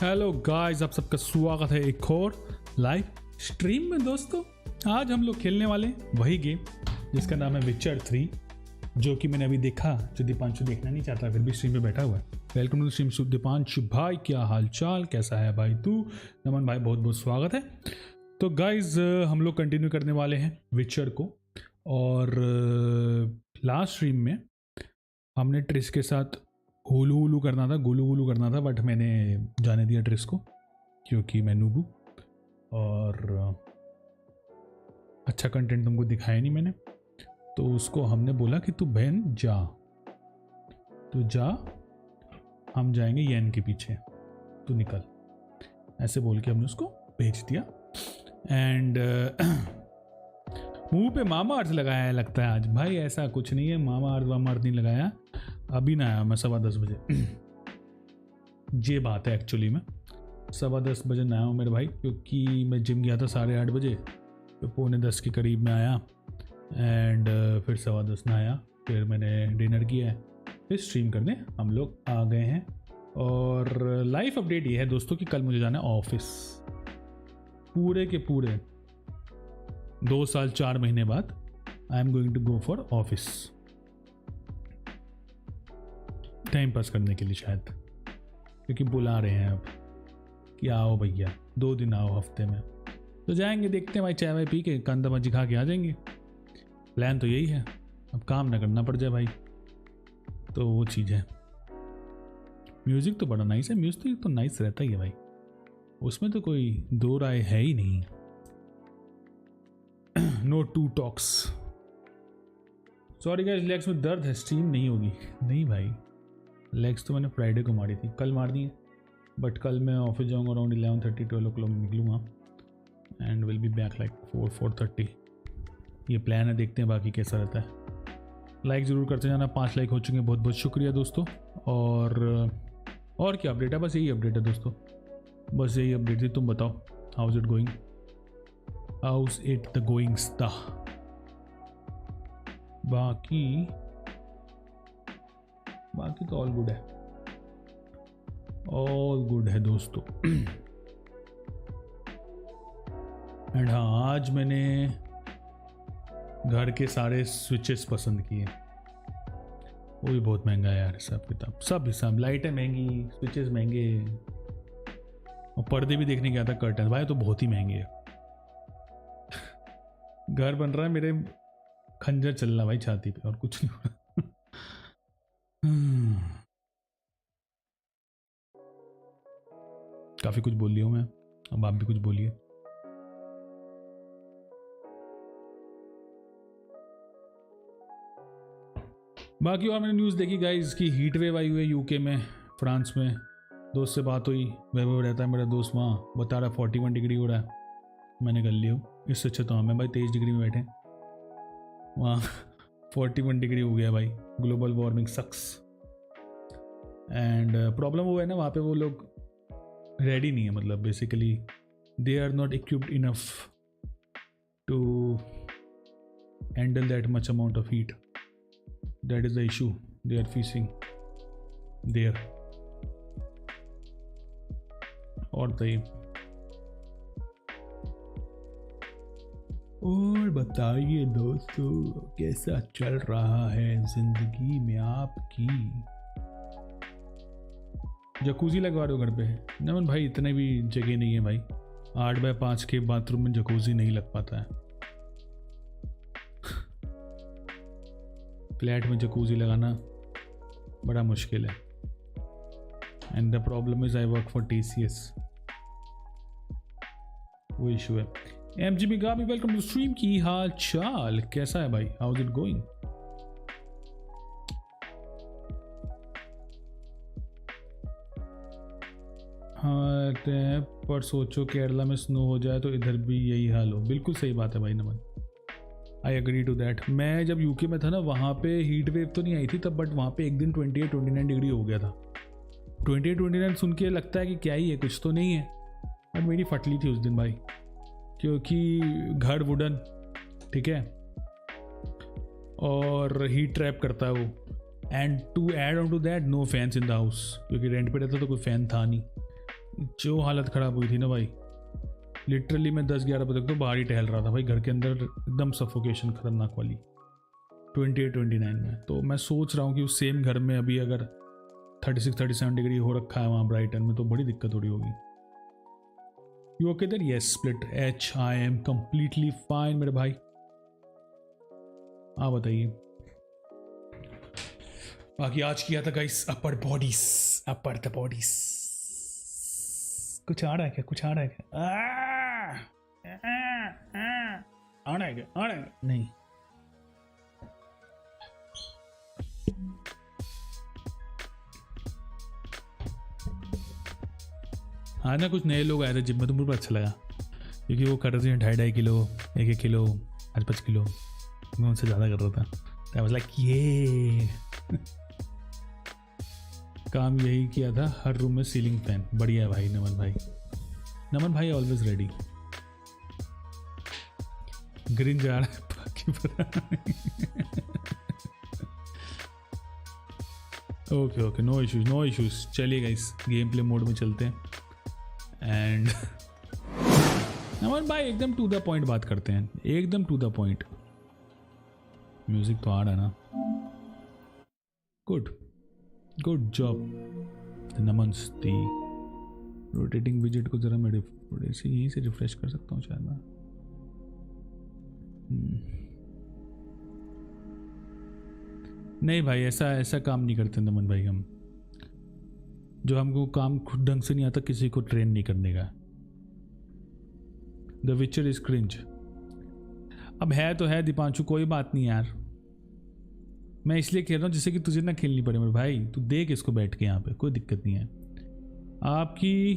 Hello guys, आप सबका स्वागत है एक और लाइव स्ट्रीम में। दोस्तों आज हम लोग खेलने वाले वही गेम जिसका नाम है विचर 3, जो कि मैंने अभी देखा। जो दीपांशु देखना नहीं चाहता फिर भी स्ट्रीम पे बैठा हुआ है। वेलकम टू स्ट्रीम दीपांशु भाई, क्या हाल चाल, कैसा है भाई तू? नमन भाई, बहुत बहुत स्वागत है। तो गाइज हम लोग कंटिन्यू करने वाले हैं विचर को। और लास्ट स्ट्रीम में हमने ट्रिस के साथ हुलू करना था, गुलू करना था, बट मैंने जाने दिया ट्रिस को क्योंकि मैं नूबू और अच्छा कंटेंट तुमको दिखाया नहीं मैंने। तो उसको हमने बोला कि तू बहन जा, तू जा, हम जाएंगे येन के पीछे, तू निकल, ऐसे बोल के हमने उसको भेज दिया। एंड मुंह पे मामा अर्थ लगाया है लगता है आज भाई। ऐसा कुछ नहीं है, मामा अर्थ नहीं लगाया। अभी ना आया मैं 10:15 बजे। ये बात है एक्चुअली में 10:15 बजे ना आया हूँ मेरे भाई, क्योंकि मैं जिम गया था 8:30 बजे, तो 9:45 के करीब में आया। एंड फिर 10:15 ना आया, फिर मैंने डिनर किया है, फिर स्ट्रीम करने हम लोग आ गए हैं। और लाइफ अपडेट ये है दोस्तों कि कल मुझे जाना है ऑफिस। पूरे के पूरे 2 साल 4 महीने बाद I am going to go for office, time pass करने के लिए शायद, क्योंकि बुला रहे हैं अब कि आओ भैया 2 दिन आओ हफ्ते में। तो जाएंगे, देखते हैं भाई, चाय वाय पी के कंदा मजी खा के आ जाएंगे। प्लान तो यही है, अब काम ना करना पड़ जाए भाई, तो वो चीज़ है। म्यूज़िक तो बड़ा नाइस है, म्यूज़िक तो नाइस रहता ही है भाई, उसमें तो कोई दो राय है ही नहीं। No to talks. Sorry guys, legs में दर्द है, स्ट्रीम नहीं होगी। नहीं भाई, लेग्स तो मैंने फ्राइडे को मारी थी, कल मार दी है, बट कल मैं ऑफिस जाऊँगा अराउंड 11:30-12 o'clock निकलूँगा and will be back like 4:30। ये प्लान है, देखते हैं बाकी कैसा रहता है। लाइक ज़रूर करते जाना, 5 लाइक हो चुके हैं, बहुत बहुत शुक्रिया दोस्तों। और क्या अपडेट है? बस यही अपडेट है दोस्तों, बस यही अपडेट थी। तुम बताओ, how's it going, how's it the goings the. बाकी तो ऑल गुड है, ऑल गुड है दोस्तों। एंड हाँ, आज मैंने घर के सारे स्विचेस पसंद किए। वो भी बहुत महंगा है यार, हिसाब किताब सब हिसाब। लाइटें महंगी, स्विचेस महंगे, और पर्दे भी देखने गया था, कर्टन भाई तो बहुत ही महंगे है। घर बन रहा है, मेरे खंजर चल रहा भाई छाती पे, और कुछ नहीं हो रहा। काफी कुछ बोल लिया हूं मैं, अब आप भी कुछ बोलिए। बाकी और मैंने न्यूज़ देखी गाइस कि हीट वेव आई हुई है यूके में, फ्रांस में। दोस्त से बात हुई, वह रहता है मेरा दोस्त वहाँ, बता रहा 41 डिग्री हो रहा है। मैंने कर लिया हूँ, इससे अच्छा तो हमें भाई 23 डिग्री में बैठे, वहाँ 41 डिग्री हो गया भाई। Global warming sucks. And problem वो है ना, वहाँ पे वो लोग रेडी नहीं है, मतलब basically they are not equipped enough to handle that much amount of heat. That is the issue they are facing there. और बताइए दोस्तों, कैसा चल रहा है जिंदगी में आपकी? जकूजी लगवा रहे हो घर पे? नमन भाई, इतने भी जगह नहीं है भाई, 8x5 के बाथरूम में जकूजी नहीं लग पाता है। फ्लैट में जकूजी लगाना बड़ा मुश्किल है। And the problem is I work for TCS, वो इशू है। MGB गामी, वेलकम टू स्ट्रीम, की हाल चाल, कैसा है भाई, हाउ इज इट गोइंग? हाँ पर सोचो केरला में स्नो हो जाए तो इधर भी यही हाल हो। बिल्कुल सही बात है भाई नमन, आई एग्री टू दैट। मैं जब यूके में था ना, वहाँ पे हीट वेव तो नहीं आई थी तब, बट वहाँ पे एक दिन 28-29 डिग्री हो गया था। 28-29 सुन के लगता है कि क्या ही है, कुछ तो नहीं है, बट मेरी फटली थी उस दिन भाई, क्योंकि घर वुडन, ठीक है, और हीट ट्रैप करता है वो। And to add on to that, no fans in the house, क्योंकि रेंट पे रहता तो कोई फैन था नहीं। जो हालत ख़राब हुई थी ना भाई, लिटरली मैं 10-11 बजे तक तो बाहर ही टहल रहा था भाई, घर के अंदर एकदम सफोकेशन खतरनाक वाली 28-29 में। तो मैं सोच रहा हूँ कि उस सेम घर में अभी अगर 36-37 डिग्री हो रखा है वहाँ ब्राइटन में, तो बड़ी दिक्कत हो रही होगी। You okay there? Yes split H, I am completely fine मेरे भाई। आप बताइए। बाकी आज किया था guys upper bodies, upper the bodies. कुछ आ रहा है क्या? कुछ आ रहा है क्या? आ रहा है क्या? आ रहा है? नहीं। आज ना कुछ नए लोग आए थे जिम में, तो मुझे अच्छा लगा क्योंकि वो कर रहे थे 2.5 किलो, 1 किलो, 5 किलो। मैं उनसे ज़्यादा कर रहा था। I was like, ये काम यही किया था, हर रूम में सीलिंग फैन। बढ़िया है भाई नमन भाई। नमन भाई ऑलवेज रेडी। ग्रीन जा रहा है बाकी पता okay okay, no issues no issues. चलिए गाइस गेम प्ले मोड में चलते हैं एंड नमन भाई एकदम टू द पॉइंट बात करते हैं, एकदम टू द पॉइंट। म्यूजिक तो आ रहा है ना? गुड गुड जॉब नमस्ते। रोटेटिंग विजेट को जरा मैं यहीं से रिफ्रेश कर सकता हूँ शायद मैं। नहीं भाई ऐसा काम नहीं करते नमन भाई हम। जो हमको काम खुद ढंग से नहीं आता किसी को ट्रेन नहीं करने का। द विचर इज क्रिंज। अब है तो है दीपांशु, कोई बात नहीं यार। मैं इसलिए खेल रहा हूँ जिससे कि तुझे ना खेलनी पड़े मेरे भाई। तू देख इसको बैठ के यहाँ पे, कोई दिक्कत नहीं है। आपकी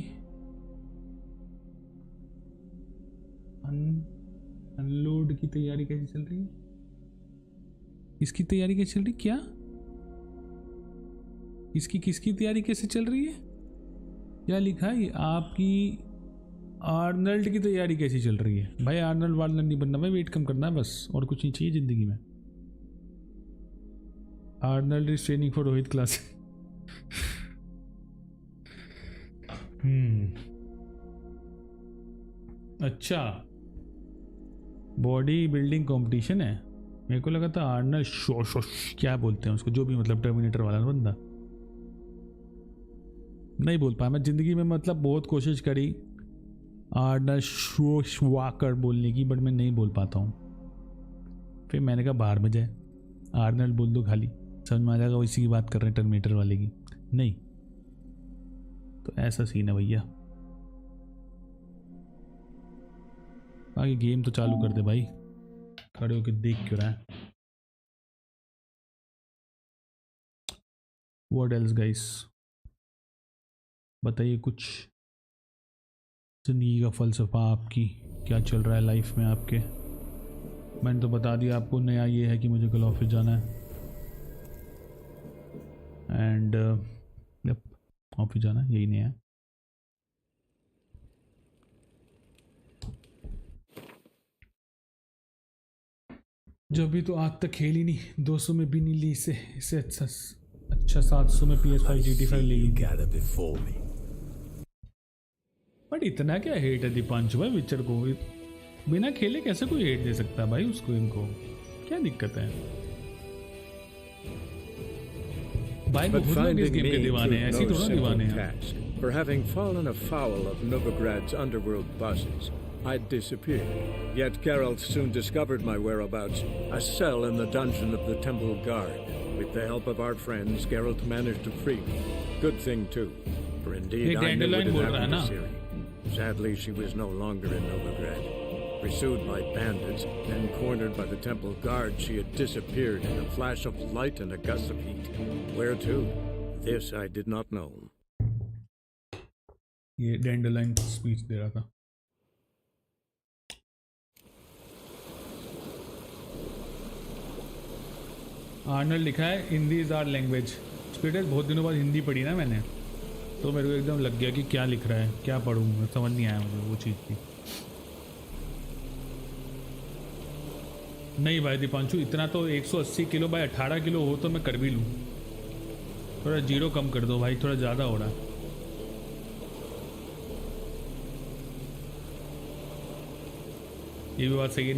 अनलोड की तैयारी कैसी चल रही है? इसकी तैयारी कैसी चल रही? क्या किसकी तैयारी कैसे चल रही है? क्या लिखा है? आपकी आर्नल्ड की तैयारी कैसी चल रही है? भाई आर्नल्ड वार्नल्ड नहीं बनना भाई, वेट कम करना है बस, और कुछ नहीं चाहिए जिंदगी में। Arnold is training for Rohit class. अच्छा बॉडी बिल्डिंग कंपटीशन है। मेरे को लगा था आर्नल्ड शो क्या बोलते हैं उसको, जो भी मतलब टर्मिनेटर वाला बंदा। नहीं बोल पाया मैं जिंदगी में, मतलब बहुत कोशिश करी आर्नल्ड शोवाकर बोलने की, बट मैं नहीं बोल पाता हूँ। फिर मैंने कहा बाहर में जाए, आर्नल्ड बोल दो खाली, समझ में आ जाएगा इसी की बात कर रहे हैं टर्मिनेटर वाले की। नहीं तो ऐसा सीन है भैया। आगे गेम तो चालू कर दे भाई, खड़े होके देख क्यों रहा है? व्हाट एल्स गाइस, बताइए कुछ जिंदगी का फलसफा, आपकी क्या चल रहा है लाइफ में आपके। मैंने तो बता दिया आपको, नया ये है कि मुझे कल ऑफिस जाना है एंड ऑफिस जाना है, यही नया है। जो अभी तो आज तक खेल ही नहीं, 200 में भी नहीं ली इससे अच्छा 700 में PS5 GT5 ले ली। बट इतना क्या हेट है दीपांशु भाई विचर को? बिना खेले कैसे कोई हेट दे सकता है भाई उसको? इनको क्या दिक्कत है भाई? वो खुद लोग इस गेम के दीवाने हैं, ऐसी थोड़ा दीवाने हैं। For having fallen afoul of Novigrad's underworld bosses, I'd disappeared. Yet Geralt soon discovered my whereabouts, a cell in the dungeon of the Temple Guard. With the help of our friends, Geralt managed to free me. Good thing too, for indeed I knew what had happened to Ciri. Sadly, she was no longer in Novigrad. Pursued by bandits, then cornered by the Temple Guard, she had disappeared in a flash of light and a gust of heat. Where to? This I did not know. ये डैंडलाइन speech दे रहा था। Arnold लिखा है Hindi is our language. स्पीडर बहुत दिनों बाद हिंदी पढ़ी ना मैंने, तो मेरे को एकदम लग गया कि क्या लिख रहा है, क्या पढ़ूँ, समझ नहीं आया मुझे वो चीज़ की। नहीं भाई दीपांशु, इतना तो 180 किलो बाय 18 किलो हो तो मैं कर भी लूँ। थोड़ा जीरो कम कर दो भाई, थोड़ा ज़्यादा हो रहा है। ये भी बात सही है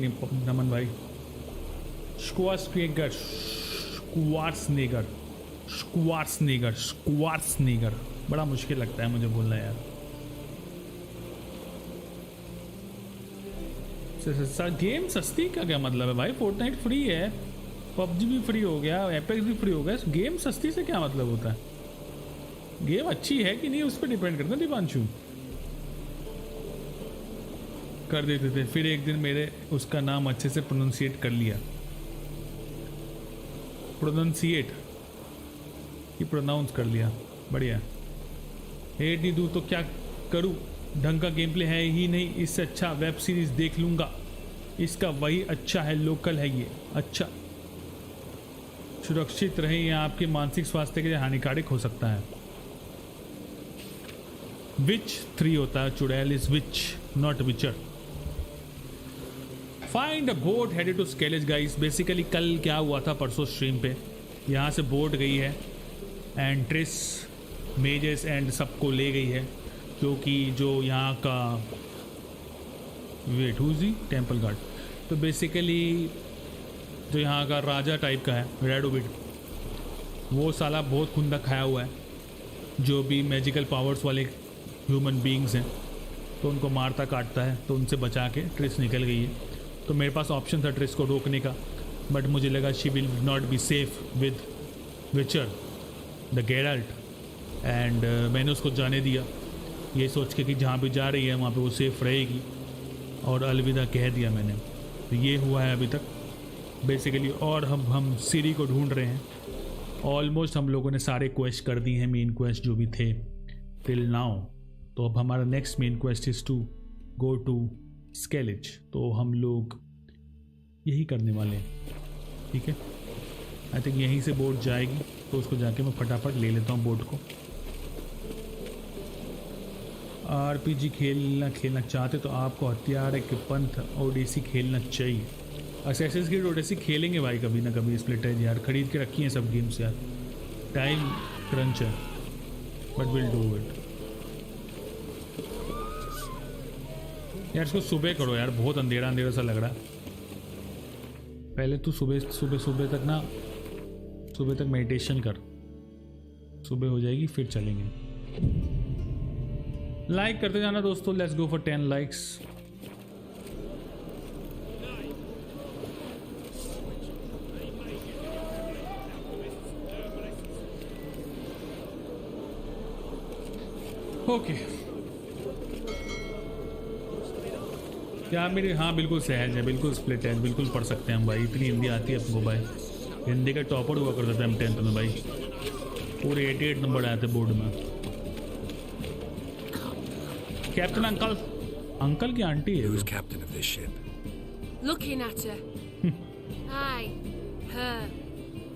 नमन भाई। स्क्वार्सनेगर बड़ा मुश्किल लगता है मुझे बोलना यार। गेम सस्ती का क्या मतलब है भाई? फोर्टनाइट फ्री है, पबजी भी फ्री हो गया, एपेक्स भी फ्री हो गया, गेम सस्ती से क्या मतलब होता है? गेम अच्छी है कि नहीं उस पर डिपेंड करता है दीपांशु। कर देते थे, फिर एक दिन मेरे उसका नाम अच्छे से प्रोनाउंसिएट कर लिया। प्रोनाउंस कर लिया, बढ़िया। हे दीदू तो क्या करूं, ढंग का गेम प्ले है ही नहीं, इससे अच्छा वेब सीरीज देख लूंगा, इसका वही अच्छा है, लोकल है ये। अच्छा, सुरक्षित रहें, यह आपके मानसिक स्वास्थ्य के लिए हानिकारक हो सकता है। विच 3 होता है, चुड़ैल is which not witcher. Find a boat headed to Skellige guys. Basically कल क्या हुआ था परसों स्ट्रीम पे, यहाँ से बोट गई है एंड ट्रिस मेजेस एंड सबको ले गई है, क्योंकि जो यहाँ का वेट हुजी टेम्पल गार्ड, तो बेसिकली जो यहाँ का राजा टाइप का है रेडोबिट, वो साला बहुत खुंदा खाया हुआ है। जो भी मैजिकल पावर्स वाले ह्यूमन बीइंग्स हैं तो उनको मारता काटता है, तो उनसे बचा के ट्रिस निकल गई है। तो मेरे पास ऑप्शन था ट्रिस को रोकने का, बट मुझे लगा she will not be safe with विचर द गेराल्ट, एंड मैंने उसको जाने दिया ये सोच के कि जहाँ भी जा रही है वहाँ पे वो सेफ रहेगी, और अलविदा कह दिया मैंने। तो ये हुआ है अभी तक बेसिकली। और हम सीरी को ढूंढ रहे हैं। ऑलमोस्ट हम लोगों ने सारे क्वेस्ट कर दिए हैं, मेन क्वेस्ट जो भी थे टिल नाउ। तो अब हमारा next main quest is to go to Skellige, तो हम लोग यही करने वाले हैं, ठीक है। आई थिंक यहीं से बोट जाएगी, तो उसको जाके मैं फटाफट ले लेता हूँ बोट को। आरपीजी खेलना चाहते तो आपको हथियार के पंथ ओडेसी खेलना चाहिए। असैसिन्स क्रीड ओडेसी खेलेंगे भाई कभी ना कभी, स्प्लिट एज यार खरीद के रखी हैं सब गेम्स यार, टाइम क्रंच है, बट विल डू इट यार। इसको सुबह करो यार, बहुत अंधेरा अंधेरा सा लग रहा है। पहले तू सुबह तक मेडिटेशन कर, सुबह हो जाएगी फिर चलेंगे। लाइक करते जाना दोस्तों, let's go for 10 likes. Okay क्या मेरी, हाँ बिल्कुल सहज है, बिल्कुल स्प्लिट है, बिल्कुल पढ़ सकते हैं हम भाई, इतनी हिंदी आती है अपने को भाई। हिंदी का टॉपर हुआ करता था हम 10th में भाई, पूरे 88 नंबर आए थे बोर्ड में। कैप्टन अंकल की आंटी है। Who's captain of this ship? Looking at her. I, her.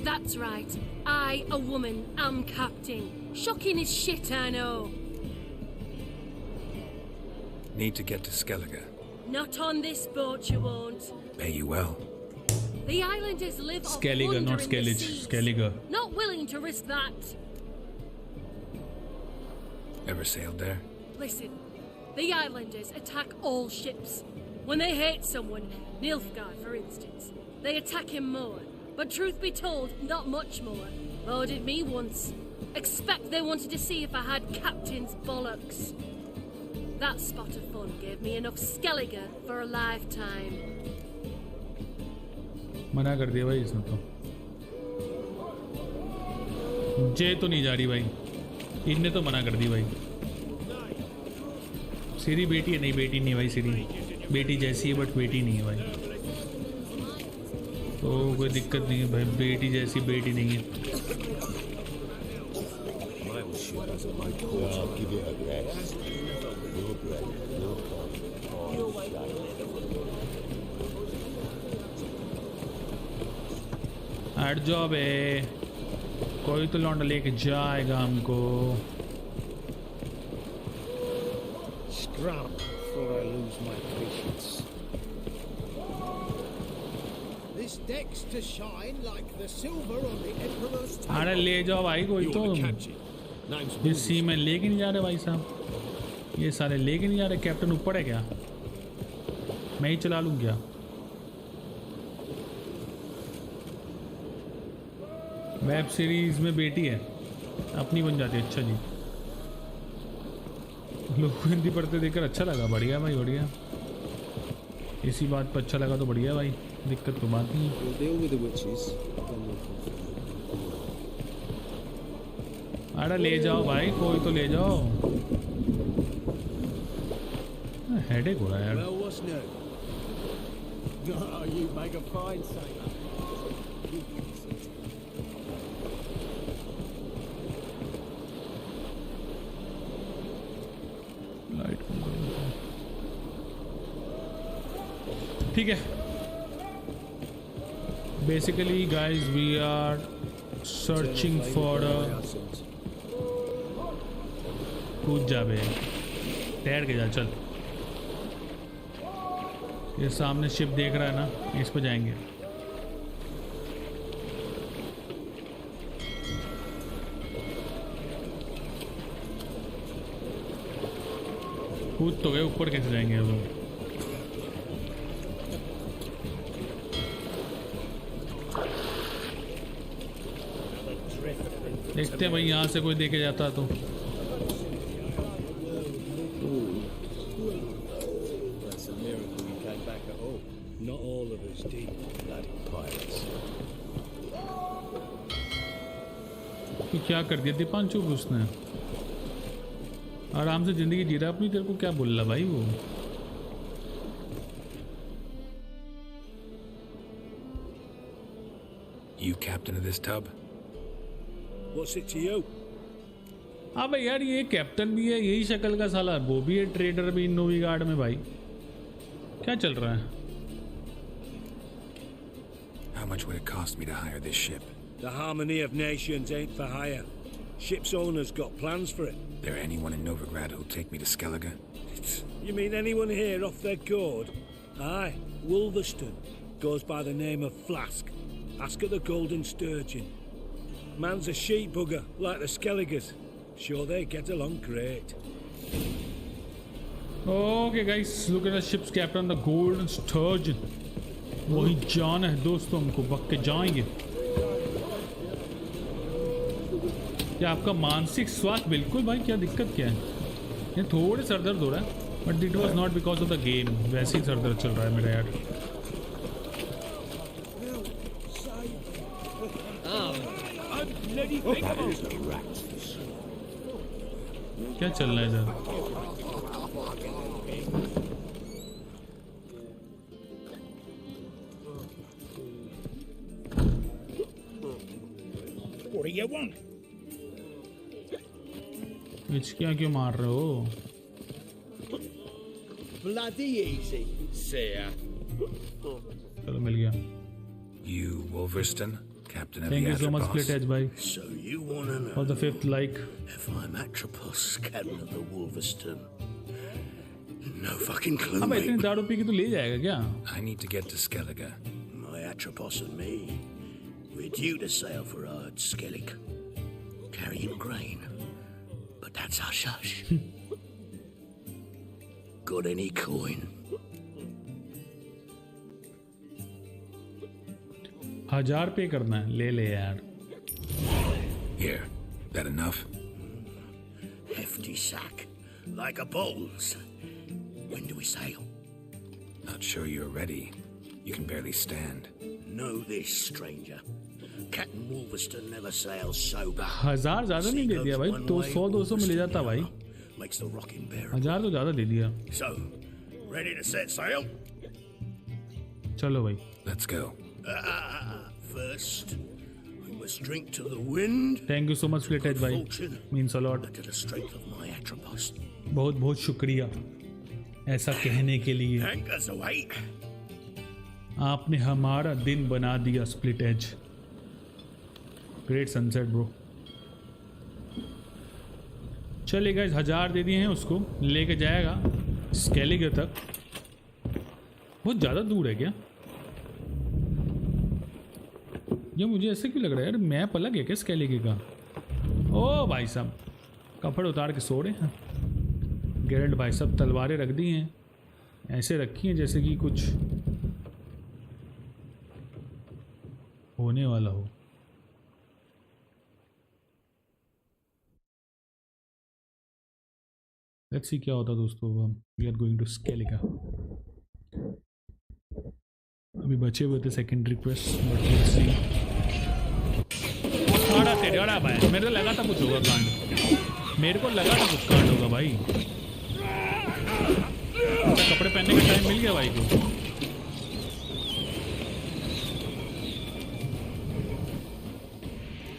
That's right. I, a woman, am captain. Shocking as shit, I know. Need to get to Skellige. Not on this boat, you won't. Pay you well. The islanders live off Skellige, plunder not in the Skellige. seas. Skellige. Not willing to risk that. Ever sailed there? Listen, the islanders attack all ships. When they hate someone, Nilfgaard for instance, they attack him more. But truth be told, not much more. Loaded me once. Expect they wanted to see if I had captain's bollocks. That spot of fun gave me enough Skellige for a lifetime. मना कर दिया भाई इसने तो, जे तो नहीं जा रही भाई, इनने तो मना कर दी भाई। सीरी बेटी है, नहीं बेटी नहीं भाई, सीरी बेटी जैसी है बट बेटी नहीं है भाई, तो कोई दिक्कत नहीं है भाई, बेटी जैसी बेटी नहीं है। हट जाओ बे, कोई तो लौंडा लेके जाएगा हमको। Scram before I lose my patience. This deck's to shine like the silver on the Emperor's table. अरे ले जाओ भाई, कोई तो इस सी में लेके नहीं जा रहे भाई साहब, ये सारे लेके नहीं जा रहे। कैप्टन ऊपर है क्या? मैं ही चला लूँ क्या? वेब सीरीज में बेटी है, अपनी बन जाती है। अच्छा जी, लोग हिंदी पढ़ते देखकर अच्छा लगा। बढ़िया भाई बढ़िया, इसी बात पर अच्छा लगा तो बढ़िया भाई, दिक्कत तो बात नहीं है। अरे ले जाओ भाई, कोई तो ले जाओ। हेडेक हो रहा है यार। Well, what's new? Oh, you make a fine sailor. Light ठीक है। Basically guys we are searching for कूद जा बे, तैर के जा चल। ये सामने शिप देख रहा है ना, इस पर जाएंगे। कूद तो गए, ऊपर कैसे जाएंगे अब? देखते हैं भाई, यहाँ से कोई देके जाता तो। Not all of us did, bloody pirates. तो क्या कर दिया दीपांशु को उसने? आराम से जिंदगी जी रहा अपनी, तेरे को क्या बोल रहा भाई वो? You captain of this tub? What's it to you? हाँ भाई यार, ये कैप्टन भी है, यही शक्ल का साला, वो भी है ट्रेडर भी नोवी गार्ड में। भाई क्या चल रहा है? How much would it cost me to hire this ship? The harmony of nations ain't for hire. Ship's owner's got plans for it. There anyone in Novigrad who'll take me to Skellige? You mean anyone here off their gourd? Aye, Wolverston. Goes by the name of Flask. Ask at the Golden Sturgeon. Man's a sheep bugger, like the Skelligers. Sure they get along great. Okay guys, look at the ship's captain, the Golden Sturgeon. वही जान है दोस्तों, हमको बक के जाएंगे। क्या आपका मानसिक स्वास्थ्य बिल्कुल भाई, क्या दिक्कत क्या है? ये थोड़े सर दर्द हो रहा है, but it was not because of the game. वैसे ही सर दर्द चल रहा है मेरा यार। क्या चल रहा है इधर? What do you want? हिचकियाँ क्यों मार रहे हो? Bloody easy, sir. चलो मिल गया। You, Wolverston, captain of Thank the you so much, Atropos? Split Edge भाई, So you want to know for the 5th like। if I'm Atropos, captain of the Wolverston? No fucking clue, अब इतनी mate. दारू P के तो ले जाएगा क्या? I need to get to Skellige. My Atropos and me, we're due to sail for Ard Skellig, carrying grain. But that's hush-hush. Got any coin? 1000 पे करना है, ले ले यार। Here, that enough? Hefty sack, like a bull's. When do we sail? Not sure you're ready. You can barely stand. Know this, stranger. Captain Wolverston never sails sober. 1000 ज्यादा नहीं दे दिया भाई, तो 100-200 में ले जाता भाई। Makes the rocking bearable. 1000 तो ज्यादा दे दिया। So, ready to set sail? चलो भाई। Let's go. First, we must drink to the wind. Thank you so much split edge भाई, Fortune, means a lot. and to the strength of my Atropos. बहुत बहुत शुक्रिया ऐसा कहने के लिए। Anchors away. आपने हमारा दिन बना दिया split edge. Great sunset bro. चलिए गाइस, 1000 दे दिए हैं उसको, लेके जाएगा स्केलिगे तक। बहुत ज़्यादा दूर है क्या? ये मुझे ऐसे क्यों लग रहा है यार, मैप अलग है क्या स्केलिगे का? ओ भाई साहब, कपड़े उतार के सो रहे हैं। गेरल्ट भाई साहब तलवारें रख दी हैं, ऐसे रखी हैं जैसे कि कुछ होने वाला हो। लेट्स सी क्या होता दोस्तों। We are going to Skellige. अभी बचे हुए थे second request, but let's see. अड़ा तेरे अड़ा भाई, मेरे को लगा था कुछ होगा कांड, मेरे को लगा था कुछ कांड होगा भाई। कपड़े पहनने का टाइम मिल गया भाई को।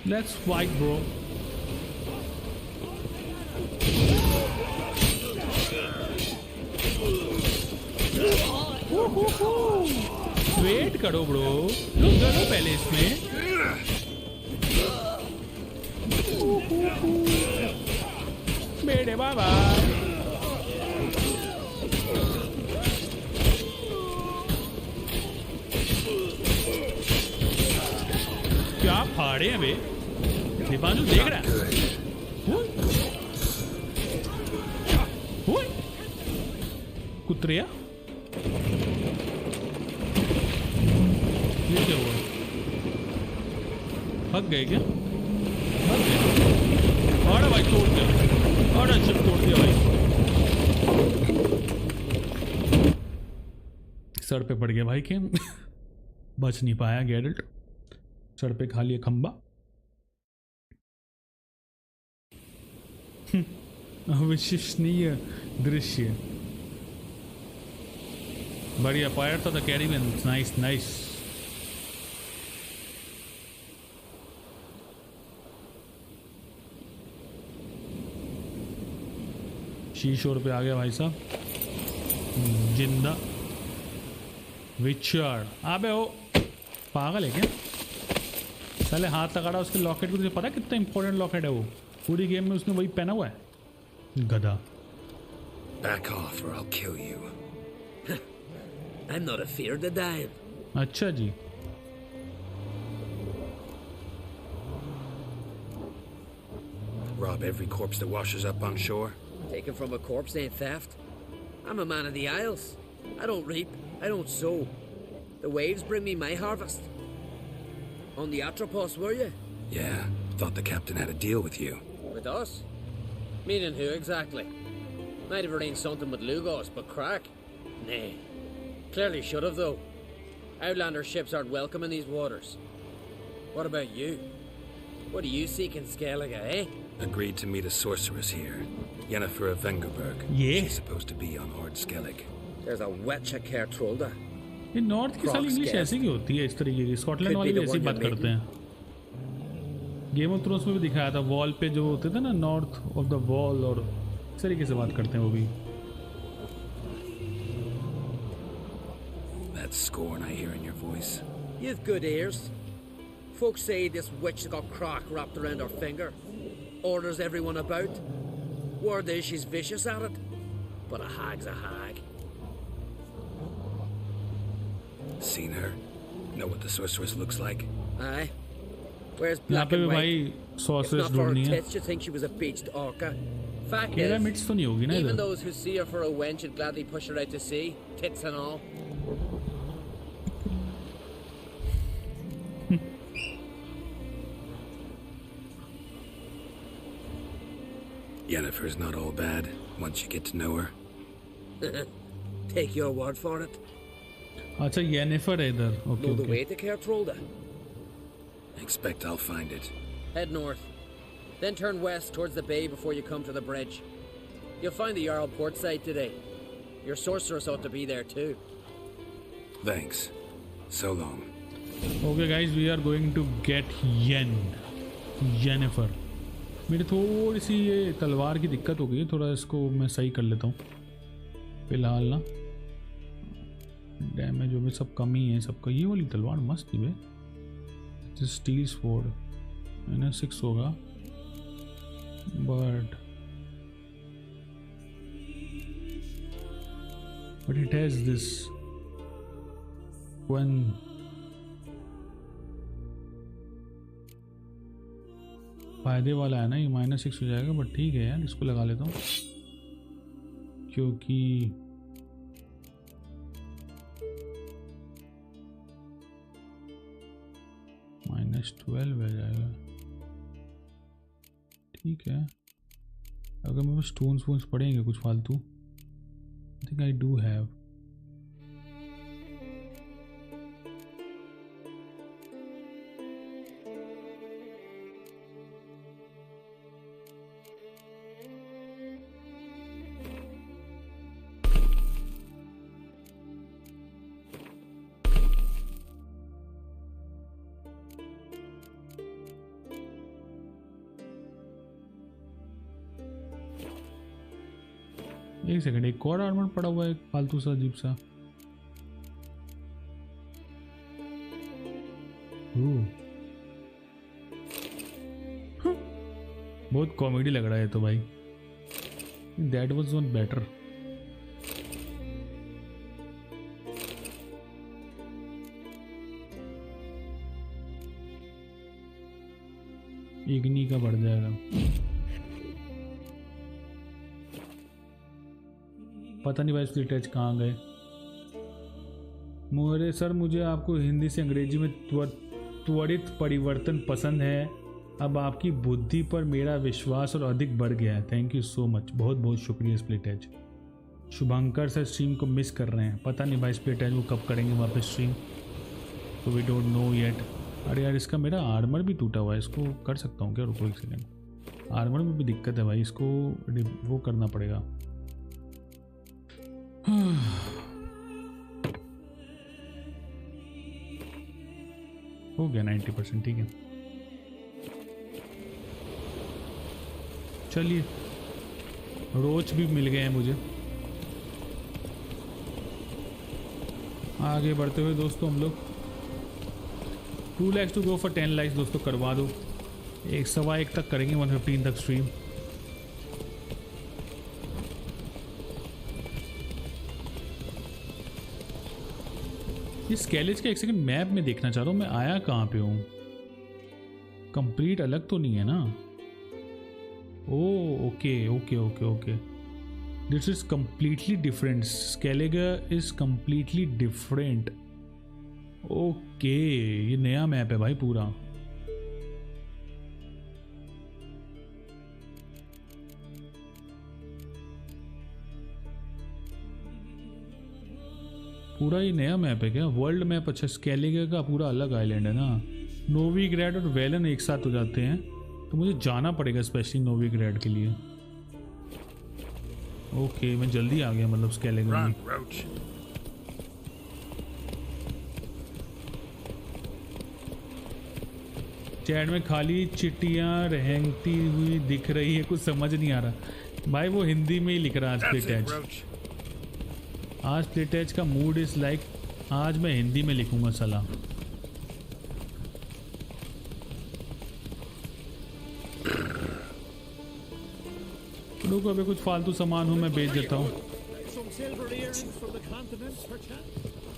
Let's fight bro. वेट करो ब्रो, रुक जाओ पहले इसमें। मेरे बाबा क्या फाड़े हैं बे। दीपांशु देख रहा है कुतरिया। ये क्या हुआ? भाग गए क्या? भाग गए। अरे भाई तोड़ दिया, अरे चिप तोड़ दिया भाई। सर पे पड़ गया भाई के। बच नहीं पाया गैरल्ट, सर पे खा लिया खंबा। अविश्वसनीय दृश्य। बढ़िया पायर था कैरीमैन। Nice nice. शीशोर पे आ गया भाई साहब जिंदा। विचर अबे ओ पागल है क्या? साले हाथ लगा रहा उसके लॉकेट को। तुझे पता कितना इंपॉर्टेंट लॉकेट है वो? पूरी गेम में उसने वही पहना हुआ है। गधा। Back off or I'll kill you. I'm not afeard of dying. अच्छा जी। Rob every corpse that washes up on shore. Taken from a corpse ain't theft. I'm a man of the Isles. I don't reap, I don't sow. The waves bring me my harvest. On the Atropos, were you? Yeah, thought the captain had a deal with you. With us? Meaning who exactly? Might have arranged something with Lugos, but crack? Nay. Clearly should have, though. Outlander ships aren't welcome in these waters. What about you? What do you seek in Skellige, eh? Agreed to meet a sorceress here, Yennefer of Vengerberg. Yeah. She's supposed to be on Ord Skellig. There's a witch of Kertrolda. ये north की सारी English ऐसी की होती है इस तरीके की। स्कॉटलैंड वाले भी ऐसी बात करते हैं। गेम ऑफ थ्रोन्स में भी दिखाया था, वॉल पे जो होते थे ना, नॉर्थ ऑफ द वॉल, और इस तरीके से बात करते हैं वो भी। That scorn I hear in your voice. You've good ears. Folks say this witch has got crack wrapped around her finger. Orders everyone about. Word is she's vicious at it. But a hag's a hag. Seen her? Know what the sorceress looks like? Aye. Where's यहाँ black पे and भी white? भाई If सॉर्सरेस not for her ढूंढनी है। tits, you think she was a beached orca. Fact pyramids is, तो नहीं होगी ना even इधर? those who see her for a wench would gladly push her out to sea, tits and all. Yennefer's not all bad once you get to know her. Take your word for it. अच्छा Yennefer है इधर। Okay Know the okay. way to Kertrolda? Expect I'll find it. Head north. Then turn west towards the bay before you come to the bridge. You'll find the Jarl port site today. Your sorceress ought to be there too. Thanks. So long. Okay guys, we are going to get Yennefer. मेरी थोड़ी सी ये तलवार की दिक्कत हो गई है, थोड़ा इसको मैं सही कर लेता हूँ फिलहाल ना। डैमेज में सब कम ही है सबका। ये वाली तलवार मस्त थी बे। स्टील स्वॉर्ड -6 होगा, but it has this when फायदे वाला है ना ये। -6 हो जाएगा, बट ठीक है यार, इसको लगा लेता हूँ क्योंकि -12 आ जाएगा। ठीक है, अगर मेरे पास स्टोन्स वोन्स पड़ेंगे कुछ फालतू, I think I do have. एक सेकंड, एक और आर्मर पड़ा हुआ है फालतू सा अजीब सा। बहुत कॉमेडी लग रहा है तो भाई। That was not better. इग्नी का बढ़ जाएगा। पता नहीं भाई स्प्लिट एज कहाँ गए। मोरे सर, मुझे आपको हिंदी से अंग्रेजी में त्वरित परिवर्तन पसंद है। अब आपकी बुद्धि पर मेरा विश्वास और अधिक बढ़ गया है। थैंक यू सो मच, बहुत बहुत शुक्रिया स्प्लिट एज। शुभंकर सर स्ट्रीम को मिस कर रहे हैं। पता नहीं भाई स्प्लिट एज वो कब करेंगे वापस स्ट्रीम, तो वी डोंट नो येट। अरे यार, इसका मेरा आर्मर भी टूटा हुआ है, इसको कर सकता हूँ क्या? रुको एक सेकेंड, आर्मर में भी दिक्कत है भाई, इसको वो करना पड़ेगा। हो गया 90%। ठीक है, चलिए रोच भी मिल गए हैं मुझे। आगे बढ़ते हुए दोस्तों हम लोग 2 lakhs to go for 10 likes दोस्तों करवा दो। 1:15 तक करेंगे, 1:15 तक स्ट्रीम। इस स्केलिज का एक सेकंड मैप में देखना चाह रहा हूँ मैं, आया कहाँ पे हूँ? कंप्लीट अलग तो नहीं है ना? Oh okay okay okay okay, this is completely different. Skellige is completely different. Okay, ये नया मैप है भाई पूरा। पूरा ये नया मैप है क्या? World map. अच्छा, स्केलिगे का पूरा अलग आइलैंड है ना। नोविग्रैड और वेलन एक साथ हो जाते हैं, तो मुझे जाना पड़ेगा स्पेशली नोविग्रैड के लिए। ओके, मैं जल्दी आ गया मतलब स्केलिगे में। चैट में खाली चिट्टियां रेंगती हुई दिख रही है, कुछ समझ नहीं आ रहा भाई। वो हिंदी में ही लिख रहा है आज स्प्लिट एज। आज स्प्लिट एज का मूड इज लाइक आज मैं हिंदी में लिखूंगा सलाह। लोग अभी कुछ फालतू सामान हो मैं बेच देता हूँ।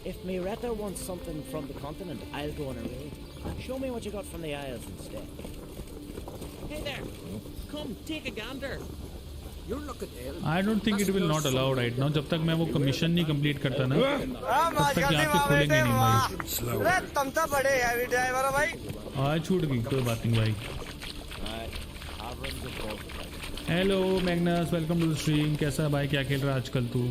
If Miretta wants something from the continent, I'll go on a raid. Show me what you got from the Isles instead. Hey there, come take a gander. You're looking ill. I don't think it will not allow right now. जब तक मैं वो commission नहीं complete करता ना, तब तक यहाँ पे खुलेंगे नहीं भाई। अरे तुम तो बड़े हैवी ड्राइवर हो भाई। आज छूट गई, कोई बात नहीं भाई। Hello Magnus, welcome to the stream. कैसा है भाई, क्या खेल रहा है आजकल तू?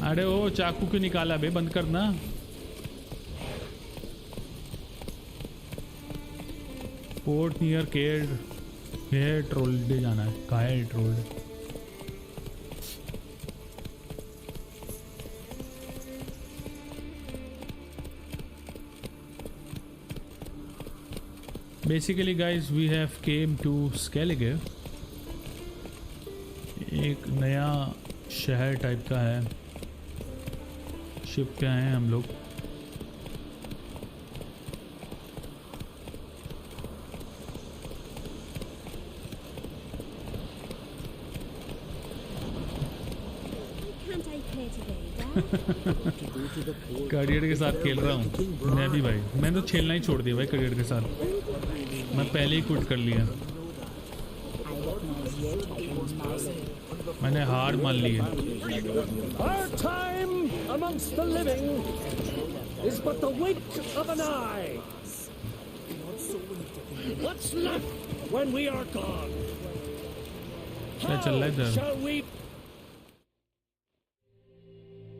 अरे ओ चाकू क्यों निकाला बे, बंद करना। पोर्ट नियर केयर ट्रोल्डे जाना है। कहाँ है trolled? Basically guys we have came to Skellige. एक नया शहर टाइप का है, शिप पे आए हैं हम लोग। करियर के साथ खेल रहा हूँ मैं भी भाई। मैंने तो खेलना ही छोड़ दिया भाई करियर के साथ, मैं पहले ही क्विट कर लिया। मैंने हार मान ली है। Our time amongst the living is but the wink of an eye. What's left when we are gone? क्या चल रहा है इधर? Shall we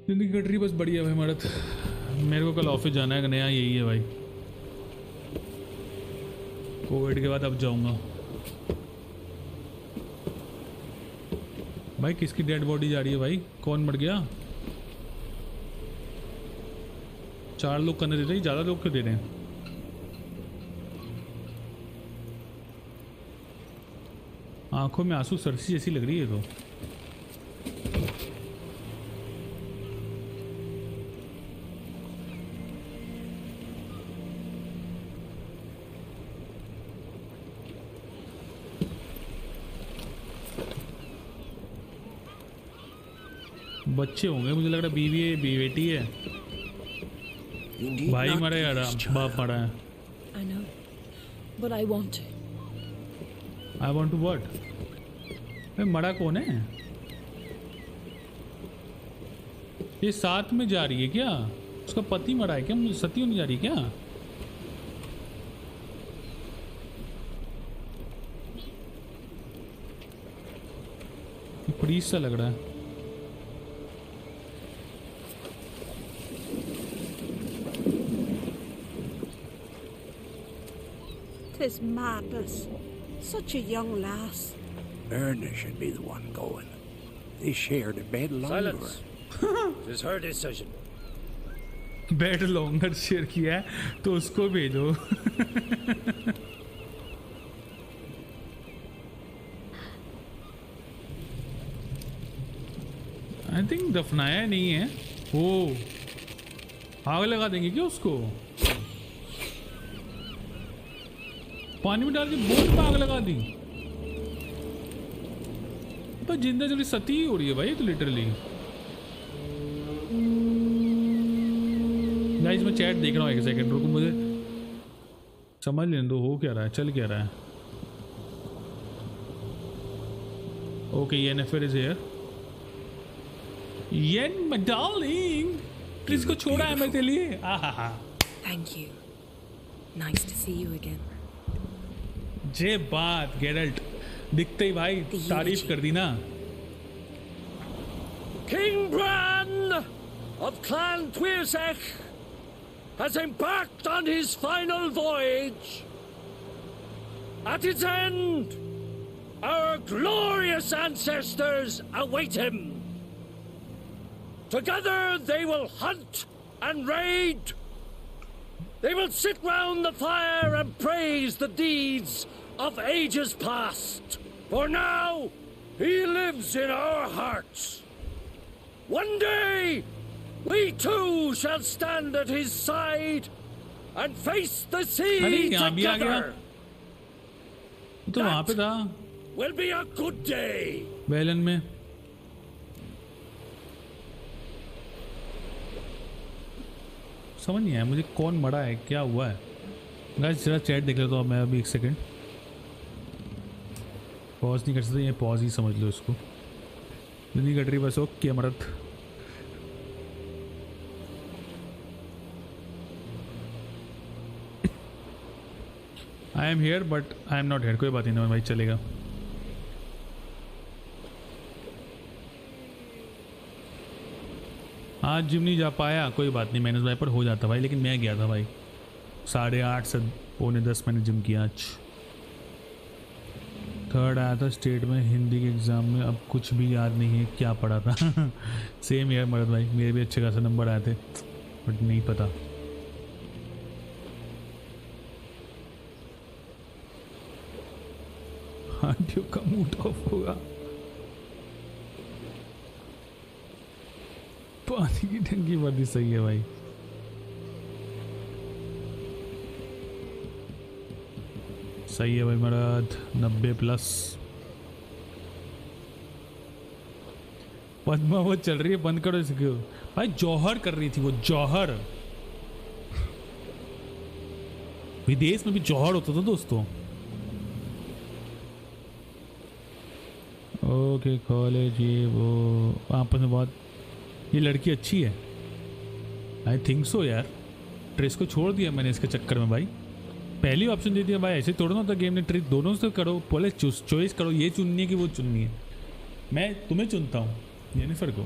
जिंदगी कट रही बस बढ़िया भाई मर्द। मेरे को कल ऑफिस जाना है, नया यही है भाई। कोविड के बाद अब जाऊंगा भाई। किसकी डेड बॉडी जा रही है भाई? कौन मर गया? 4 लोग करने दे रहे, ज्यादा लोग क्यों दे रहे हैं? आंखों में आंसू सरसी जैसी लग रही है तो। बच्चे होंगे मुझे लग रहा है। बीवी है, बेटी है, भाई मरा है, बाप मरा है। I know, but I want to. I want to what? मरा कौन है? ये साथ में जा रही है क्या? उसका पति मरा है क्या? मुझे सती होने जा रही है क्या? प्रीस्ट सा लग रहा है। Tis madness. Such a young lass. Erna should be the one going. They shared a bed longer. silence? It is her decision. Bed longer share किया है तो उसको भेजो। आई थिंक दफनाया नहीं है। ओ आग लगा देंगे क्या उसको? पानी में डाल के बोट में आग लगा दी तो जिंदा जल्दी सती ही हो रही है भाई। तो लिटरली गाइस मैं चैट देख रहा हूँ, एक सेकंड रुको, मुझे समझ लेने दो हो क्या रहा है, चल क्या रहा है। Okay Jennifer is here. Yen my darling, please को छोड़ा है मेरे लिए। आहा Thank you. Nice to see you again. जे बात गेरल्ट दिखते ही भाई तारीफ कर दी ना। King Bran of Clan Twirsech has embarked on his final voyage. At its end, our glorious ancestors await him. Together they will hunt and raid. They will sit round the fire and praise the deeds of ages past. For now, he lives in our hearts. One day, we too shall stand at his side and face the sea together. तो वहाँ पे था। Will be a good day. बेलन में समझ नहीं आया मुझे कौन मरा है, क्या हुआ है। गाइस जरा चैट देख लेता हूँ मैं अभी, एक सेकंड। पॉज नहीं कर सकते, ये पॉज ही समझ लो इसको। जिंदगी कट रही बस। ओके मरद I am here but I am not here. कोई बात नहीं भाई, चलेगा। आज जिम नहीं जा पाया, कोई बात नहीं, मैंने भाई पर हो जाता भाई, लेकिन मैं गया था भाई 8:30 से 9:45 मैंने जिम किया आज। 3rd आया था स्टेट में हिंदी के एग्ज़ाम में, अब कुछ भी याद नहीं है क्या पढ़ा था। सेम यार मरद भाई, मेरे भी अच्छे खासे नंबर आए थे बट नहीं पता। आंटियों का मूड ऑफ होगा। पानी की टंकी बड़ी सही है भाई। सही है भाई मरद। 90+ पद्मा वो चल रही है, बंद करो इसको भाई। जौहर कर रही थी वो, जौहर। विदेश में भी जौहर होता था दोस्तों। ओके कॉलेज ये वो आपस में बहुत, ये लड़की अच्छी है, आई थिंक सो यार। ट्रेस को छोड़ दिया मैंने इसके चक्कर में भाई, पहली ऑप्शन दे दिया भाई, ऐसे तोड़ना होता गेम ने। ट्रेस दोनों से करो, पहले चॉइस करो, ये चुननी है कि वो चुननी है। मैं तुम्हें चुनता हूँ जेनिफर को,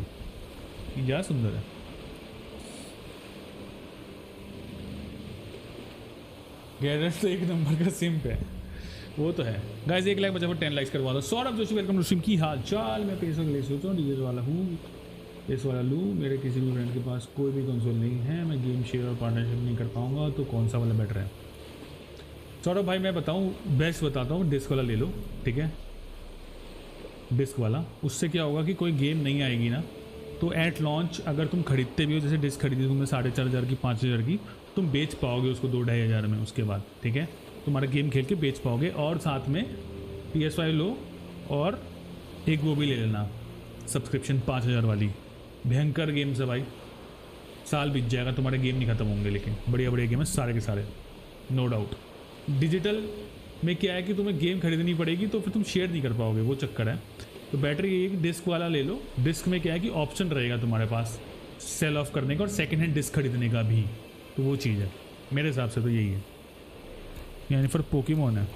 क्या सुंदर है। गैरेट तो एक नंबर का सिम्प है, वो तो है। गाइस 1 लाख बचा पर 10 लाइक्स करवा दो। Saurabh Joshi welcome to stream, की हाल चाल। मैं पैसों के लिए सोचता हूँ डीएस वाला हूँ, इस वाला लूँ। मेरे किसी भी फ्रेंड के पास कोई भी कंसोल नहीं है, मैं गेम शेयर और पार्टनरशिप नहीं कर पाऊँगा, तो कौन सा वाला बेटर है? सौरभ भाई मैं बताऊँ, बेस्ट बताता हूँ, डिस्क वाला ले लो, ठीक है, डिस्क वाला। उससे क्या होगा कि कोई गेम नहीं आएगी ना, तो एट लॉन्च अगर तुम खरीदते भी हो, जैसे डिस्क खरीदी तुमने 4,500 की 5,000 की, तुम बेच पाओगे उसको 2-2.5 हज़ार में उसके बाद, ठीक है। तुम्हारा गेम खेल के बेच पाओगे, और साथ में PS5 लो और एक वो भी ले लेना सब्सक्रिप्शन 5,000 वाली। भयंकर गेम से भाई, साल बीत जाएगा तुम्हारे गेम नहीं खत्म होंगे, लेकिन बढ़िया बढ़िया गेम है सारे के सारे, नो डाउट। डिजिटल में क्या है कि तुम्हें गेम खरीदनी पड़ेगी, तो फिर तुम शेयर नहीं कर पाओगे, वो चक्कर है। तो बेटर ये है कि डिस्क वाला ले लो। डिस्क में क्या है कि ऑप्शन रहेगा तुम्हारे पास सेल ऑफ करने का और सेकेंड हैंड डिस्क खरीदने का भी, तो वो चीज़ है मेरे हिसाब से तो यही है। यानी फिर पोकेमोन है।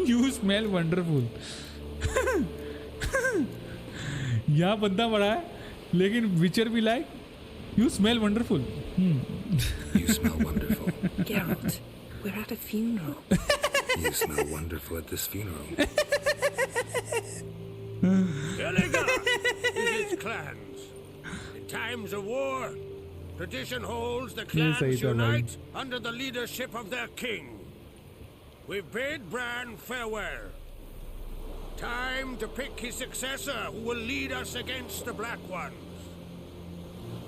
You smell wonderful. यहाँ बंदा बड़ा है लेकिन विचर भी like you smell wonderful. You smell wonderful. Geralt, we're at a funeral. You smell wonderful at this funeral. Skellige is his clans. In times of war, tradition holds the clans unite under the leadership of their king. We've bade Bran farewell. Time to pick his successor who will lead us against the Black Ones.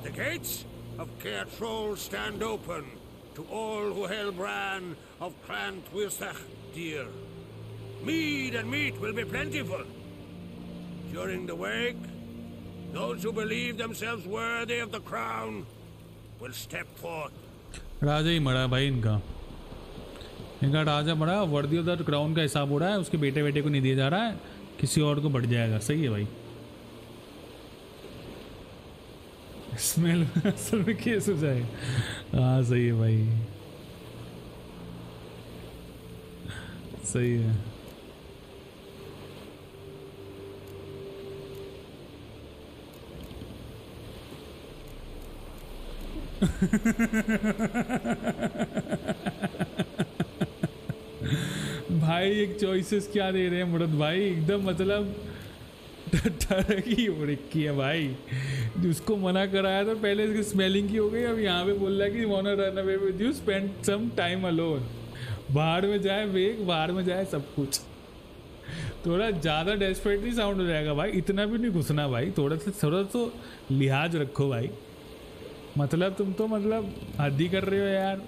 The gates of Caer Troll stand open to all who hail Bran of Clan Twisach dear. Mead and meat will be plentiful. During the wake, those who believe themselves worthy of the crown will step forth. राजा ही मरा भाई इनका राजा मरा, worthy of the crown का हिसाब हो रहा है, उसके बेटे बेटे को नहीं दिया जा रहा है, किसी और को बढ़ जाएगा। सही है भाई। स्मेल असल में केस हो जाए। हाँ सही है भाई, सही है। भाई एक चॉइसेस क्या दे रहे हैं मुरद भाई, एकदम मतलब टरकी हो रखी है भाई। उसको मना कराया तो पहले इसकी स्मेलिंग की हो गई, अब यहाँ पे बोल रहा है कि want to run away with you, spend some time alone. बाहर में जाए वेग, बाहर में जाए सब कुछ। थोड़ा ज़्यादा डेस्परेटली साउंड हो जाएगा भाई, इतना भी नहीं घुसना भाई, थोड़ा तो लिहाज रखो भाई। मतलब तुम तो मतलब हद ही कर रहे हो यार।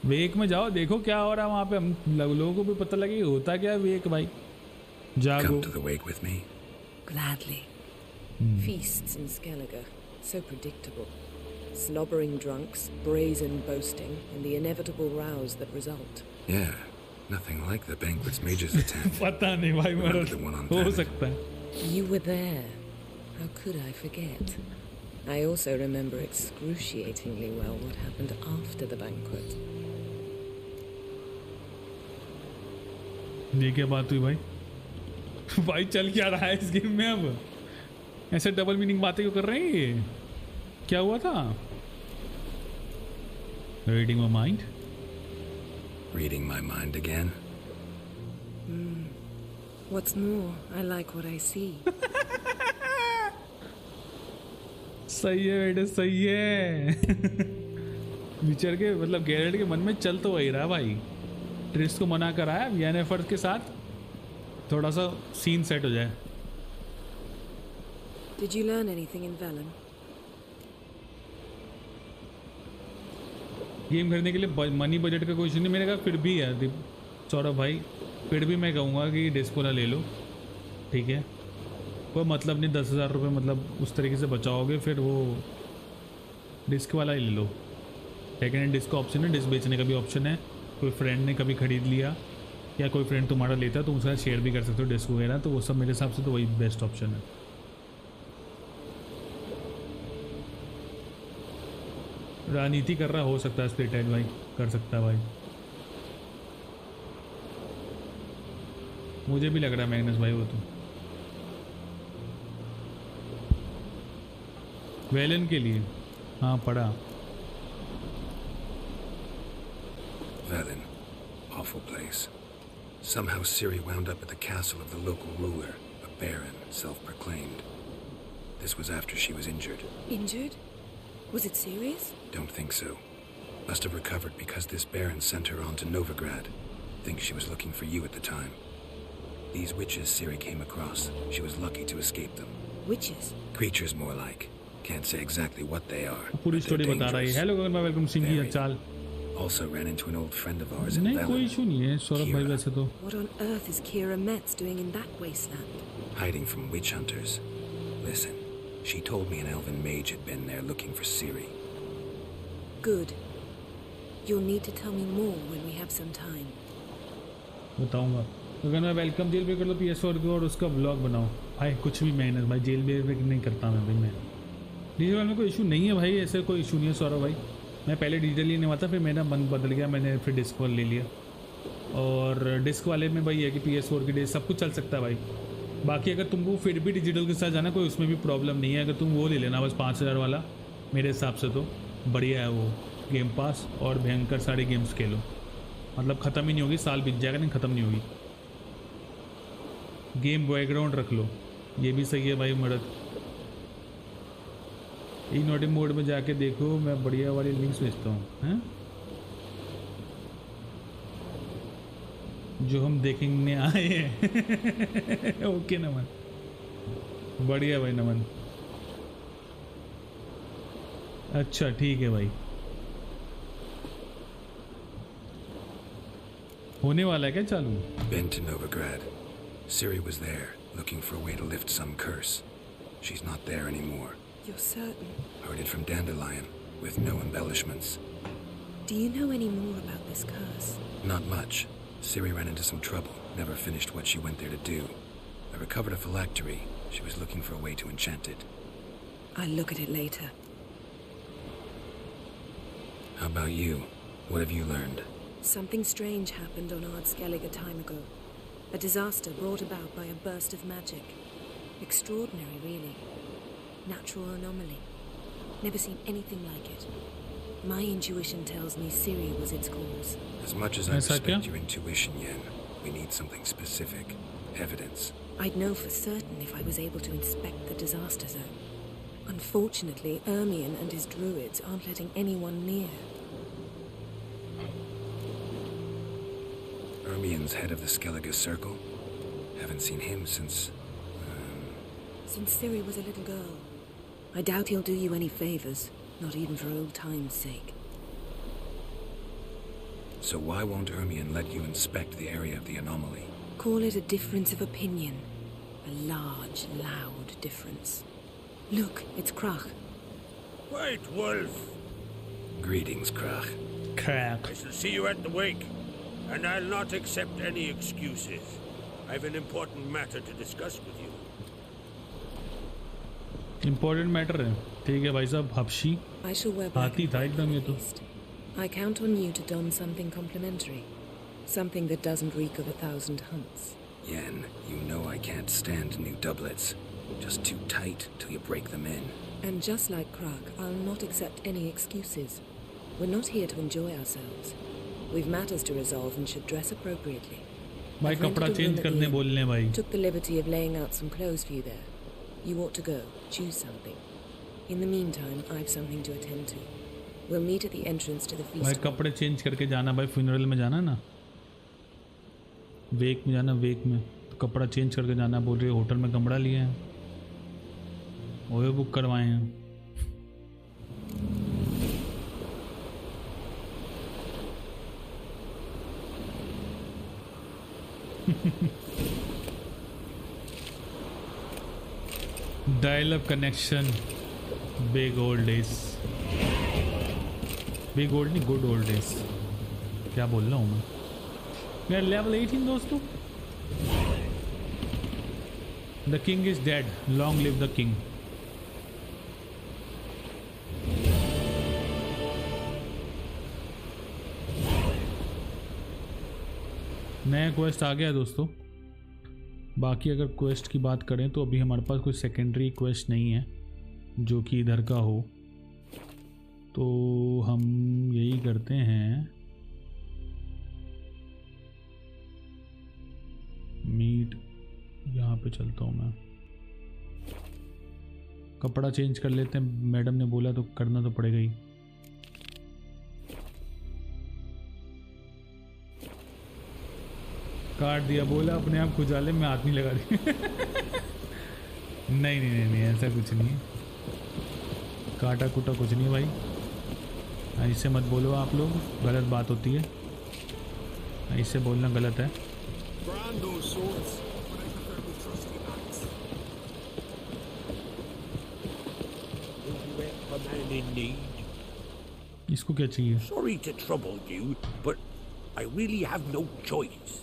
वेक में जाओ, देखो क्या हो रहा है वहाँ पे, हम लोगों को भी पता लगे होता क्या है वेक भाई। जागो। Come to the wake with me. Gladly. Feasts in Skellige, so predictable. Slobbering drunks, brazen boasting, and the inevitable rows that result. Yeah, nothing like the banquets mages attend. पता नहीं भाई, Remember the one on हो Planet? सकता है। You were there. How could I forget? I also remember excruciatingly well what happened after the banquet. ये क्या बात हुई भाई? भाई चल क्या रहा है इस गेम में अब? ऐसे डबल मीनिंग बातें क्यों कर रहे हैं ये? क्या हुआ था? Reading my mind? Reading my mind again. What's more, I like what I see. सही है बेटे, सही है। विचर के मतलब गैरेट के मन में चल तो वही रहा भाई। ट्रिस को मना कराया वीएनएफर के साथ, थोड़ा सा सीन सेट हो जाए। Did you learn anything in Velen? Game खरीदने के लिए मनी बजट का क्वेश्चन नहीं मेरे का, फिर भी यार सौरभ भाई, फिर भी मैं कहूँगा कि डिस्क वाला ले लो, ठीक है। कोई मतलब नहीं, 10,000 रुपये मतलब उस तरीके से बचाओगे, फिर वो डिस्क वाला ही ले लो। सेकेंड हैंड डिस्क का ऑप्शन है, डिस्क बेचने का भी ऑप्शन है। कोई फ्रेंड ने कभी ख़रीद लिया या कोई फ्रेंड तुम्हारा लेता है तो उसका शेयर भी कर सकते हो डिस्क वगैरह, तो वो सब मेरे हिसाब से तो वही बेस्ट ऑप्शन है। राजनीति कर रहा हो सकता है स्प्लिट हेड भाई, कर सकता है भाई, मुझे भी लग रहा है मैग्नस भाई वो तो वेलन के लिए। हाँ पढ़ा। Velen. Awful place. Somehow Ciri wound up at the castle of the local ruler, a baron, self-proclaimed. This was after she was injured. Injured? Was it serious? Don't think so. Must have recovered because this baron sent her on to Novigrad. Think she was looking for you at the time. These witches Ciri came across. She was lucky to escape them. Witches? Creatures more like. Can't say exactly what they are. पूरी story बता रहा है। Hello गगन भाई, welcome Singh ji, चाल। Also ran into an old friend of ours in नहीं Velen. कोई issue नहीं है सौरभ भाई वैसे तो। What on earth is Kira Metz doing in that wasteland? Hiding from witch hunters. Listen, she told me an elven mage had been there looking for Ciri. Good. You'll need to tell me more when we have some time. बताऊंगा। गगन भाई welcome, jail break कर लो PS4 को और उसका vlog बनाओ। भाई कुछ भी मैग्नस भाई, जेल ब्रेक नहीं करता मैं भाई। मैं डिजिटल में कोई इशू नहीं है भाई, ऐसे कोई इशू नहीं है सौरभ भाई। मैं पहले डिजिटल ही नहीं हुआ था, फिर मेरा मन बदल गया, मैंने फिर डिस्क वाला ले लिया। और डिस्क वाले में भाई है कि PS4 की डिस्क सब कुछ चल सकता है भाई। बाकी अगर तुमको फिर भी डिजिटल के साथ जाना कोई उसमें भी प्रॉब्लम नहीं है। अगर तुम वो ले लेना बस 5000 वाला, मेरे हिसाब से तो बढ़िया है वो। गेम पास और भयंकर सारे गेम्स खेलो, मतलब ख़त्म ही नहीं होगी, साल बीत जाएगा नहीं ख़त्म नहीं होगी। गेम बैकग्राउंड रख लो, ये भी सही है भाई मर्द। इग्नोटिव मोड में जाके देखो, मैं बढ़िया वाली लिंक्स भेजता हूँ हैं जो हम देखने आए हैं। ओके नमन, बढ़िया भाई नमन। अच्छा ठीक है भाई, होने वाला है क्या चालू? Been to Novigrad. Ciri was there, looking for a way to lift some curse. She's not there anymore. You're certain? Heard it from Dandelion, with no embellishments. Do you know any more about this curse? Not much. Ciri ran into some trouble, never finished what she went there to do. I recovered a phylactery. She was looking for a way to enchant it. I'll look at it later. How about you? What have you learned? Something strange happened on Ard Skellige time ago. A disaster brought about by a burst of magic. Extraordinary, really. Natural anomaly. Never seen anything like it. My intuition tells me Ciri was its cause. As much as I respect your intuition, Yen, we need something specific. Evidence. I'd know for certain if I was able to inspect the disaster zone. Unfortunately, Ermion and his druids aren't letting anyone near. Ermion's head of the Skellige Circle? Haven't seen him since... Since Ciri was a little girl. I doubt he'll do you any favors, not even for old time's sake. So why won't Ermion let you inspect the area of the anomaly? Call it a difference of opinion. A large, loud difference. Look, it's Krach. White Wolf! Greetings, Krach. Krach. I shall see you at the wake, and I'll not accept any excuses. I have an important matter to discuss with you. Important matter है, ठीक है भाई साहब। हबशी हाथी था एकदम ये तो। I count on you to don something complimentary. Something that doesn't reek of 1,000 hunts. Yen, you know I can't stand new doublets. Just too tight till you break them in. And just like Krach, I'll not accept any excuses. We're not here to enjoy ourselves. We've matters to resolve and should dress appropriately. भाई कपड़ा change करने बोलने भाई। Took the liberty of laying out some clothes for you there. You ought to go. Choose something. In the meantime, I've something to attend to. We'll meet at the entrance to the feast. भाई कपड़े change करके जाना भाई, funeral में जाना ना, वेक में जाना, वेक में तो कपड़ा चेंज करके जाना। बोल रहे होटल में कमरा लिए हैं, वो बुक करवाए हैं। Dial-up connection, big old days, big old नहीं, good old days। क्या बोल रहा हूँ मैं? We are level 18 दोस्तों. The king is dead. Long live the king. नया क्वेस्ट आ गया दोस्तों. बाकी अगर क्वेस्ट की बात करें तो अभी हमारे पास कोई सेकेंडरी क्वेस्ट नहीं है जो कि इधर का हो, तो हम यही करते हैं. मीट यहाँ पे चलता हूँ मैं. कपड़ा चेंज कर लेते हैं, मैडम ने बोला तो करना तो पड़ेगा ही. काट दिया, बोला अपने आप खुजाले में हाथ नहीं लगा दी. नहीं नहीं नहीं नहीं ऐसा कुछ नहीं है. काटा कुटा कुछ नहीं है भाई. ऐसे मत बोलो आप लोग, गलत बात होती है. ऐसे बोलना गलत है. इसको क्या चाहिए? Sorry to trouble you, but I really have no choice.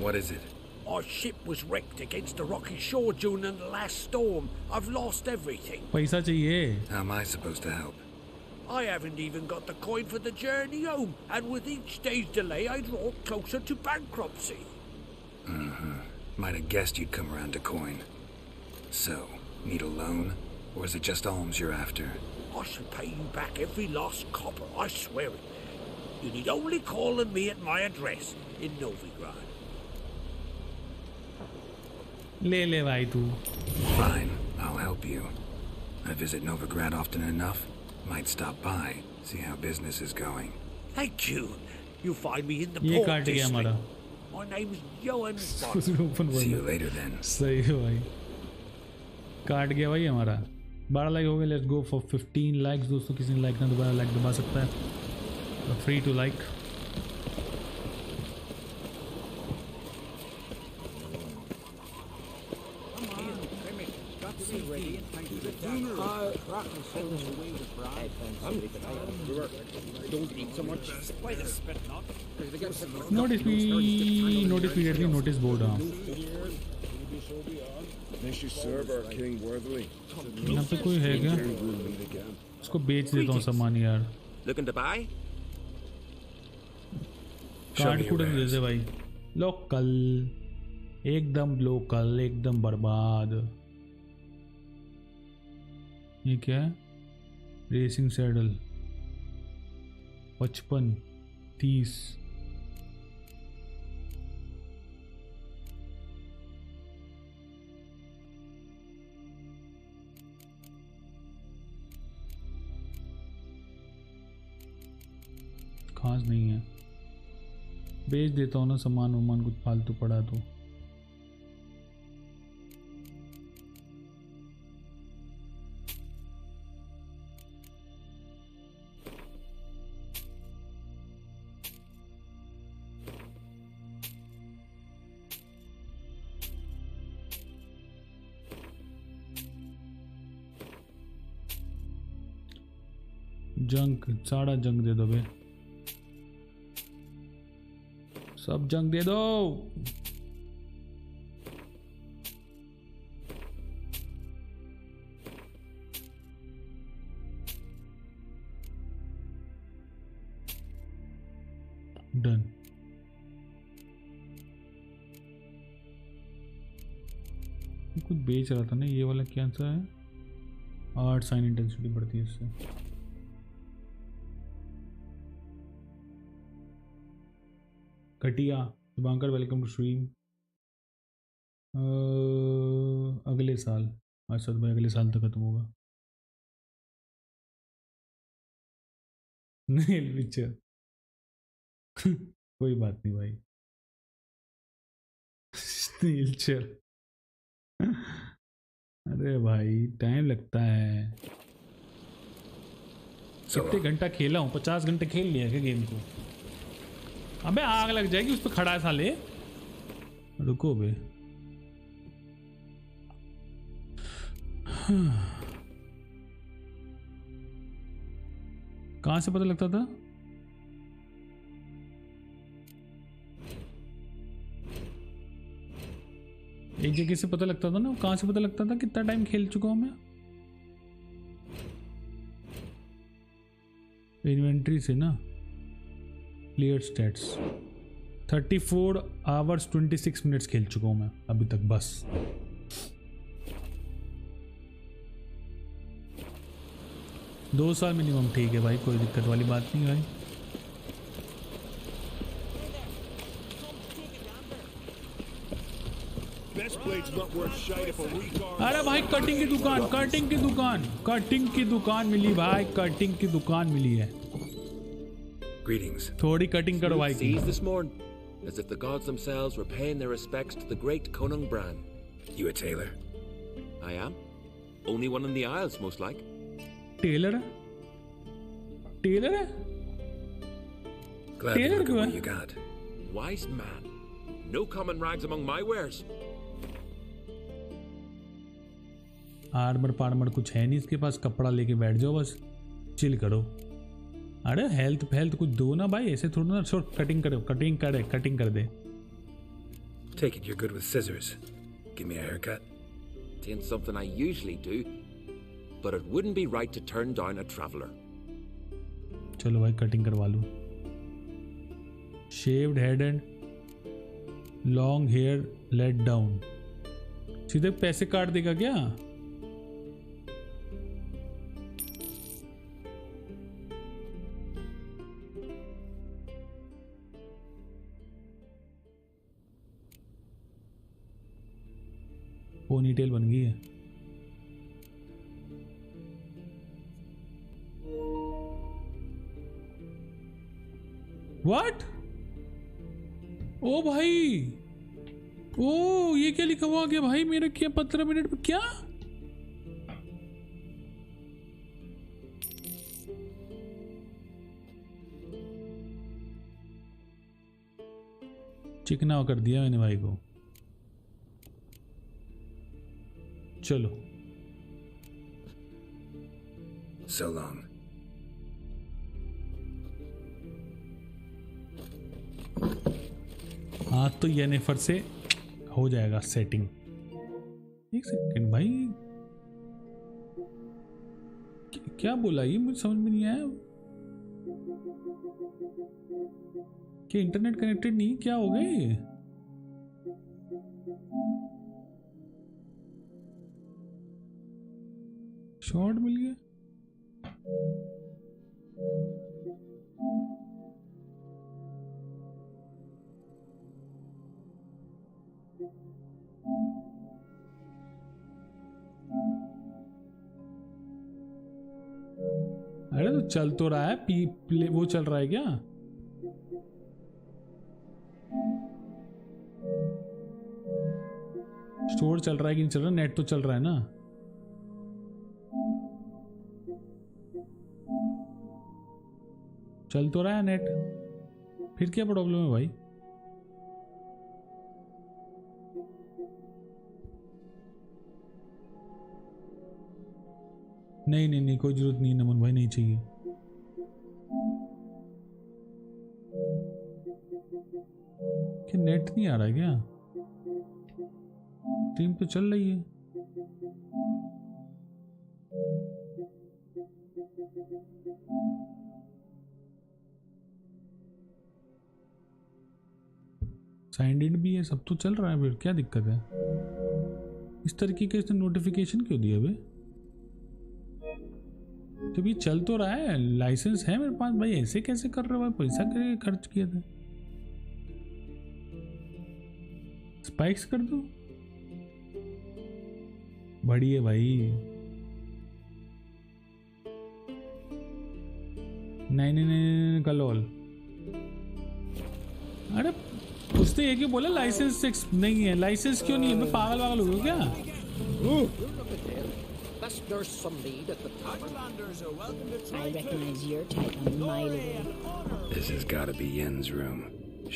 What is it? Our ship was wrecked against the rocky shore during the last storm. I've lost everything. पैसा चाहिए. How am I supposed to help? I haven't even got the coin for the journey home, and with each day's delay, I draw closer to bankruptcy. Might have guessed you'd come around to coin. So, need a loan? Or is it just alms you're after? I shall pay you back every last copper, I swear it. You need only call on me at my address in Novigrad. ले ले भाई तू. Fine, I'll help you. I visit Novigrad often enough. Might stop by, see how business is going. Thank you. You find me in the ये port काट गया हमारा. district. My name's Johan See you later then. सही है भाई. काट गया भाई हमारा. 12 लाइक हो गए. लेट्स गो फॉर 15 लाइक्स दोस्तों. किसी ने लाइक ना दबाया, लाइक दबा सकता है. Free to like. Don't eat so much. Wait a spit not. Notice period नहीं, नोटिस बोर्ड. हाँ यहाँ पे कोई है क्या? उसको बेच देता हूँ सामान यार. Looking to buy? कार्ड कूड दे दे भाई. लोकल, एकदम लोकल, एकदम बर्बाद. ये क्या है? Racing saddle 55 30. खास नहीं है. बेच देता हूँ ना सामान वामान, कुछ फालतू पड़ा तो. जंक, सारा जंक दे दो बे. सब जंक दे दो. डन. कुछ बेच रहा था ना, ये वाला क्या सा है? आर्ट साइन इंटेंसिटी बढ़ती है इससे. कटिया शुभांकर वेलकम टू स्ट्रीम. अगले साल अर्षद भाई, अगले साल तक खत्म होगा. नहीं पिक्चर. कोई बात नहीं भाई. नीलचर. अरे भाई टाइम लगता है. कितने घंटा खेला हूँ? 50 घंटे खेल लिया क्या गेम को? अबे आग लग जाएगी उस पर खड़ा है साले. रुको बे. कहाँ से पता लगता था? एक जगह से पता लगता था ना, कहाँ से पता लगता था? कितना टाइम खेल चुका हूँ मैं? इन्वेंट्री से ना, प्लेयर स्टैट्स 34 आवर्स 26 मिनट्स खेल चुका हूँ मैं अभी तक बस। दो साल मिनिमम। ठीक है भाई, कोई दिक्कत वाली बात नहीं भाई। अरे भाई कटिंग की दुकान, कटिंग की दुकान, कटिंग की दुकान मिली भाई, कटिंग की दुकान मिली है। Greetings. थोड़ी कटिंग करो भाई की। This morning, as if the gods themselves were paying their respects to the great Conung Bran. You a tailor? I am. Only one in the Isles, most like. Tailor है? Tailor है? Glad to tailor look at क्यों what है? you got. Wise man. No common rags among my wares. Armour Parmar कुछ है नहीं इसके पास, कपड़ा लेके बैठ जाओ बस, चिल करो। अरे हेल्थ हेल्थ कुछ दो ना भाई, ऐसे थोड़ा ना। छोड़, कटिंग करो, कटिंग करे, कटिंग कर दे। Take it you're good with scissors. Give me a haircut. Tain't something I usually do, but it wouldn't be right to turn down a traveller. चलो भाई कटिंग करवा लूँ। Shaved head and long hair let down. सीधे पैसे काट देगा क्या? Ponytail बन गई है। व्हाट? ओ भाई, ओ ये क्या लिखा हुआ गया भाई मेरे? क्या 15 मिनट में क्या? चिकना कर दिया मैंने भाई को। चलो So long. हाँ तो येनेफर से हो जाएगा सेटिंग। एक सेकंड भाई, क्या बोला ये? मुझे समझ में नहीं आया। क्या इंटरनेट कनेक्टेड नहीं? क्या हो गया ये? शॉर्ट मिल गया। अरे तो चल तो रहा है, प्ले वो चल रहा है क्या? स्टोर चल रहा है कि नहीं चल रहा? नेट तो चल रहा है ना? चल तो रहा है नेट, फिर क्या प्रॉब्लम है भाई? नहीं नहीं नहीं, कोई जरूरत नहीं नमन भाई, नहीं चाहिए। क्या नेट नहीं आ रहा है क्या? टीम तो चल रही है। साइंड इन भी है, सब तो चल रहा है, फिर क्या दिक्कत है? इस तरीके के इसने नोटिफिकेशन क्यों दिया भाई? जब ये चल तो रहा है, लाइसेंस है मेरे पास भाई, ऐसे कैसे कर रहे हो भाई? पैसा कैसे खर्च किया था? स्पाइक्स कर दो, बढ़िया भाई। नहीं नहीं नहीं कलोल। अरे उसने ये क्यों बोला लाइसेंस नहीं है? लाइसेंस क्यों नहीं है? मैं पागल पागल हो गया क्या? There's some need at the tavern. I recognize your type a mile away. This has got to be Yen's room.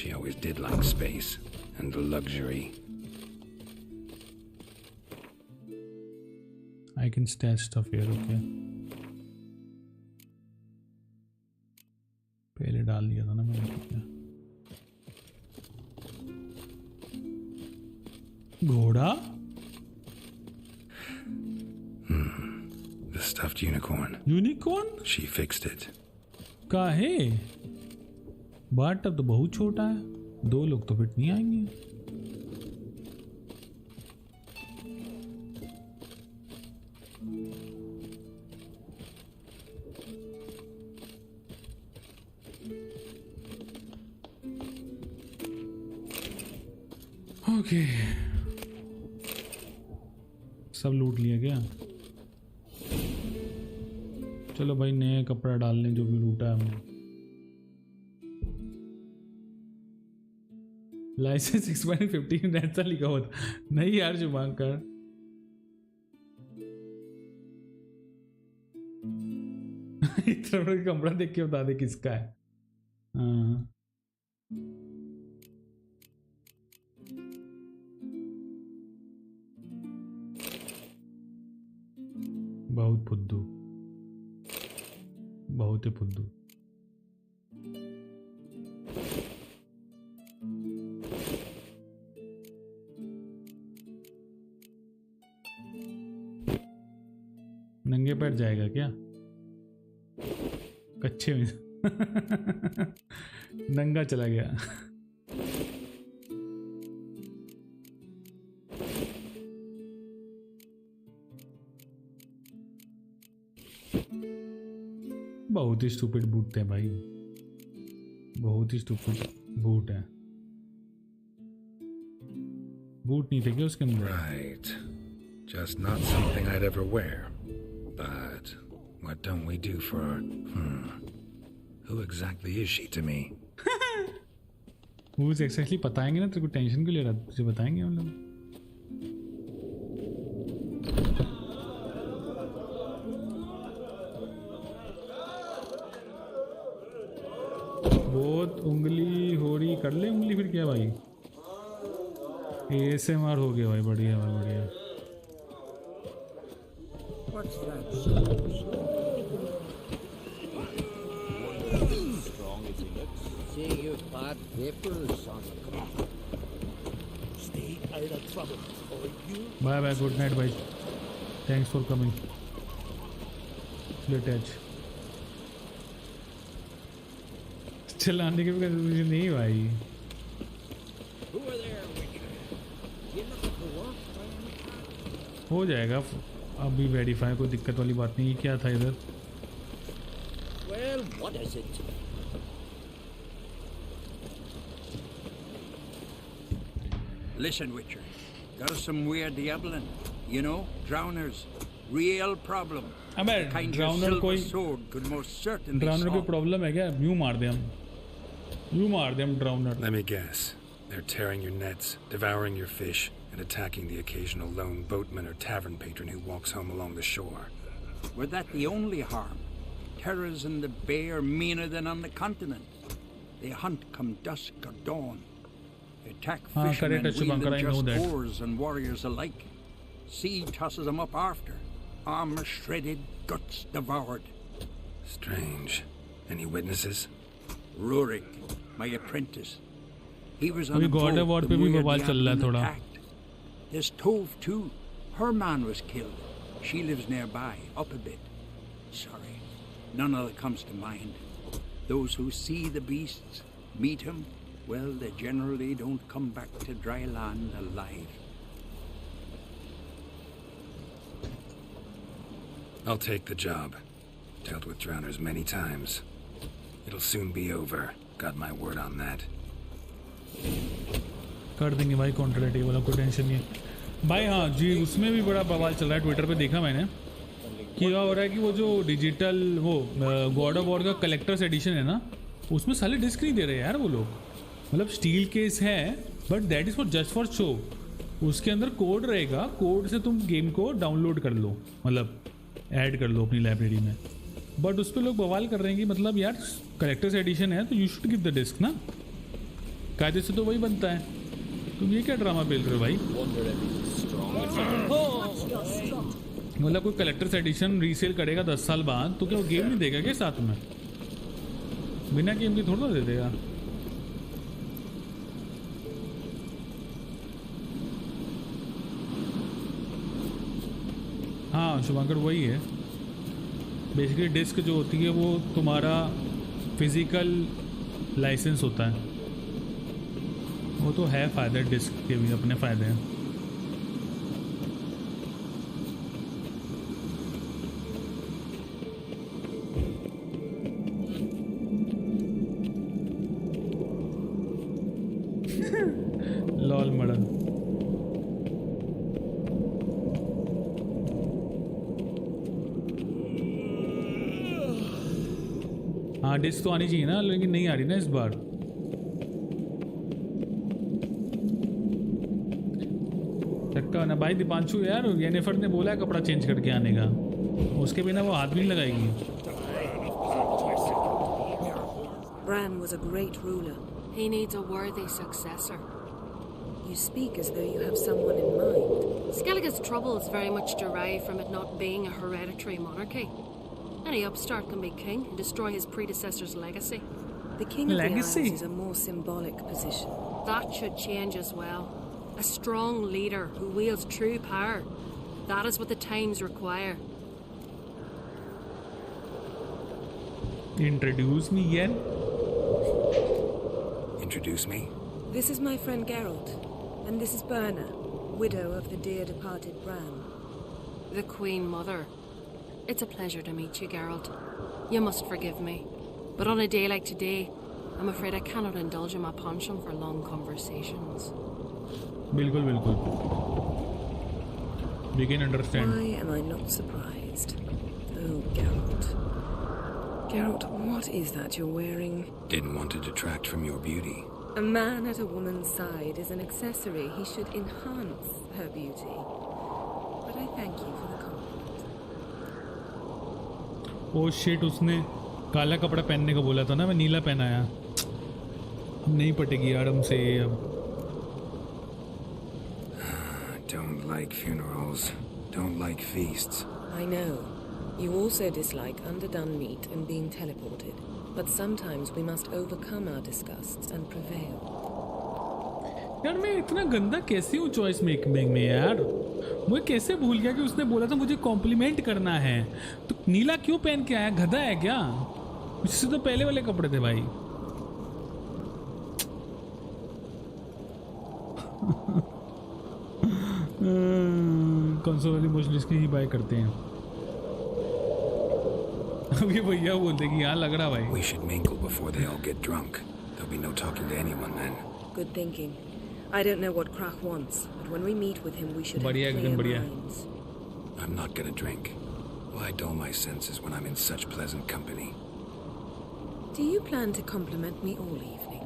She always did like space and luxury. I can stash stuff here, okay. घोड़ा? The stuffed unicorn. Unicorn? She fixed it. काहे? बाट tub तो बहुत छोटा है, 2 लोग तो fit नहीं आएंगे। ओके, सब लूट लिया गया। चलो भाई, नए कपड़ा डाल लें जो भी लूटा है हमने। लाइसेंस एक्सपायरिंग 15 ऐसा लिखा हुआ था। नहीं यार शुभांकर, इतना बड़ा कपड़ा देख के बता दे किसका है। हाँ, बहुत फुद्दू, बहुत ही फुद्दू। नंगे पैर जाएगा क्या? कच्चे में नंगा चला गया। बहुत ही स्टूपिड बूट है भाई, बहुत ही स्टूपिड बूट है। बूट नहीं थे क्या उसके अंदर? Right. Just not something I'd ever wear. But what don't we do for our... Who exactly is she to me? Who's exactly बताएंगे ना, तेरे को टेंशन क्यों ले रहा? तुझे बताएंगे हम लोग। बहुत उंगली हो रही, कर ले उंगली फिर क्या भाई। ASMR हो गया भाई, बढ़िया भाई बढ़िया। What's that? Strong as he looks. See you bad vapors on the ground. Stay out of trouble, or you. Bye bye, good night भाई। Thanks for coming. Let's touch. चलाने के भी नहीं भाई। हो जाएगा अभी वेरीफाई, कोई दिक्कत वाली बात नहीं। क्या था इधर? Well, what is it? Listen, Witcher. Got some weird diabling. You know, drowners. Real problem. अबे ड्राउनर कोई ड्राउनर कोई प्रॉब्लम है क्या? यूं मार दे हम, यूं मार दे हम ड्राउनर। Let me guess. They're tearing your nets, devouring your fish, and attacking the occasional lone boatman or tavern patron who walks home along the shore. Were that the only harm? Terrors in the bay are meaner than on the continent. They hunt come dusk or dawn. They attack fishermen wielding just oars and warriors alike. Sea tosses them up after. Armor shredded, guts devoured. Strange. Any witnesses? Rurik, my apprentice. He was on अभी a God of boat war the पे भी weird बवाल चल रहा है diabling थोड़ा। attacked. There's Tove too. Her man was killed. She lives nearby, up a bit. Sorry, none of it comes to mind. Those who see the beasts, meet him, well, they generally don't come back to dry land alive. I'll take the job. Dealt with drowners many times. It'll soon be over. Got my word on that. कर देंगे भाई contract वाला, कोई tension नहीं है भाई। हाँ जी, उसमें भी बड़ा बवाल चल रहा है, ट्विटर पे देखा मैंने कि क्या हो रहा है कि वो जो डिजिटल वो गॉड ऑफ वॉर का कलेक्टर्स एडिशन है ना, उसमें साले डिस्क नहीं दे रहे यार वो लोग। मतलब स्टील केस है but that is for just for show. उसके अंदर कोड रहेगा, कोड से तुम गेम को डाउनलोड कर लो, मतलब ऐड कर लो अपनी लाइब्रेरी में। बट उस पर लोग बवाल कर रहे हैं कि मतलब यार कलेक्टर्स एडिशन है तो you should give the disc ना, कायदे से तो वही बनता है। तुम ये क्या ड्रामा पेल रहे हो भाई? मतलब कोई कलेक्टर्स एडिशन रीसेल करेगा 10 साल बाद तो क्या वो गेम नहीं देगा क्या साथ में? बिना गेम के थोड़ा दे देगा। हाँ शुभंकर वही है बेसिकली। डिस्क जो होती है वो तुम्हारा फिजिकल लाइसेंस होता है। वो तो है फ़ायदे, डिस्क के भी अपने फ़ायदे हैं। लॉल मड़न। हाँ डिस्क तो आनी चाहिए ना, लेकिन नहीं आ रही ना इस बार। चक्का ना भाई दीपांशु यार, येनिफर ने बोला है कपड़ा चेंज करके आने का, उसके बिना वो हाथ भी नहीं लगाएगी। Bran was a great ruler. He needs a worthy successor. You speak as though you have someone in mind. Skellige's troubles very much derive from it not being a hereditary monarchy. Any upstart can be king and destroy his predecessor's legacy. The king of the Isles is a more symbolic position. That should change as well. A strong leader who wields true power. That is what the times require. Introduce me again. Introduce me? This is my friend Geralt, and this is Berna, widow of the dear departed Bran. The Queen Mother. It's a pleasure to meet you, Geralt. You must forgive me, but on a day like today, I'm afraid I cannot indulge in my penchant for long conversations. बिल्कुल बिल्कुल. We can understand. Why am I not surprised? Oh, Geralt. Geralt, what is that you're wearing? Didn't want to detract from your beauty. A man at a woman's side is an accessory. He should enhance her beauty. But I thank you for the compliment. Oh shit, उसने काला कपड़ा पहनने को बोला था ना, मैं नीला पहनाया। अब नहीं पटेगी यार हमसे अब। Don't like funerals. Don't like feasts. I know. You also dislike underdone meat and being teleported. But sometimes we must overcome our disgusts and prevail. यार मैं इतना गंदा कैसे हूँ चॉइस मेकिंग में यार। मुझे कैसे भूल गया कि उसने बोला था मुझे कॉम्प्लीमेंट करना है, तो नीला क्यों पहन के आया? गधा है क्या? इससे तो पहले वाले कपड़े थे भाई। कंसोल वाली मोस्टली इसकी ही बाय करते हैं। अब ये भैया बोलते कि यहाँ लग रहा भाई। We should mingle before they all get drunk. There'll be no talking to anyone then. Good thinking. I don't know what Krach wants, but when we meet with him, we should have clear minds. I'm not gonna drink. Why dull my senses when I'm in such pleasant company? Do you plan to compliment me all evening?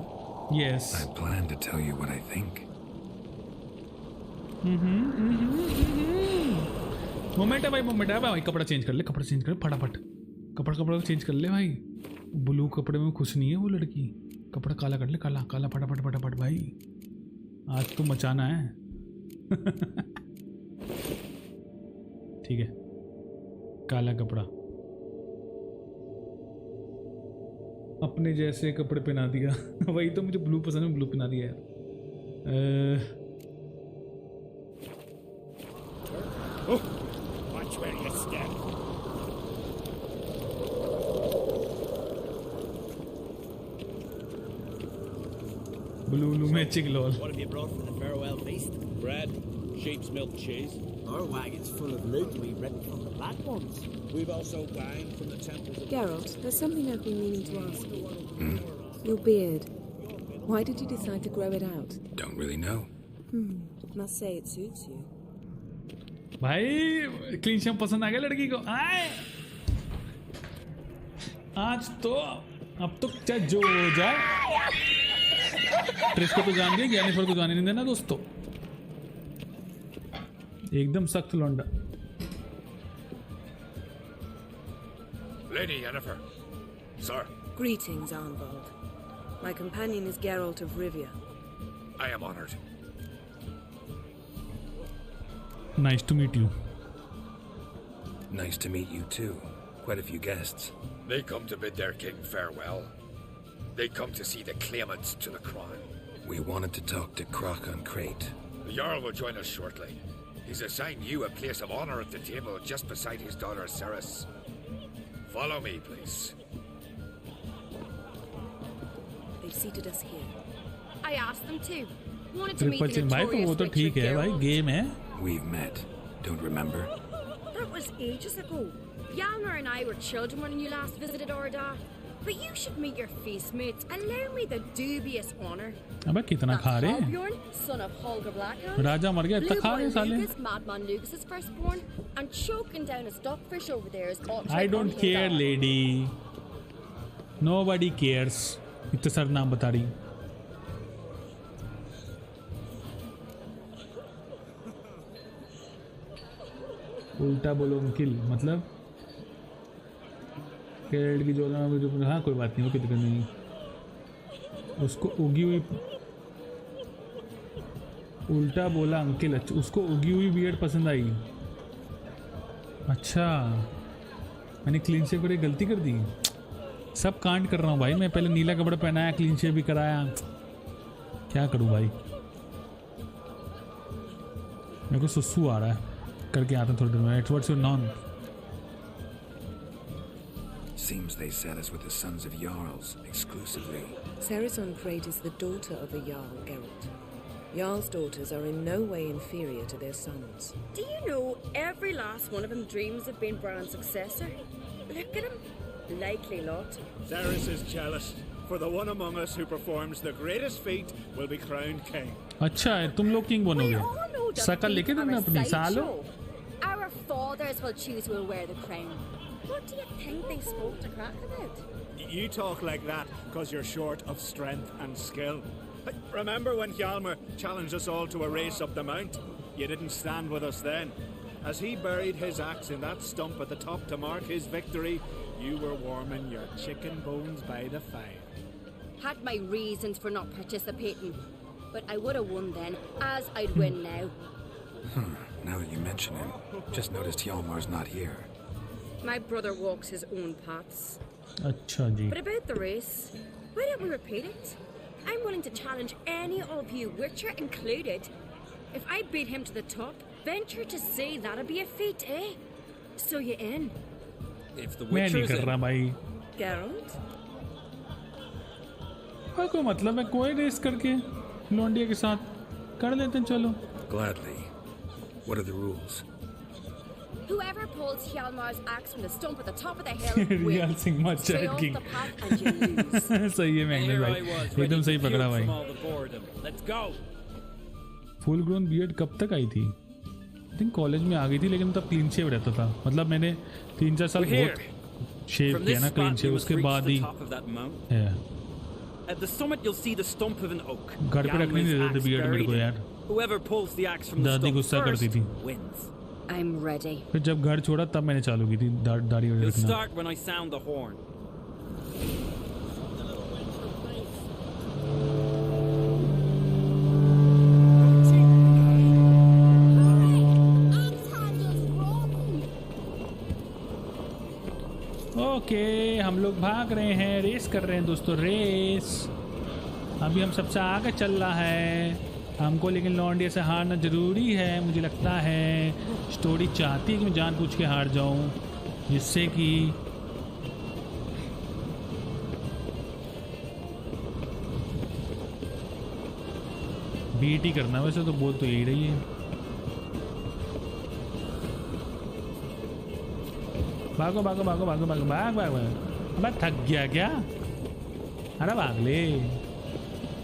Yes. I plan to tell you what I think. Moment है भाई, कपड़ा change कर ले, फटाफट कपड़ा change कर ले भाई। ब्लू कपड़े में खुश नहीं है वो लड़की, कपड़ा काला कर ले, काला फटाफट भाई, आज तो मचाना है। ठीक है, काला कपड़ा, अपने जैसे कपड़े पहना दिया। वही तो मुझे ब्लू पसंद है, ब्लू पहना दिया यार। Watch where you step. Blue magic lol. What have you brought for the farewell feast? Bread, sheep's milk cheese. Our wagon's full of loot we've written from the black ones. We've also wine from the temples of... Geralt, there's something I've been meaning to ask you. Hmm? Your beard. Why did you decide to grow it out? Don't really know. Must say it suits you. भाई clean shave पसंद आ गया लड़की को। आए आज तो अब तो चाहे जो हो जाए, ट्रिस को तो जान दिया, जेनिफर को जाने नहीं देना दोस्तों। एकदम सख्त लौंडा। Lady Yennefer. Sir. Greetings, Arnvald. My companion is Geralt of Rivia. I am honored. Nice to meet you. Nice to meet you too. Quite a few guests. They come to bid their king farewell. They come to see the claimants to the crown. We wanted to talk to Krach on Crate. The Jarl will join us shortly. He's assigned you a place of honor at the table just beside his daughter Ceres. Follow me, please. They've seated us here. I asked them to. Wanted to meet the भाई तो वो तो notorious ठीक है भाई, Geralt. Game है. We've met. Don't remember? That was ages ago. Yalmer and I were children when you last visited Orda. But you should meet your feast mates. Allow me the dubious honor. अबे कितना खा रहे हैं? Halbjorn, son of Holger Blackhand. राजा मर गया, इतना खा रहे हैं साले. Lucas, Madman Lucas's firstborn, and choking down a stockfish over there is Otto. I don't care, lady. Nobody cares. इतना सर नाम बता रही. उल्टा बोलो अंकिल, मतलब कैरेट की जोला में जो. हाँ कोई बात नहीं, वो कितने नहीं. उसको उगी हुई, उल्टा बोला अंकिल. अच्छा, उसको उगी हुई बियर्ड पसंद आई. अच्छा, मैंने क्लीन शेव करके गलती कर दी. सब कांड कर रहा हूँ भाई मैं. पहले नीला कपड़ा पहनाया, क्लीन शेव भी कराया. क्या करूँ भाई, मेरे को सुसु आ रहा है. करके आता हूँ थोड़ी देर में. What's your name? Seems they set us with the sons of Jarls exclusively. Ceres Uncrate is the daughter of a Jarl, Geralt. Jarl's daughters are in no way inferior to their sons. Do you know every last one of them dreams of being Bran's successor? Look at him. Likely lot. Ceres is jealous, for the one among us who performs the greatest feat will be crowned king. अच्छा है, तुम लोग king बनोगे. शकल लेके तुमने अपनी सालो. Our fathers will choose who will wear the crown. What do you think they spoke to Crack about? You talk like that because you're short of strength and skill. Remember when Hjalmar challenged us all to a race up the mount? You didn't stand with us then. As he buried his axe in that stump at the top to mark his victory, you were warming your chicken bones by the fire. Had my reasons for not participating, but I would have won then, as I'd win now. Now that you mention him, just noticed Hjalmar's not here. My brother walks his own paths. अच्छा जी. But about the race, why don't we repeat it? I'm willing to challenge any of you, Witcher included. If I beat him to the top, venture to say that'll be a feat, eh? So you in? If the मैं नहीं Witcher's कर रहा in, भाई. Geralt? कोई मतलब है, कोई race करके लौंडिया के साथ कर लेते हैं. चलो. Gladly. What are the rules? Whoever pulls Hjalmar's axe from the stump at the top of the hill real wins. Singh मत Stay off checking. the path and you lose. सही है मैंने भाई, एकदम सही पकड़ा भाई. Let's go. Full grown beard कब तक आई थी? आई थिंक कॉलेज में आ गई थी, लेकिन तब क्लीन शेव रहता था. मतलब मैंने 3-4 साल बहुत शेव किया ना क्लीन शेव, उसके बाद ही. At the summit you'll see the stump of an oak. घर पे रखने नहीं देते थे बियर्ड मेरे को यार. Whoever pulls the axe from the दादी stump गुस्सा करती first थी. wins. I'm ready. फिर जब घर छोड़ा तब मैंने चालू की थी दाढ़ी You'll रखना. start when I sound the horn. Okay, हम लोग भाग रहे हैं, रेस कर रहे हैं दोस्तों, रेस. अभी हम सबसे आगे चल रहा है हमको, लेकिन लॉन्डिया से हारना ज़रूरी है मुझे लगता है. स्टोरी चाहती है कि मैं जानबूझ के हार जाऊं, जिससे कि बीट ही करना. वैसे तो बोल तो यही रही है. भागो भागो भागो भागो भागो भाग भाग भाग. अबे थक गया क्या? अरे भाग ले,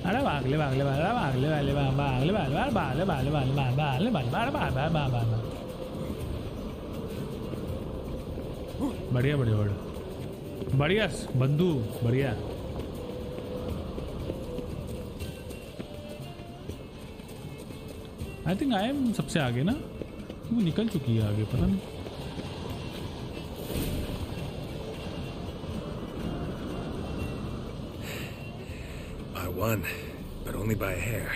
अरे भाग ले भाग ले भाग ले भाग ले भाग ले भाग ले भाग ले भाग ले भाग ले भाग ले भाग ले भाग ले भाग ले भाग ले. बढ़िया बढ़िया बढ़िया बढ़िया बंधु बढ़िया. आई थिंक आई एम सबसे आगे ना, वो निकल चुकी है आगे, पता नहीं. Won, but only by a hair.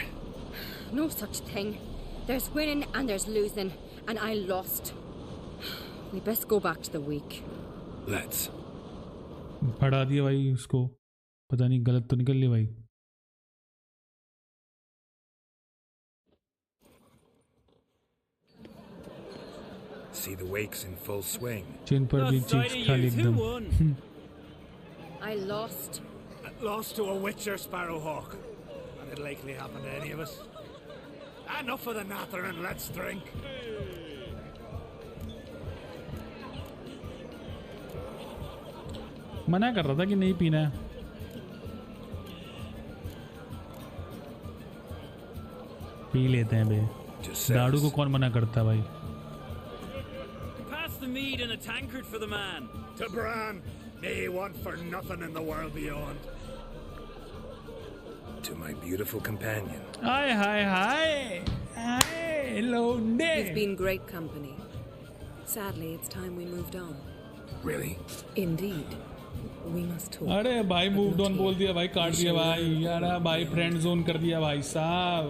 No such thing. There's winning and there's losing, and I lost. We best go back to the week. Let's. पढ़ा दिया भाई उसको, पता नहीं गलत तो निकल ली भाई. See the wakes in full swing. चिन पर भी चीक्स खाली एकदम. I lost. Lost to a witcher, Sparrowhawk. And it likely happened to any of us. Enough of the natter and let's drink. मना कर रहा था कि नहीं पीना है. पी लेते हैं बे. दारू को कौन मना करता भाई. Pass the mead in a tankard for the man. To Bran, may he want for nothing in the world beyond. To my beautiful companion. Hi, hi, hi. Hi, hello there. You've been great company. Sadly, it's time we moved on. Really? Indeed. We must talk. अरे भाई move on बोल दिया भाई, काट दिया भाई. यार भाई फ्रेंड जोन कर दिया भाई साहब.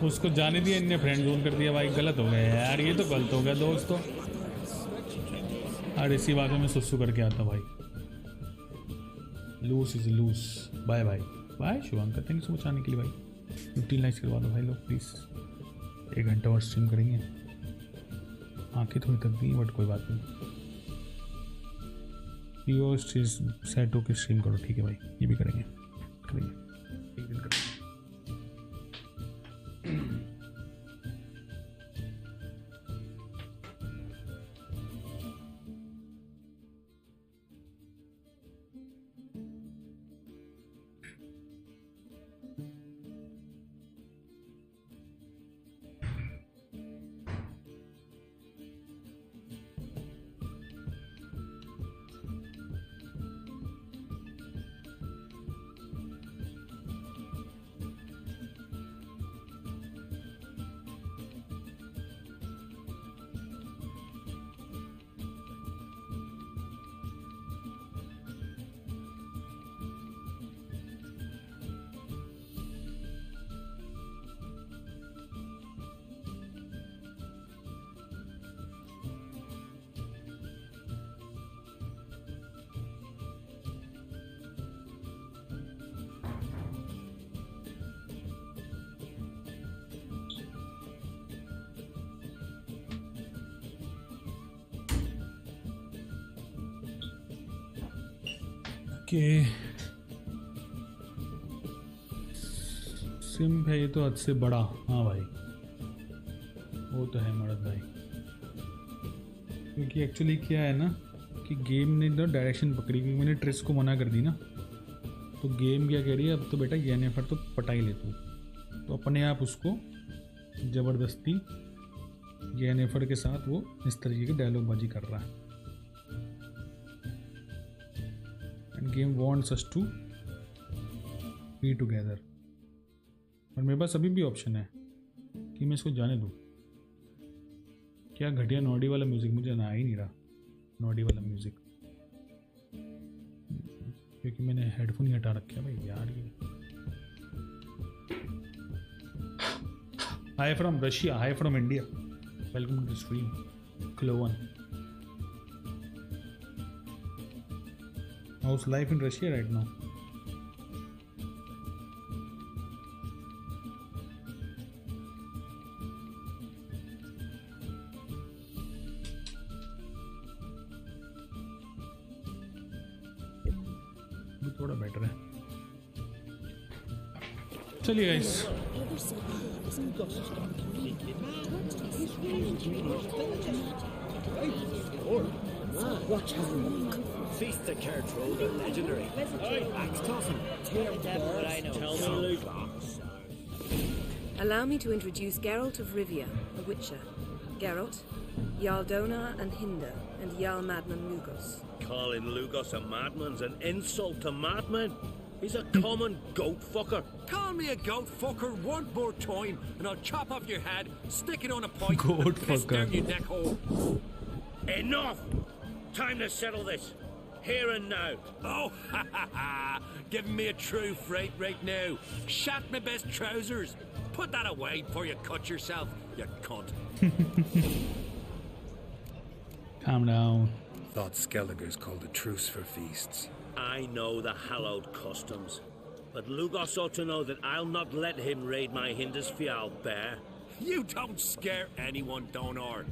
उसको जाने दिया इनने, फ्रेंड जोन कर दिया भाई. गलत हो गया यार, ये तो गलत हो गया दोस्तों. अरे इसी बात में सुसु करके आता भाई. Loose is loose. Bye bye bye Shubhankar, thank you so much आने के लिए भाई. 15 लाइक्स करवा दो भाई लोग प्लीज़. 1 घंटा और स्ट्रीम करेंगे. आंखें थोड़ी तक दी बट कोई बात नहीं. यो सेट होकर स्ट्रीम करो, ठीक है भाई. ये भी करेंगे एक दिन करेंगे. के सिम है ये तो हद से बड़ा. हाँ भाई वो तो है मर्द भाई. क्योंकि एक्चुअली क्या है ना कि गेम ने तो डायरेक्शन पकड़ी. क्योंकि मैंने ट्रेस को मना कर दी ना, तो गेम क्या कह रही है अब तो बेटा येनेफर तो पटा ही ले तू. तो अपने आप उसको ज़बरदस्ती येनेफर के साथ वो इस तरीके की डायलॉग बाजी कर रहा है. Game wants us to be together. और मेरे पास अभी भी ऑप्शन है कि मैं इसको जाने दूँ. क्या घटिया नॉडी वाला म्यूज़िक, मुझे ना आ ही नहीं रहा नॉडी वाला म्यूज़िक, क्योंकि मैंने हेडफोन ही हटा रखे भाई यार. ये hi from Russia, hi from India, welcome to the stream Cloven. How's life in Russia right now? भी थोड़ा बेटर है. चलिए guys. Watch how you walk. Feast the card roll, they're legendary. Axe tossing. Tell me, Luke. Allow me to introduce Geralt of Rivia, a Witcher. Geralt, Jarl Donar and Hinder, and Jarl Madman Lugos. Calling Lugos a madman's an insult to madman. He's a common goat fucker. Call me a goat fucker one more time, and I'll chop off your head, stick it on a pike, Goat and piss fucker. down your neck hole. Enough! Time to settle this. Here and now. Oh, ha ha ha! Giving me a true fright right now. Shat my best trousers. Put that away before you cut yourself, you cunt. Calm down. Thought Skellige's called a truce for feasts. I know the hallowed customs, but Lugos ought to know that I'll not let him raid my Hinders Fial bear. You don't scare anyone, Donor.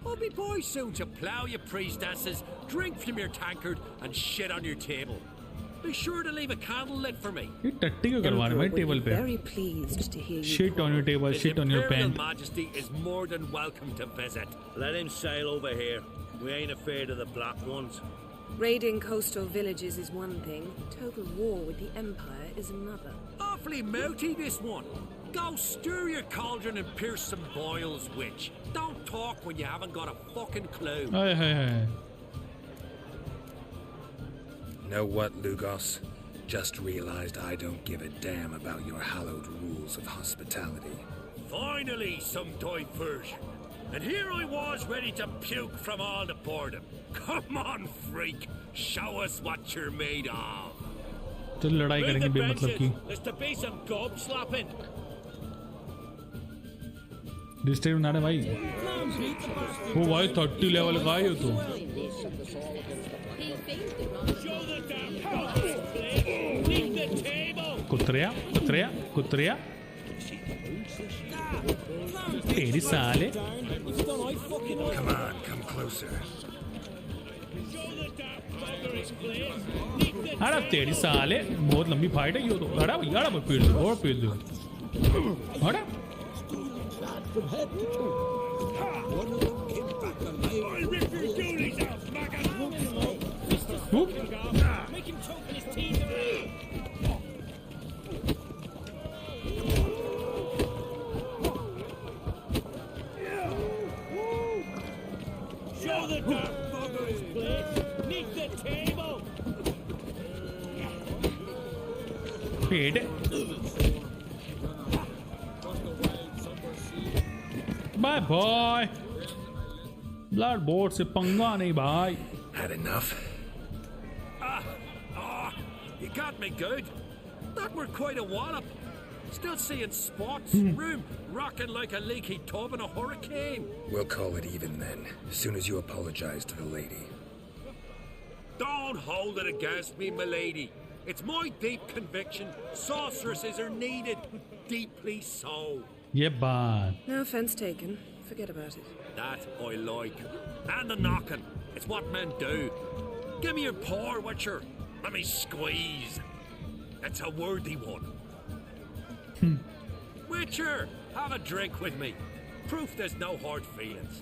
I'll be boy soon to plough your priestesses, drink from your tankard, and shit on your table. Be sure to leave a candle lit for me. ये टट्टी क्यों करवा रहे हैं भाई table पे? Very pleased to hear you. Shit on your table, shit on your Imperial pen. Majesty is more than welcome to visit. Let him sail over here. We ain't afraid of the black ones. Raiding coastal villages is one thing. Total war with the Empire is another. Awfully mouthy, this one. Go stir your cauldron and pierce some boils, witch. Don't talk when you haven't got a fucking clue. Hey. Know what, Lugos? Just realized I don't give a damn about your hallowed rules of hospitality. Finally, some diversion. And here I was ready to puke from all the boredom. Come on, freak. Show us what you're made of. चल लड़ाई करेंगे बेमतलब की. There's to be some gob slapping. Distract बना रहे भाई. वो भाई 30 लेवल का है ये तो. कुतरिया तेरी साले. Come on, come closer. अरे तेरी साले बहुत लंबी फाइट है ये तो. अरे यार मैं पेड़ दो और पेड़ दो. अरे पेड़ बाय बाय. ब्लड बोर्ड से पंगा नहीं भाई. Had enough? You got me good. That were quite a wallop. Still seeing spots, room rocking like a leaky tub in a hurricane. We'll call it even then, as soon as you apologize to the lady. Don't hold it against me, milady. It's my deep conviction sorceresses are needed. Deeply so. ये बात. No offense taken. Forget about it. That I like. And the knocking. It's what men do. Give me your paw, Witcher. Let me squeeze. It's a worthy one. Witcher, have a drink with me. Proof there's no hard feelings.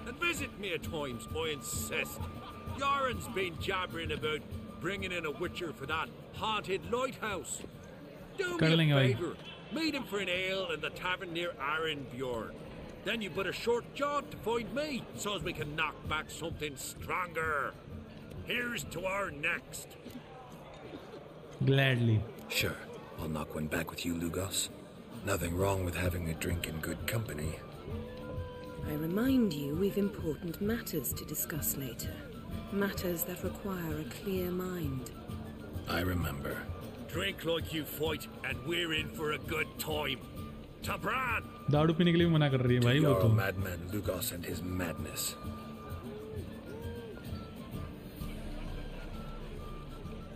And visit me at times, I insist. Yoren's been jabbering about bringing in a Witcher for that haunted lighthouse. Do me a favour. Meet him for an ale in the tavern near Arenbjorn. Then you put a short jaunt to find me, so as we can knock back something stronger. Here's to our next. Gladly. Sure, I'll knock one back with you, Lugos. Nothing wrong with having a drink in good company. I remind you we've important matters to discuss later. Matters that require a clear mind. I remember. Drink like you fight, and we're in for a good time. Tabran! दारू पीने के लिए मना कर रही है भाई वो तो. Madman Lugos and his madness.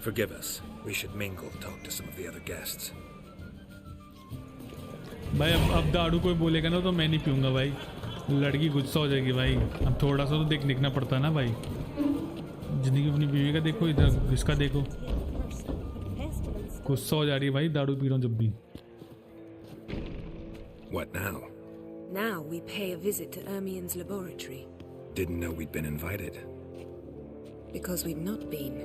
Forgive us. We should mingle, talk to some of the other guests. भाई अब दारू कोई बोलेगा ना तो मैं नहीं पीऊंगा भाई. लड़की गुस्सा हो जाएगी भाई. अब थोड़ा सा तो देखना पड़ता है ना भाई. जिंदगी अपनी बीवी का देखो, इधर इसका देखो. गुस्सा हो जा रही है भाई दारू पी रहा हूँ जब भी. What now? Now we pay a visit to Ermien's laboratory. Didn't know we'd been invited. Because we've not been.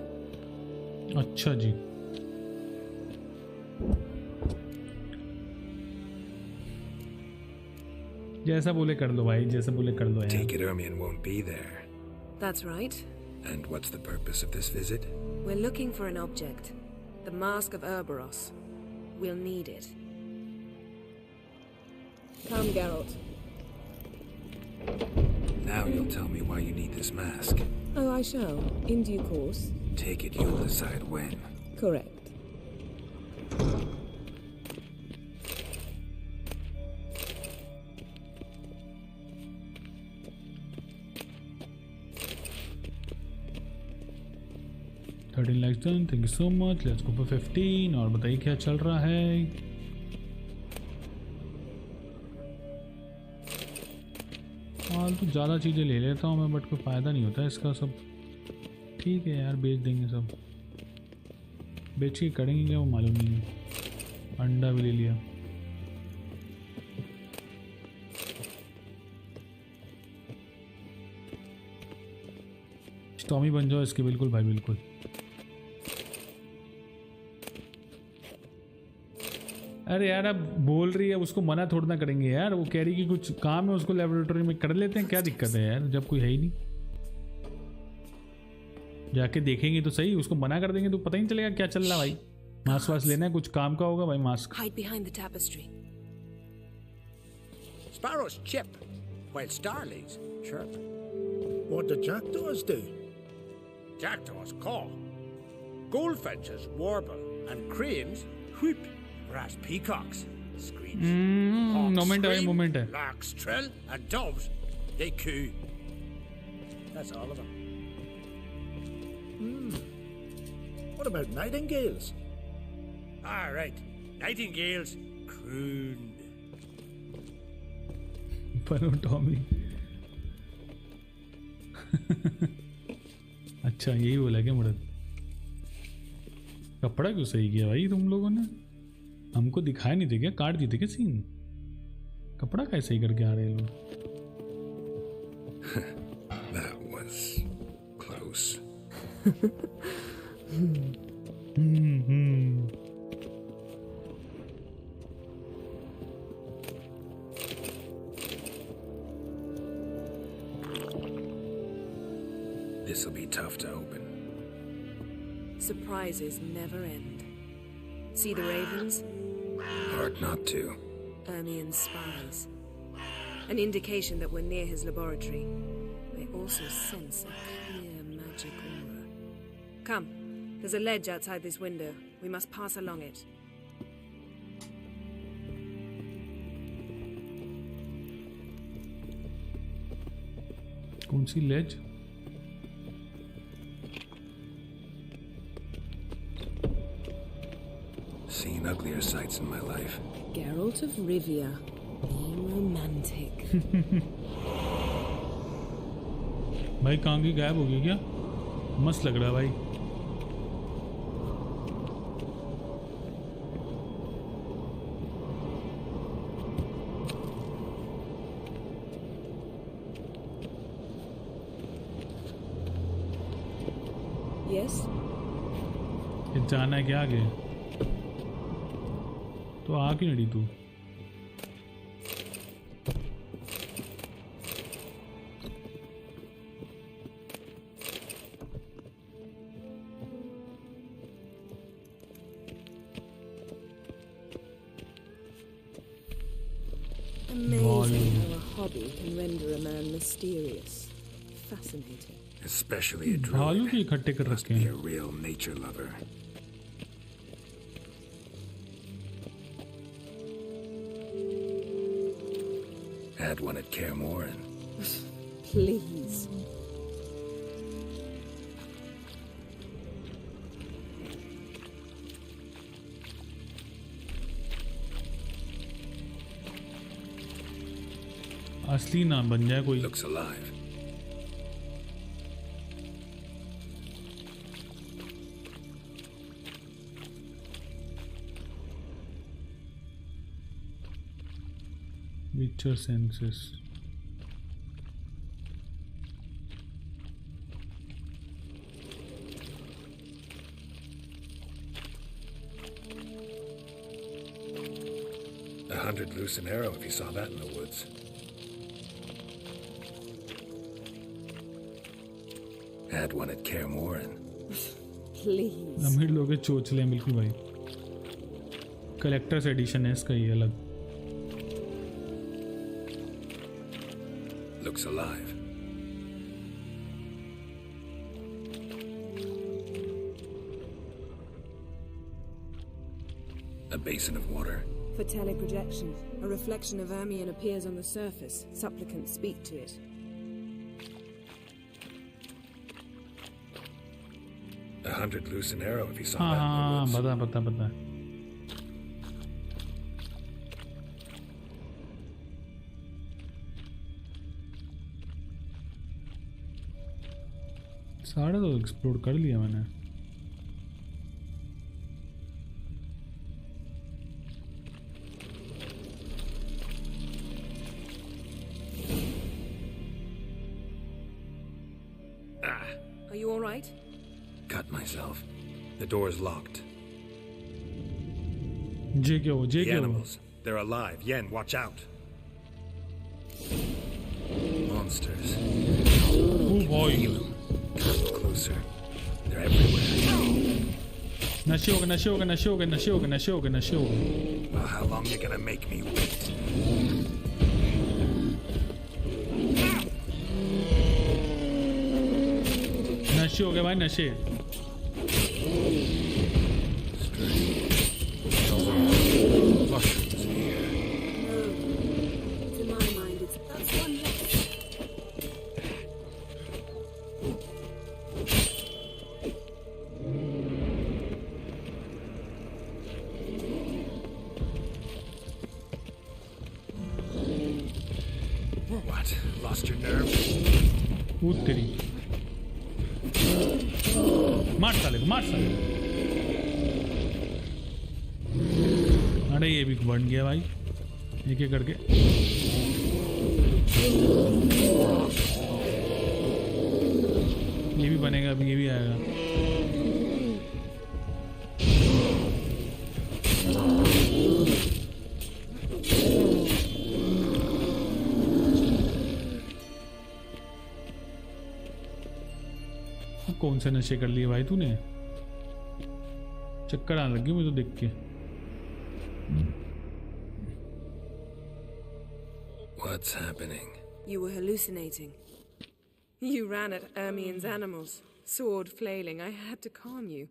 अच्छा जी. जैसा बोले कर लो भाई, जैसा बोले कर लो यार. Take it Ermien won't be there. That's right. And what's the purpose of this visit? We're looking for an object. The Mask of Ouroboros. We'll need it. Come, Geralt. Now you'll tell me why you need this mask. Oh, I shall. In due course. Take it you'll decide when. Correct. $13 done. Thank you so much. Let's go for 15. और बताइए क्या चल रहा है. फालतू ज़्यादा चीज़ें ले लेता हूँ मैं, बट कोई फ़ायदा नहीं होता इसका सब। ठीक है यार, बेच देंगे सब। बेच के करेंगे क्या वो मालूम नहीं है। अंडा भी ले लिया। टॉमी बन जाओ इसके, बिल्कुल भाई बिल्कुल। अरे यार अब बोल रही है, उसको मना थोड़ा ना करेंगे यार। वो कह रही कि कुछ काम है उसको लेबोरेटरी में, कर लेते हैं, क्या दिक्कत है यार जब कोई है ही नहीं। जाके देखेंगे तो सही, उसको मना कर देंगे तो पता ही नहीं चलेगा क्या चल रहा भाई। मास्क वास्क लेना है, कुछ काम का होगा भाई mask. Hide behind the tapestry. Sparrows chip, while starlings chirp. What do jackdaws do? Jackdaws caw. Goldfinches warble, and cranes whoop. Whereas peacocks screech. Moment है, moment है। Larks trill, and doves they coo. That's all of them. What about nightingales? All right, nightingales crooned. पनो टॉमी। अच्छा यही बोला क्या मुड़द? कपड़ा क्यों सही किया भाई तुम लोगों ने? हमको दिखाया नहीं थे क्या? काट दिए थे क्या सीन? कपड़ा कैसे ही करके आ रहे लोग? That was close. This'll be tough to open. Surprises never end. See the ravens? Hard not to. Ermian's spies. An indication that we're near his laboratory. They also sense a clear magic aura. Come, there's a ledge outside this window. We must pass along it. कौन सी ledge? Seen uglier sights in my life. Geralt of Rivia. Being romantic. भाई कहाँ की गायब हो गई क्या? मस्त लग रहा है भाई। Yes? ये जाना है क्या आगे? तो आ क्यों नहीं तू? Amazing how a hobby can render a man mysterious. Fascinating. Especially a भालू druid. भी इकट्ठे कर Must रखे be हैं। a real nature lover. Had one at Kaer Morhen. Please. असली नाम बन जाए कोई। Looks alive. Witcher senses. $100 loose an arrow if you saw that in the woods. Had one at Kaer Morhen. Please. अमीर लोग के चोचले हैं बिल्कुल भाई। कलेक्टर्स एडिशन है इसका, ये अलग। Looks alive. A basin of water. For teleprojection, a reflection of Ermion appears on the surface. Supplicants speak to it. $100 loose an arrow if you saw हाँ that in the हाँ woods. पता। सारा तो explore कर लिया मैंने. Are you all right? Cut myself. The door's locked. The animals. They're alive. Yen, watch out. Monsters. Oh boy. Come closer. They're everywhere. Nashoga. Well, how long you gonna make me wait? नशे हो गए भाई नशे. What? Lost your nerve? तेरी मार साले. अरे ये भी बन गया भाई एक एक करके. ये भी बनेगा अभी. ये भी आएगा. कौन से नशे कर लिए भाई तूने? चक्कर आने लगी मुझे तो देख के. What's happening? You were hallucinating. You ran at Ermien's animals, sword flailing. I had to calm you.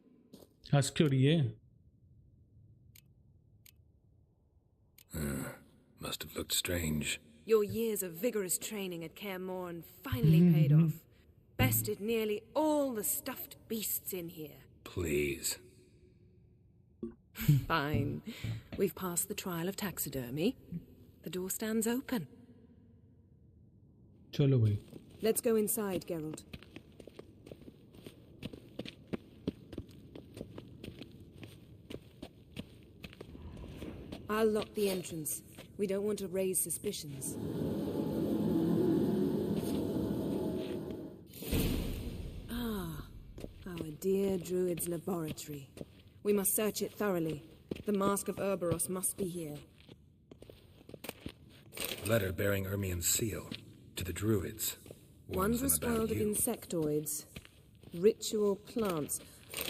हंस क्यों रही है? Must have looked strange. Your years of vigorous training at Kaer Morhen finally paid off. Bested nearly all the stuffed beasts in here. Please. Fine. We've passed the trial of taxidermy. The door stands open. चलो भाई. Let's go inside, Geralt. I'll lock the entrance. We don't want to raise suspicions. Our dear druid's laboratory. We must search it thoroughly. The Mask of Ouroboros must be here. Letter bearing Ermien's seal to the druids. Ones were spoiled of insectoids. Ritual plants.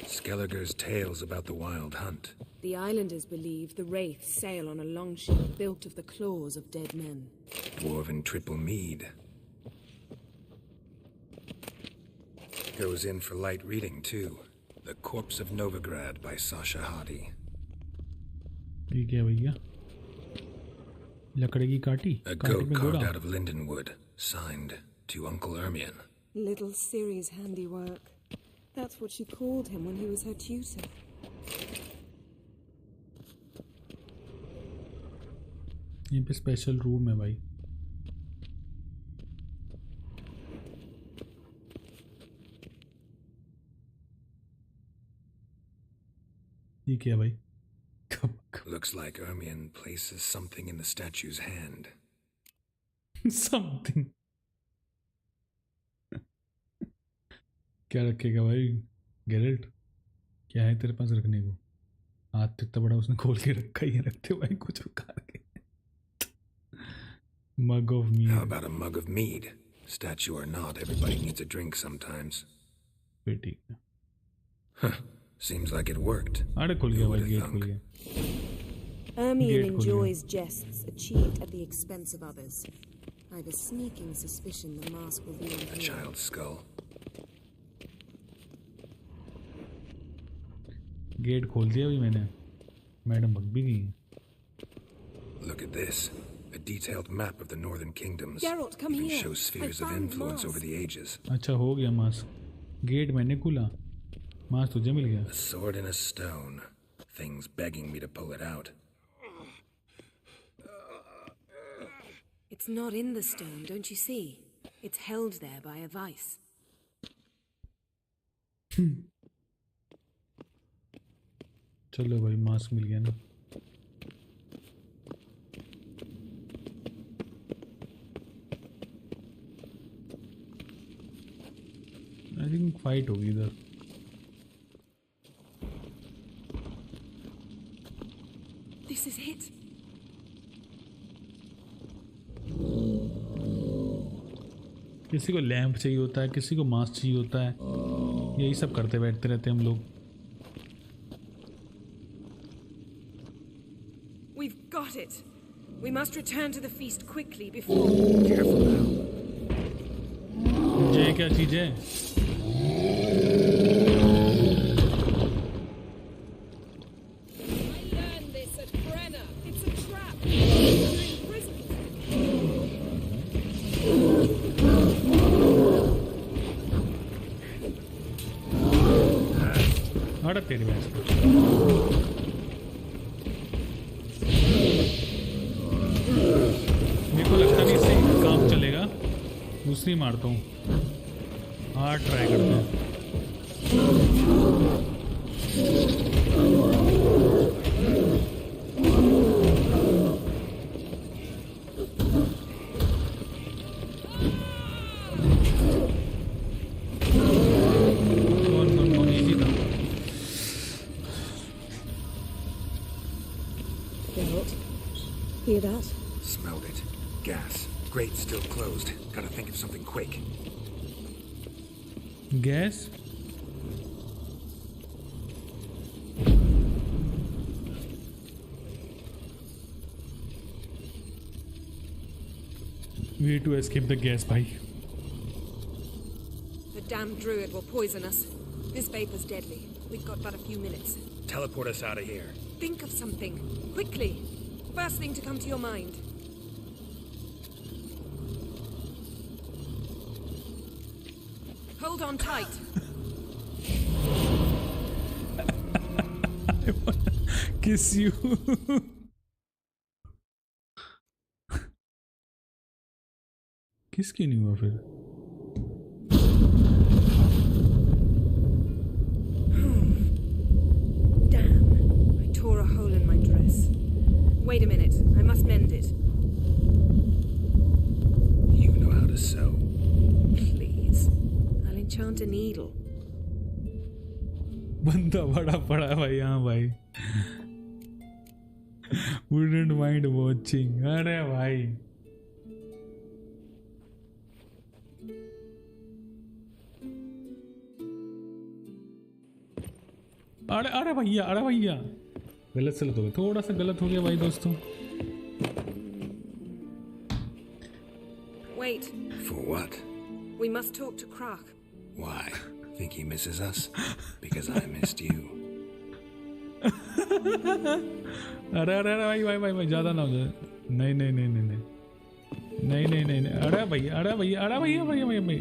Skellige's tales about the wild hunt. The islanders believe the wraiths sail on a longship built of the claws of dead men. Dwarven triple mead. Goes in for light reading, too. The Corpse of Novigrad by Sasha Hadi. ये क्या भैया? लकड़ी की काटी. A goat carved out of lindenwood, signed to Uncle Ermien. Little Ciri's handiwork. That's what she called him when he was her tutor. ये पे special room है भाई. ये क्या भाई? Looks like Ermien places something in the statue's hand. Something. क्या रखेगा भाई? गेरल्ट क्या है तेरे पास रखने को? हाथ इतना बड़ा उसने खोल के रखा ही रखते भाई कुछ उखाड़ के. Mug of mead. How about a mug of mead? Statue or not, everybody needs a drink sometimes. ठीक है. Huh. Seems like it worked. अरे खुल गया भाई गेट खुल गया. Ermien enjoys jests achieved at the expense of others. I have a sneaking suspicion the mask will be on A child's skull. Gate खोल दिया अभी मैंने. मैडम भग भी गई. Look at this. A detailed map of the northern kingdoms. Geralt, come Even here. shows spheres of influence over the ages. अच्छा हो गया मास्क. गेट मैंने खुला. मास्क तुझे मिल गया. A sword in a stone. Things begging me to pull it out. It's not in the stone, don't you see? It's held there by a vice. चलो भाई mask मिल गया ना। आई थिंक फाइट होगी इधर। This is it. किसी को lamp चाहिए होता है, किसी को मास्क चाहिए होता है, यही सब करते बैठते रहते हैं हम लोग। We've got it. We must return to the feast quickly before. Careful now. ये क्या चीज है? हटा तेरी भैंस को। मेरे को लगता नहीं इससे काम चलेगा, दूसरी मारता हूँ। हाँ ट्राई करते हैं। Hear that? Smelled it. Gas. Grate still closed. Gotta think of something quick. Gas? We need to escape the gas, bhai. The damned druid will poison us. This vapor's deadly. We've got but a few minutes. Teleport us out of here. Think of something. Quickly. First thing to come to your mind. Hold on tight. I wanna kiss you. किस क्यों नहीं हुआ फिर? Damn. I tore a hole in my dress. Wait a minute. I must mend it. You know how to sew. Please. I'll enchant a needle. बंदा बड़ा पड़ा भाई यहाँ भाई। Wouldn't mind watching. अरे भाई। अरे अरे भैया, अरे भैया, गलत सलत हो गया, थोड़ा सा गलत हो गया भाई दोस्तों। Wait. For what? We must talk to Krak. Why? Think he misses us? Because I missed you. अरे अरे अरे भाई भाई भाई भाई ज़्यादा ना हो जाए। नहीं नहीं नहीं नहीं नहीं नहीं नहीं नहीं नहीं अरे भैया, अरे भैया, अरे भैया भैया भैया भाई,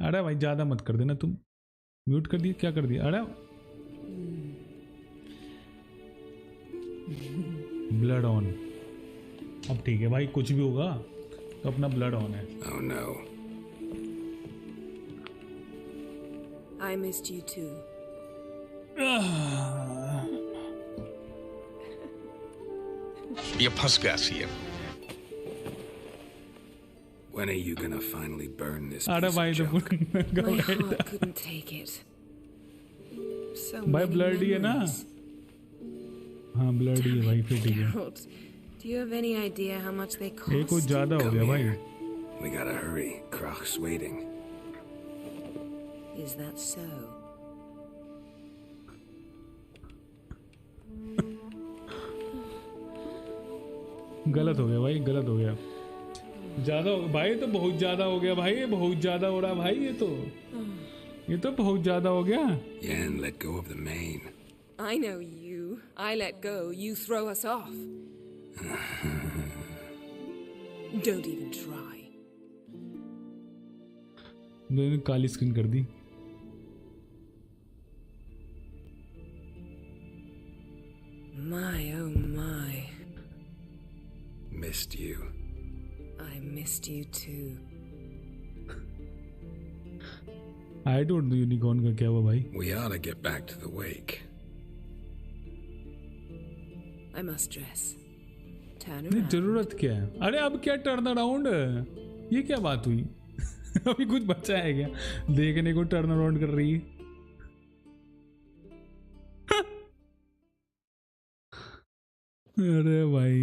अरे भाई ज़्यादा मत कर देना तुम। म्यूट कर दिया, क्या कर दिया? अरे ब्लड ऑन। अब ठीक है भाई, कुछ भी होगा तो अपना ब्लड ऑन है। Oh no. I missed you too. Jag paskar hier. When are you gonna finally burn this piece of junk? My heart couldn't take it. So भाई many ब्लड ही है ना? memories. हाँ ब्लड ही है भाई, फिर ठीक है। Geralt, do you have any idea how much they cost? ये कुछ ज़्यादा हो गया भाई। We gotta hurry. Krach's waiting. Is that so? गलत हो गया भाई, गलत हो गया। ज़्यादा हो भाई, तो बहुत ज़्यादा हो गया भाई, ये बहुत ज़्यादा हो रहा भाई, ये तो बहुत ज़्यादा हो गया। Yen, let go of the mane. I know you. I let go, you throw us off. Don't even try. मैंने काली स्क्रीन कर दी। My oh my. Missed you. I missed you too. I don't know unicorn का क्या हुआ भाई. We ought to get back to the wake. I must dress. Turn नहीं around. जरूरत क्या है? अरे अब क्या टर्न अराउंड? ये क्या बात हुई? अभी कुछ बचा है क्या? देखने को टर्न अराउंड कर रही है. अरे भाई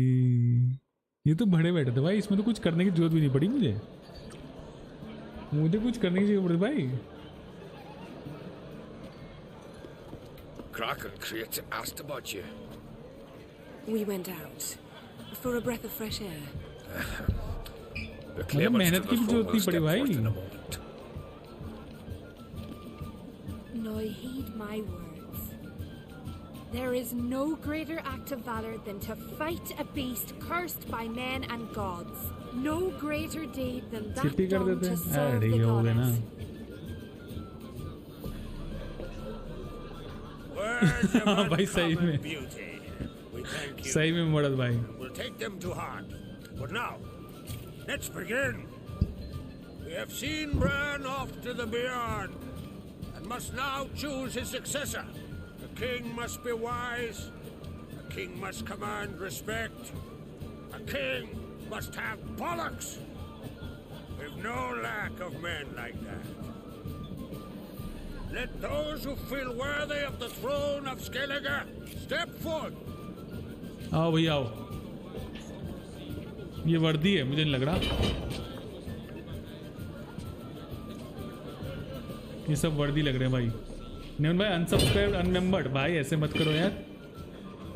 ये तो बड़े बैठे थे भाई. इसमें तो कुछ करने की जरूरत भी नहीं पड़ी मुझे कुछ करने की जरूरत पड़ी भाई. Kraken creates asked about you. We went out for a breath of fresh air. मतलब मेहनत की भी जरूरत नहीं पड़ी भाई. Now heed my words. There is no greater act of valor than to fight a beast cursed by men and gods. No greater deed than that done to serve the goddess. भाई सही में मर्द भाई. We'll take them to heart. But now, let's begin. We have seen Bran off to the beyond, and must now choose his successor. The king must be wise. A king must command respect. A king must have bollocks. We've no lack of men like that. Let those who feel worthy of the throne of Skellige step forth. आओ भैया आओ. ये वर्दी है मुझे नहीं लग रहा. ये सब वर्दी लग रहे हैं भाई. नेवन भाई अनसब्सक्राइब अनमेंबर्ड भाई ऐसे मत करो यार.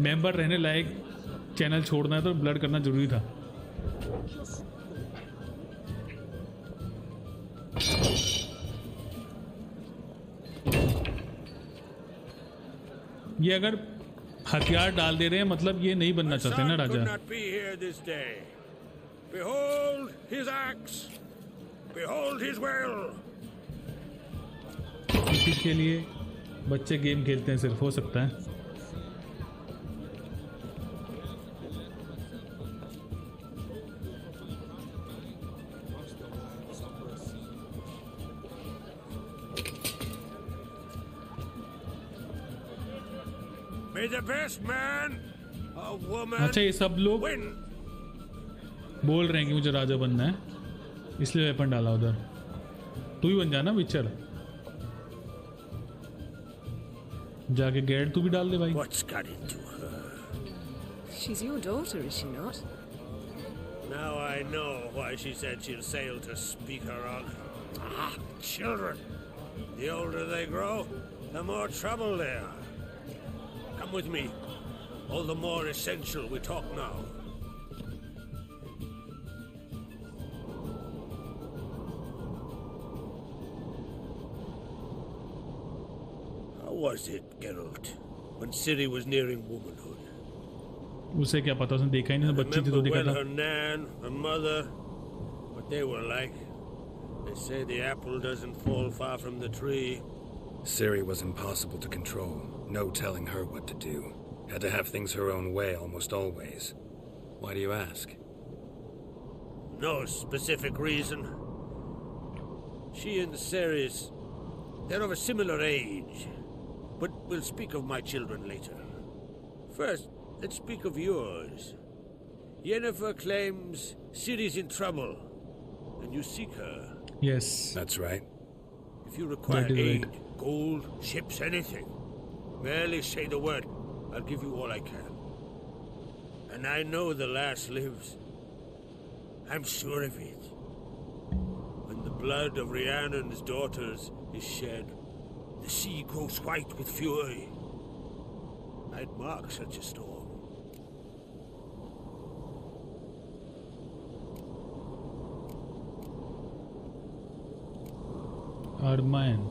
मेंबर रहने लायक चैनल छोड़ना है तो ब्लड करना जरूरी था. ये अगर हथियार डाल दे रहे हैं मतलब ये नहीं बनना चाहते ना राजा. Behold his axe. Behold his will. किसी के लिए बच्चे गेम खेलते हैं सिर्फ हो सकता है. May the best man or woman अच्छा ये सब लोग win. बोल रहे हैं कि मुझे राजा बनना है इसलिए वेपन डाला उधर. तू ही बन जाना विचर. जाके गैड तू भी डाल दे भाई. What's got into her? She's your daughter, is she not? Now I know why she said she'll sail to speak her of. Ah, children. The older they grow, the more trouble they are. Come with me. All the more essential we talk now. How was it, Geralt, when Ciri was nearing womanhood? उसे क्या पता उसने देखा ही नहीं. बच्ची थी तो देखा well था. her nan, her mother, what they were like. They say the apple doesn't fall far from the tree. Ciri was impossible to control. No telling her what to do. Had to have things her own way almost always. Why do you ask? No specific reason. She and Ceres, they're of a similar age. But we'll speak of my children later. First, let's speak of yours. Yennefer claims Ciri's in trouble, and you seek her. Yes. That's right. If you require aid, gold, ships, anything, merely say the word. I'll give you all I can. And I know the lass lives. I'm sure of it. When the blood of Rhiannon's daughters is shed, the sea grows white with fury. I'd mark such a storm. Armayan.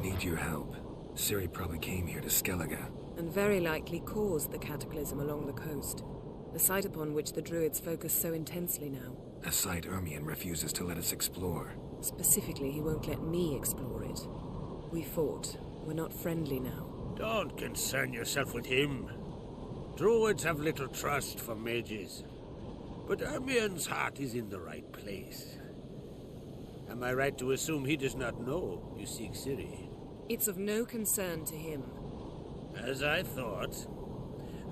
Need your help. Ciri probably came here to Skellige. And very likely caused the cataclysm along the coast. The site upon which the druids focus so intensely now. A site Ermion refuses to let us explore. Specifically, he won't let me explore it. We fought. We're not friendly now. Don't concern yourself with him. Druids have little trust for mages. But Ermion's heart is in the right place. Am I right to assume he does not know you seek Ciri? It's of no concern to him. As I thought.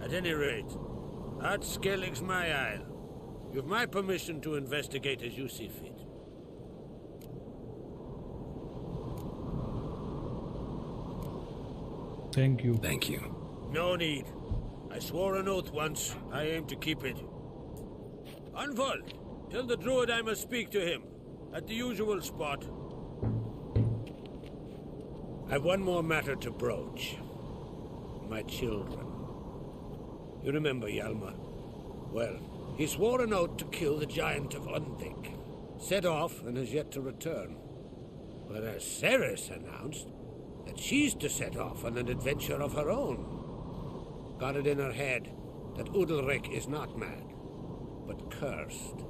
At any rate, Art Skellige's my isle. You've my permission to investigate as you see fit. Thank you. Thank you. No need. I swore an oath once. I aim to keep it. Unfold. Tell the druid I must speak to him. At the usual spot. I've one more matter to broach. My children. You remember Hjalmar? Well, he swore an oath to kill the giant of Undvik. Set off and has yet to return. Whereas Ceres announced that she's to set off on an adventure of her own. Got it in her head that Udalric is not mad, but cursed.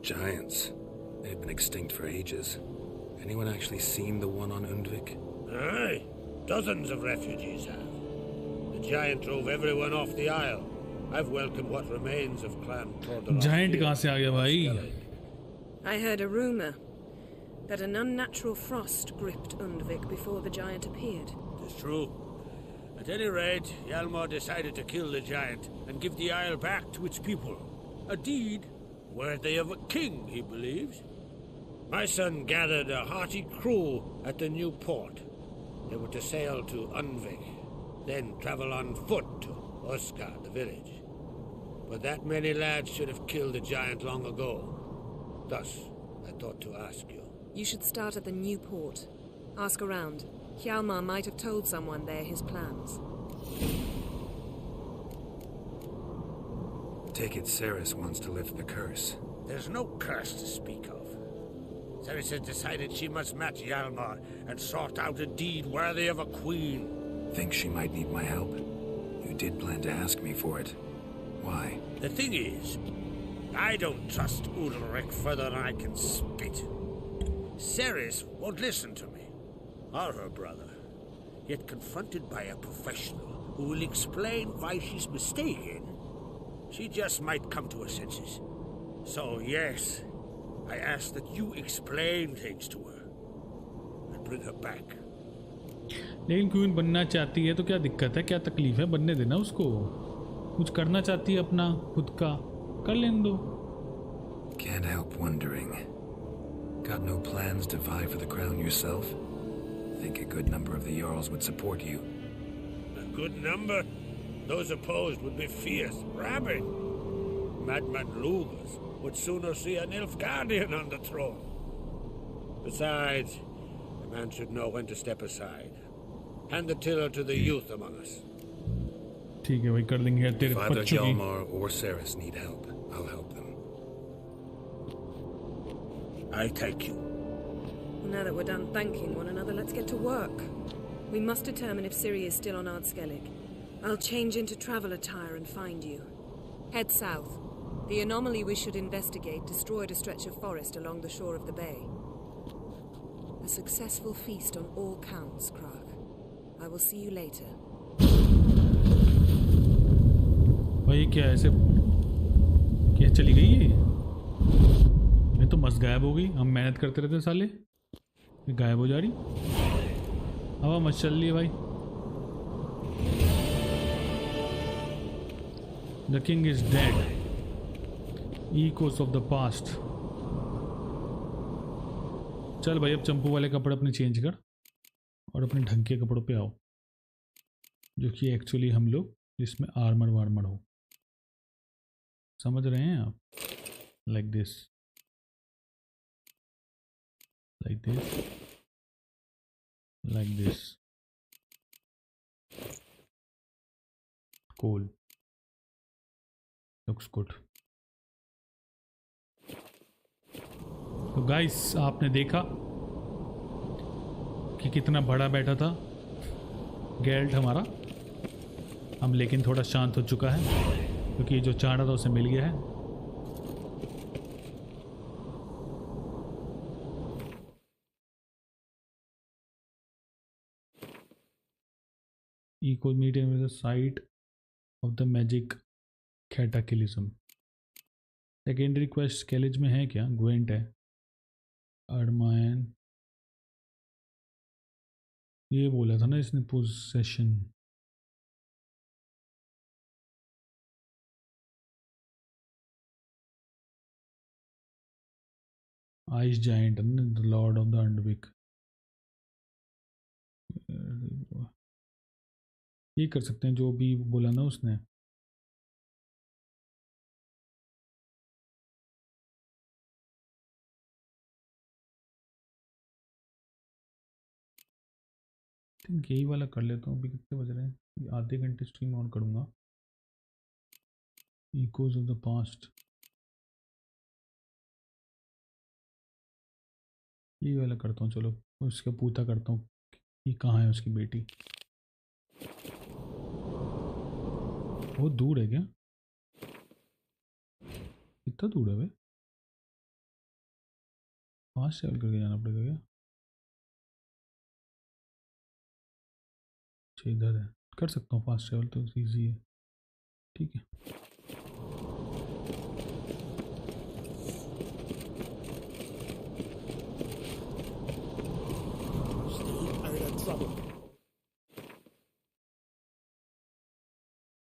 Giants. They've been extinct for ages. Anyone actually seen the one on Undvik? Aye. Dozens of refugees have. The giant drove everyone off the isle. I've welcomed what remains of Clan Tordalos. Giant कहाँ से आ गया भाई? I heard a rumor that an unnatural frost gripped Undvik before the giant appeared. It's true. At any rate, Hjalmar decided to kill the giant and give the isle back to its people. A deed worthy of a king, he believes. My son gathered a hearty crew at the new port. They were to sail to Undvik, then travel on foot to Osgard, the village. But that many lads should have killed the giant long ago. Thus, I thought to ask you. You should start at the new port. Ask around. Hjalmar might have told someone there his plans. Take it Ceres wants to lift the curse. There's no curse to speak of. Ceres has decided she must match Hjalmar and sort out a deed worthy of a queen. Think she might need my help? You did plan to ask me for it. Why? The thing is, I don't trust Udalric further than I can spit. Ceres won't listen to me, or her brother. Yet confronted by a professional who will explain why she's mistaken, she just might come to her senses. So yes, I ask that you explain things to her and bring her back. लेकिन queen बनना चाहती है तो क्या दिक्कत है, क्या तकलीफ है? बनने देना उसको. कुछ करना चाहती है अपना खुद का, कर लेने दो. Can't help wondering. Got no plans to vie for the crown yourself? Think a good number of the Jarls would support you. A good number? Those opposed would be fierce, rabid. Madman Lugas would sooner see an Nilfgaardian on the throne. Besides, a man should know when to step aside. Hand the tiller to the youth among us. ठीक है भाई, कर देंगे यार तेरे If either बच्चों की. Hjalmar or Ceres need help, I'll help them. I thank you. Now that we're done thanking one another, let's get to work. We must determine if Ciri is still on Skellige. I'll change into travel attire and find you. Head south. The anomaly we should investigate destroyed a stretch of forest along the shore of the bay. A successful feast on all counts, Krag. I will see you later. भाई क्या ऐसे क्या चली गई ये? मैं तो मस्त गायब हो गई. हम मेहनत करते रहते साले, ये गायब हो जा रही. हवा मत चल रही है भाई. The king is dead. Echoes of the past. चल भाई, अब चंपू वाले कपड़े अपने चेंज कर और अपने ढंग के कपड़ों पे आओ, जो कि एक्चुअली हम लोग जिसमें आर्मर वार्मर हो. समझ रहे हैं आप? Like this, like this, like this. Cool. Looks good. तो गाइस, आपने देखा कि कितना बड़ा बैठा था गेल्ट हमारा. हम लेकिन थोड़ा शांत हो चुका है क्योंकि जो चाहना था उसे मिल गया है. Equal medium with the site of the magic cataclysm. Secondary quest Skellige में है क्या? ग्वेंट है, अरमायन, ये बोला था ना इसने, possession. Ice giant, the lord of the Undvik. ये कर सकते हैं जो भी बोला ना उसने। यही वाला कर लेता हूँ। अभी कितने बज रहे हैं? आधे घंटे स्ट्रीम ऑन करूँगा। इकोज ऑफ द पास्ट, ये वाला करता हूँ। चलो उसका पूछा करता हूँ कि कहाँ है उसकी बेटी। बहुत दूर है क्या? कितना दूर है भाई? फास्ट ट्रैवल करके जाना पड़ेगा क्या? अच्छा इधर है, कर सकता हूँ फास्ट ट्रैवल तो इजी है। ठीक है।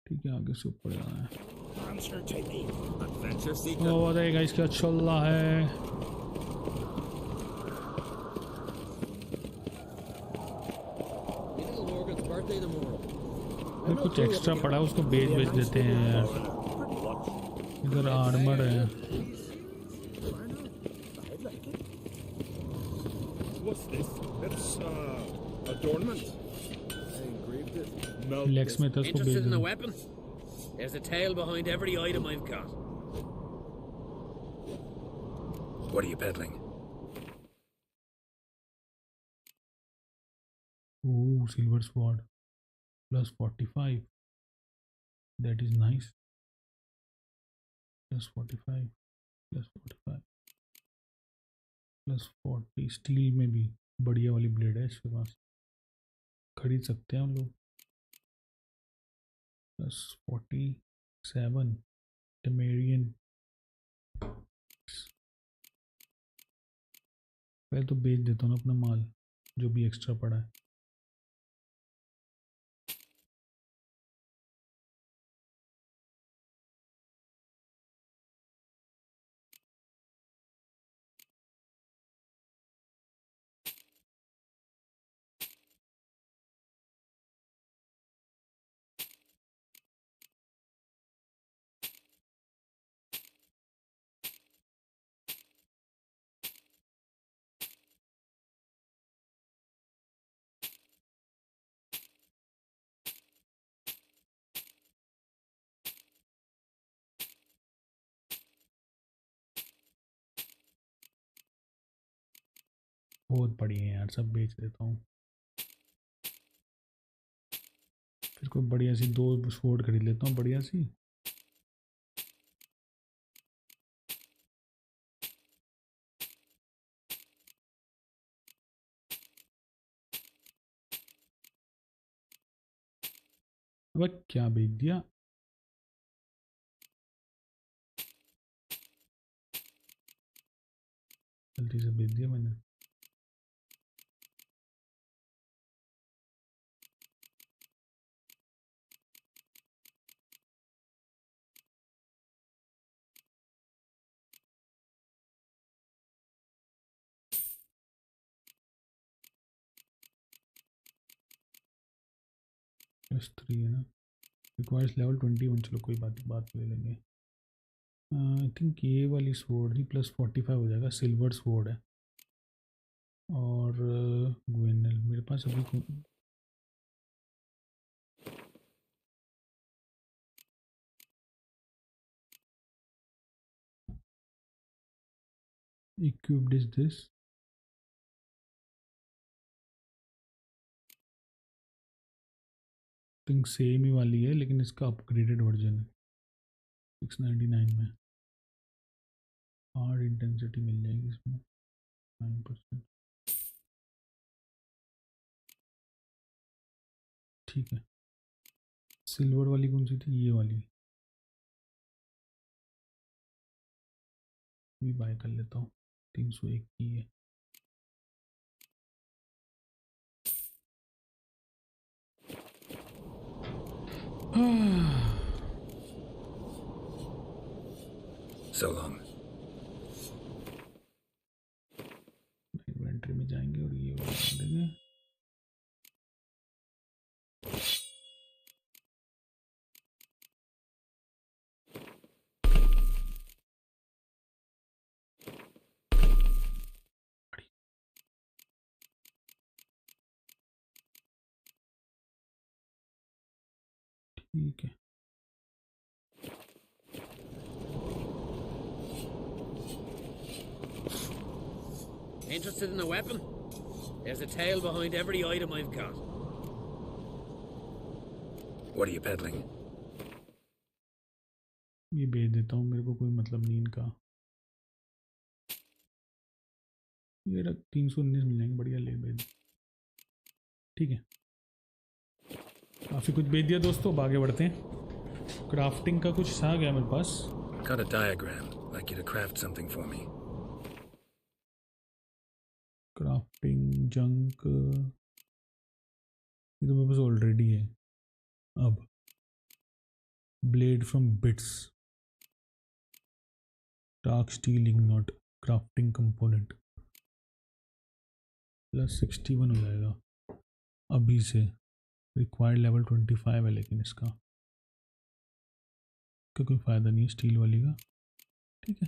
ठीक है, आगे से ऊपर जाना है। ओ बताइए गाइस क्या चल रहा है? फिर कुछ एक्स्ट्रा पड़ा उसको बेच देते हैं यार। इधर आर्मर है। लेक्स में था, उसको बेच Interested in a दो। weapon? There's a tale behind every item I've got. What are you peddling? Ooh, silver sword plus 45. That is nice. Plus 45 plus 45 plus 40। Steel में भी बढ़िया वाली ब्लेड है इसके पास, खरीद सकते हैं हम लोग। प्लस 47 टेमेरियन। पहले तो बेच देता हूँ ना अपना माल जो भी एक्स्ट्रा पड़ा है। बहुत बढ़िया है यार, सब बेच देता हूँ। फिर कोई बढ़िया सी 2 स्वॉर्ड खरीद लेता हूँ बढ़िया सी। अब क्या बेच दिया? गलती से बेच दिया मैंने। +3 है ना, रिक्वायर्स लेवल 21। चलो कोई बात ले लेंगे। आई थिंक ये वाली स्वॉर्ड ही प्लस 45 हो जाएगा। सिल्वर स्वॉर्ड है। और ग्वेनल मेरे पास अभी equipped is this। Think same ही वाली है लेकिन इसका अपग्रेडेड वर्जन है। 699 में हार्ड इंटेंसिटी मिल जाएगी इसमें 9%। ठीक है। सिल्वर वाली कौन सी थी? ये वाली। भी बाय कर लेता हूँ, 301 की है। So long. इन्वेंटरी में जाएंगे और ये वाला देंगे। ठीक है, Interested in a weapon? There's a tale behind every item I've got. What are you peddling? ये बेच देता हूँ, मेरे को कोई मतलब नहीं इनका। ये 319 मिल जाएंगे, बढ़िया ले बेच। ठीक है, काफ़ी कुछ बेच दिया दोस्तों। अब आगे बढ़ते हैं। क्राफ्टिंग का कुछ आ गया मेरे पास। Got a diagram. Like you to craft something for me. Crafting junk ये तो मेरे पास ऑलरेडी है। अब blade from bits, dark steel इग्नोट, क्राफ्टिंग कंपोनेंट +61 हो जाएगा अभी से। रिक्वायर्ड लेवल 25 है, लेकिन इसका कोई फ़ायदा नहीं है स्टील वाली का। ठीक है,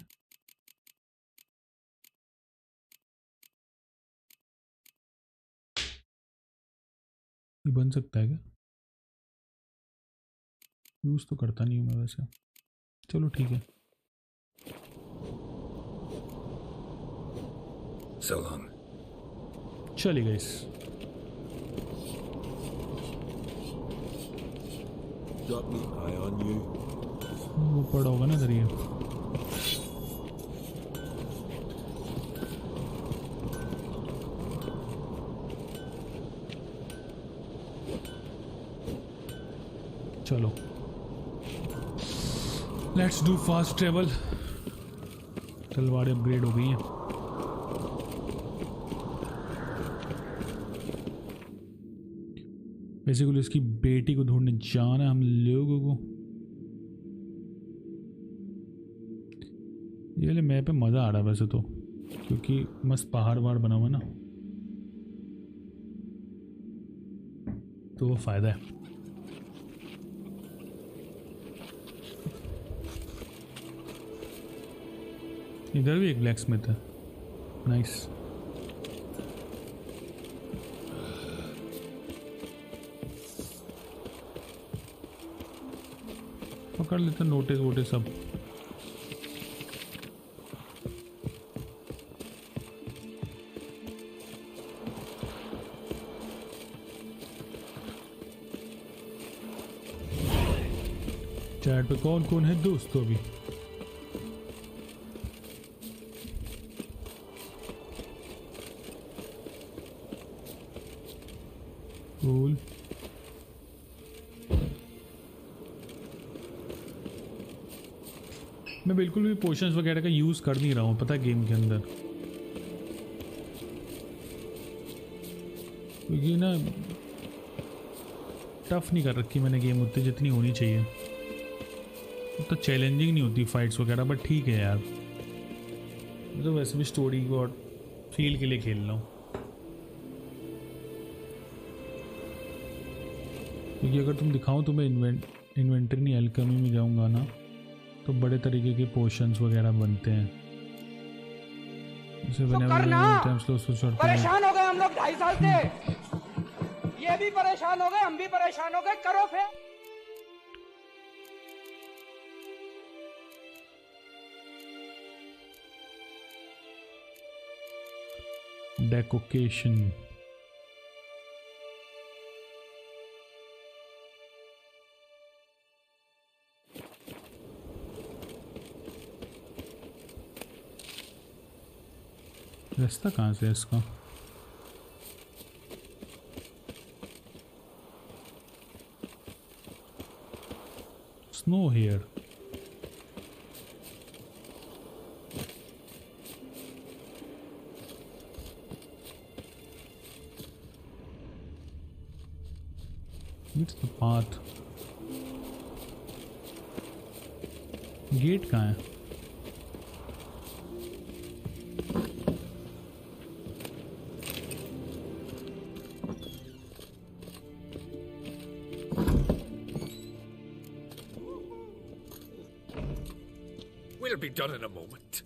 ये बन सकता है क्या? यूज़ तो करता नहीं हूँ मैं वैसे। चलो ठीक है। So long. चलिए guys, Got me eye on you. वो पड़ा होगा ना इधर ये। चलो लेट्स डू फास्ट ट्रेवल। तलवारें अपग्रेड हो गई हैं। बेसिकली इसकी बेटी को ढूंढने जाना है हम लोगों को। ये वाले मैप पे मज़ा आ रहा है वैसे तो, क्योंकि मस्त पहाड़ वहाड़ बना हुआ ना, तो वो फ़ायदा है। इधर भी एक ब्लैक स्मिथ है, नाइस। पकड़ लेते नोटिस वोटिस सब। चैट पे कौन कौन है दोस्तों अभी? कूल। मैं बिल्कुल भी पोशंस वगैरह का यूज़ कर नहीं रहा हूँ, पता है, गेम के अंदर। क्योंकि ना टफ नहीं कर रखी मैंने गेम उतनी जितनी होनी चाहिए। तो चैलेंजिंग नहीं होती फाइट्स वगैरह, बट ठीक है यार, तो वैसे भी स्टोरी को और फील के लिए खेल रहा हूँ। क्योंकि अगर तुम दिखाओ तो मैं इन्वेंटरी नहीं एल्केमी में जाऊँगा ना, तो बड़े तरीके के पोशंस वगैरह बनते हैं। परेशान हो गए हम लोग 2.5 साल से। ये भी परेशान हो गए, हम भी परेशान हो गए, करो फिर। डेकोकेशन, रास्ता कहाँ से है इसका? Snow here. It's the path. Gate कहाँ है? We'll be done in a moment.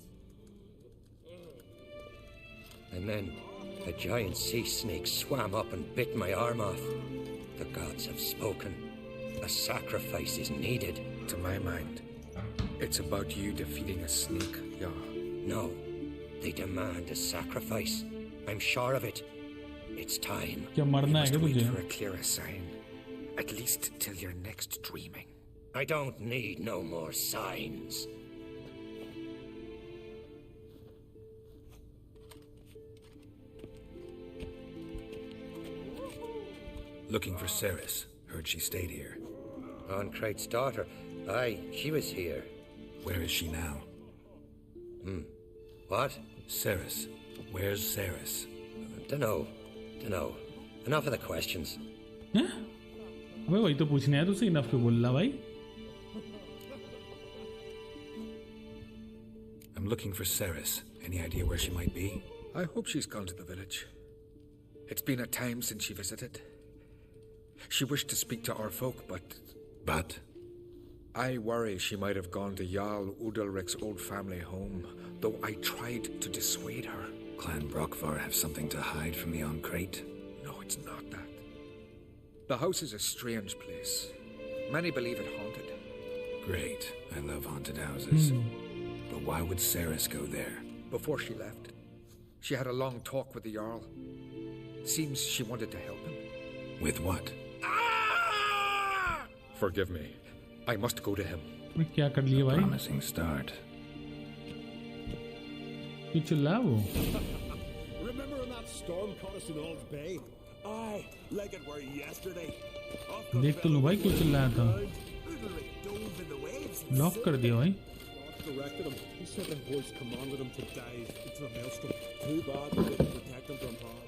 And then a giant sea snake swam up and bit my arm off. The gods have spoken. A sacrifice is needed. To my mind, it's about you defeating a snake, yeah. No, they demand a sacrifice. I'm sure of it. It's time. क्या मरना है क्या Wait तुझे? for a clearer sign. At least till your next dreaming. I don't need no more signs. Looking for Ceres. Heard she stayed here. Oncrate's daughter. Aye, she was here. Where is she now? What? Ceres. Where's Ceres? Dunno. Enough of the questions. हैं? अबे वही तो पूछने आया तुझसे enough क्यों बोल रहा भाई? I'm looking for Ceres. Any idea where she might be? I hope she's gone to the village. It's been a time since she visited. She wished to speak to our folk, But? I worry she might have gone to Jarl Udalric's old family home, though I tried to dissuade her. Clan Brockvar have something to hide from the Oncrate? No, it's not that. The house is a strange place. Many believe it haunted. Great. I love haunted houses. But why would Ceres go there? Before she left, she had a long talk with the Jarl. Seems she wanted to help him. With what? Forgive me. I must go to him. मैं क्या कर लिया भाई? Promising start. क्यों चिल्ला वो? Remember when that storm caught us in Old Bay? Aye, like it were yesterday. देख तो लूँ भाई क्यों चिल्लाया था? लॉक कर दिया भाई. Directed him. He said them boys commanded him to dive into the maelstrom. Too bad we didn't protect him from harm.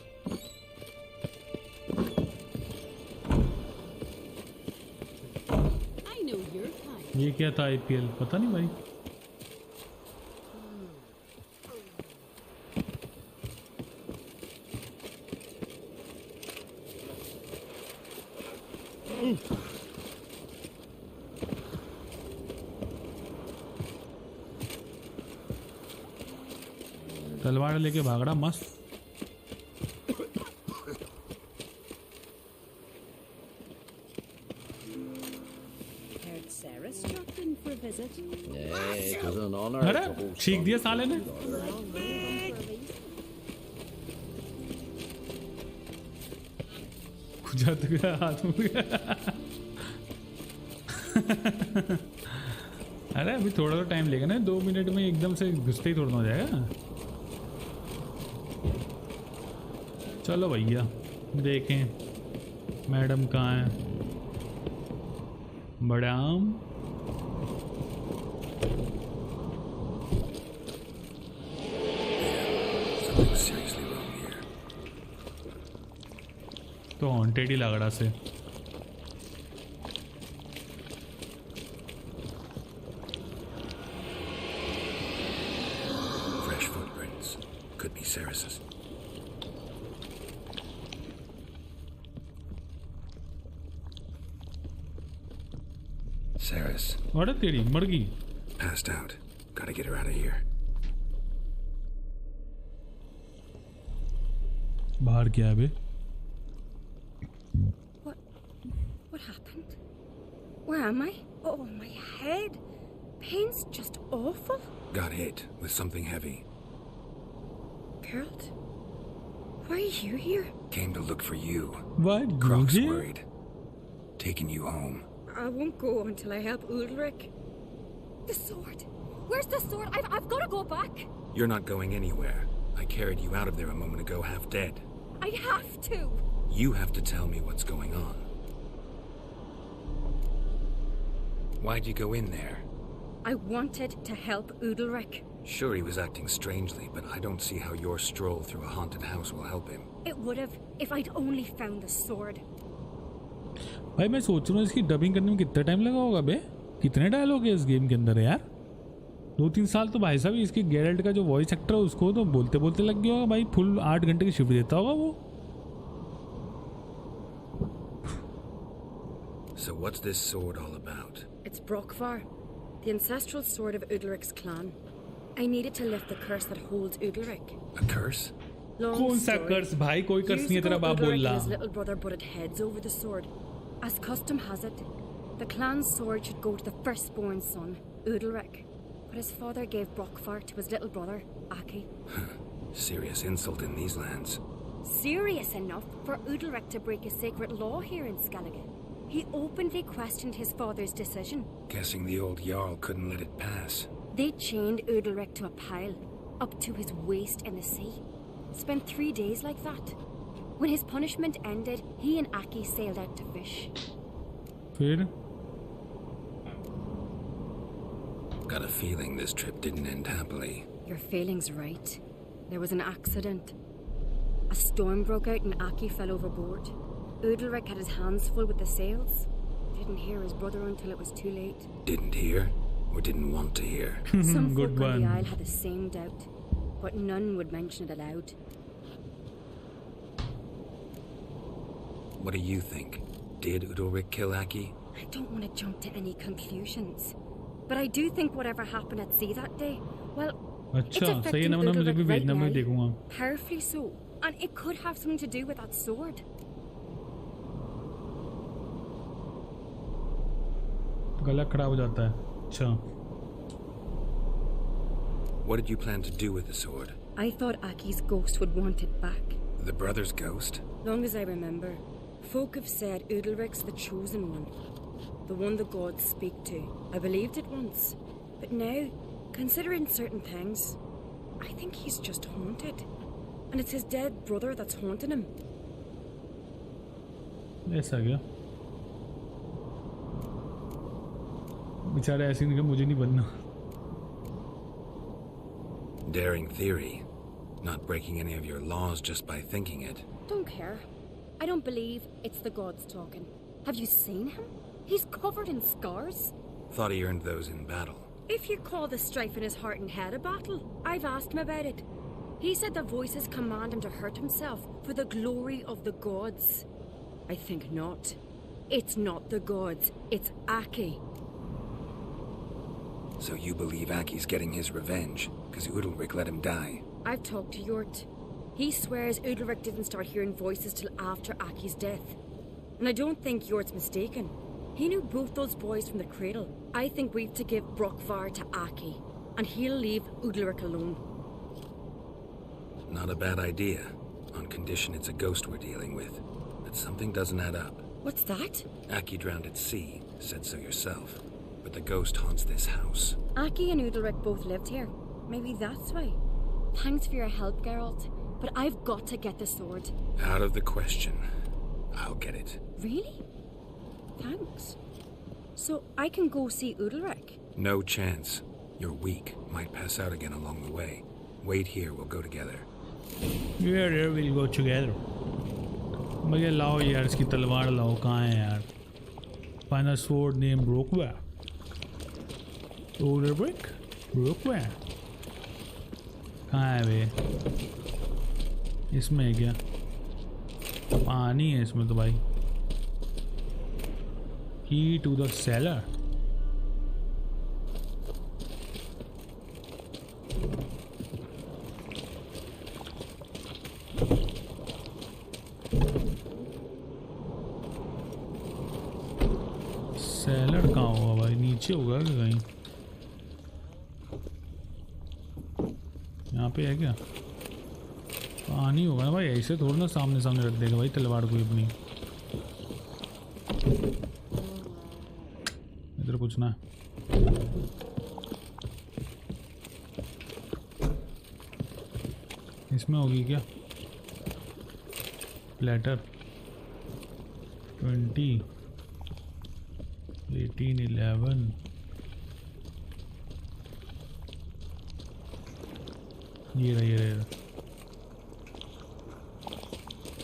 ये क्या था IPL? पता नहीं भाई. तलवार लेके भाग रहा मस्त. अरे छींक दिया साले ने. खुजात गया हाथ में. अरे अभी थोड़ा तो टाइम लेगा ना. 2 मिनट में एकदम से घुसते ही थोड़ा हो जाएगा. चलो भैया देखें मैडम कहाँ है. Madam Seriously wrong here. तो हॉन्टेड ही लग रहा से. Fresh footprints. Could be Ceres's. Ceres. अरे तेरी मर गई. Passed out. Gotta get her out of here. बाहर क्या है बे? What happened? Where am I? Oh, my head. Pain's just awful. Got hit with something heavy. Geralt, why are you here? Came to look for you. What? Croc's worried. Taking you home. I won't go until I help Ulrich. The sword. Where's the sword? I've got to go back. You're not going anywhere. I carried you out of there a moment ago, half dead. I have to. You have to tell me what's going on. Why'd you go in there? I wanted to help Udalric. Sure, he was acting strangely, but I don't see how your stroll through a haunted house will help him. It would have if I'd only found the sword. भाई मैं सोच रहा हूँ इसकी dubbing करने में कितना time लगा होगा बे? कितने डायलॉग है इस गेम के अंदर है यार? 2-3 साल तो भाई साहब इसके गेरल्ट का जो वॉइस एक्टर है उसको तो बोलते बोलते लग गया होगा भाई। फुल 8 घंटे की शिफ्ट देता होगा वो। So what's this sword all about? It's Brokvar, the ancestral sword of Udalric's clan. I needed to lift the curse that holds Udalric. A curse? कौन सा कर्स भाई? कोई कर्स नहीं है तेरा बाप बोल रहा। His little brother butted heads over the sword. As custom has it, the clan's sword should go to the firstborn son, Udalric. But his father gave Brokvar to his little brother, Aki. Serious insult in these lands. Serious enough for Udalric to break a sacred law here in Skellige. He openly questioned his father's decision. Guessing the old Jarl couldn't let it pass. They chained Udalric to a pile, up to his waist in the sea. Spent 3 days like that. When his punishment ended, he and Aki sailed out to fish. फिर? Got a feeling this trip didn't end happily. Your feeling's right. There was an accident. A storm broke out and Aki fell overboard. Udalric had his hands full with the sails. Didn't hear his brother until it was too late. Didn't hear? Or didn't want to hear? Some folk on the Isle had the same doubt, but none would mention it aloud. What do you think? Did Udalric kill Aki? I don't want to jump to any conclusions, but I do think whatever happened at sea that day, well, it's affecting Udalric right now, powerfully so, and it could have something to do with that sword. गला खराब हो जाता है। अच्छा। What did you plan to do with the sword? I thought Aki's ghost would want it back. The brother's ghost? Long as I remember, folk have said Udalric's the chosen one, the one the gods speak to. I believed it once, but now, considering certain things, I think he's just haunted, and it's his dead brother that's haunting him. ऐसा क्या? बेचारा ऐसे नहीं कि मुझे नहीं बनना। Daring theory. Not breaking any of your laws just by thinking it. Don't care. I don't believe it's the gods talking. Have you seen him? He's covered in scars. Thought he earned those in battle. If you call the strife in his heart and head a battle, I've asked him about it. He said the voices command him to hurt himself for the glory of the gods. I think not. It's not the gods, it's Aki. So you believe Aki's getting his revenge, because Udalric let him die? I've talked to Yort. He swears Udalric didn't start hearing voices till after Aki's death. And I don't think Yort's mistaken. He knew both those boys from the cradle. I think we've to give Brokvar to Aki, and he'll leave Udalric alone. Not a bad idea, on condition it's a ghost we're dealing with. But something doesn't add up. What's that? Aki drowned at sea, said so yourself. But the ghost haunts this house. Aki and Udalric both lived here. Maybe that's why. Thanks for your help, Geralt. But I've got to get the sword. Out of the question. I'll get it. Really? Thanks. So I can go see Udalric? No chance. You're weak. Might pass out again along the way. Wait here, we'll go together. Yeah, we'll go together. भैया लाओ यार इसकी तलवार लाओ। कहाँ है यार? Find a sword named Brokvar. Udalric? Brokvar? कहाँ है वे? इसमें है क्या? पानी है इसमें तो भाई। Key to the cellar. Seller कहाँ होगा भाई? नीचे होगा क्या कहीं? यहाँ पे है क्या? पानी होगा ना भाई। ऐसे थोड़ा ना सामने सामने रख देगा भाई तलवार को अपनी। इधर कुछ ना। इसमें होगी क्या? प्लेटर 20 18 11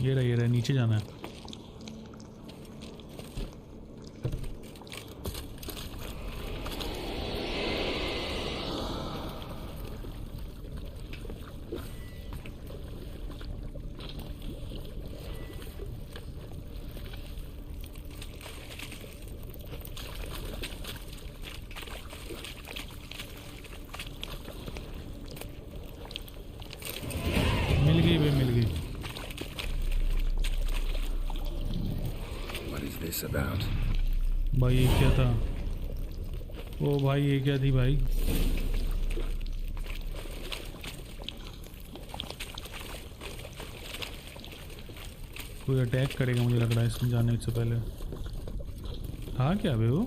ये रहा नीचे जाना है। about? भाई ये क्या था? ओ भाई ये क्या थी भाई? कोई अटैक करेगा मुझे लग रहा है इसमें जाने से पहले। हाँ क्या बे वो?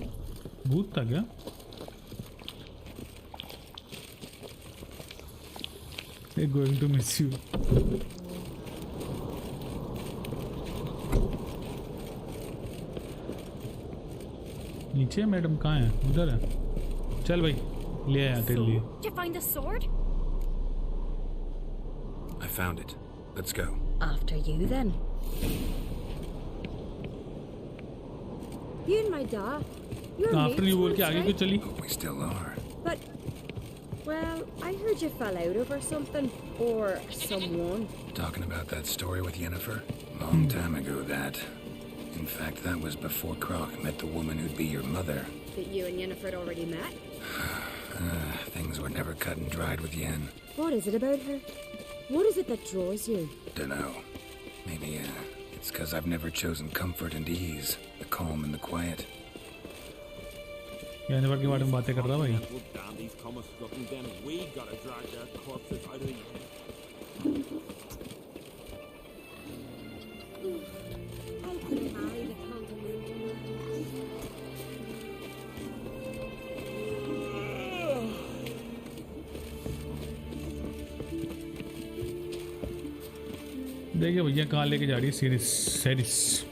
भूत था क्या? Going to miss you. नीचे मैडम कहाँ है? उधर है। चल भाई ले आया तेरे लिए। Did you find the sword? I found it. Let's go. After you then. You and my dad. You're After you बोल के आगे क्यों चली? We still are. But, well, I heard you fell out over something. Or someone. Talking about that story with Yennefer? Long time ago, that. In fact, that was before Croc met the woman who'd be your mother. That you and Yennefer had already met? Things were never cut and dried with Yen. What is it about her? What is it that draws you? Dunno. Maybe, it's because I've never chosen comfort and ease, the calm and the quiet. Yennefer के बारे में बातें कर रहा भाई। देखिए भैया कहाँ लेके जा रही है series.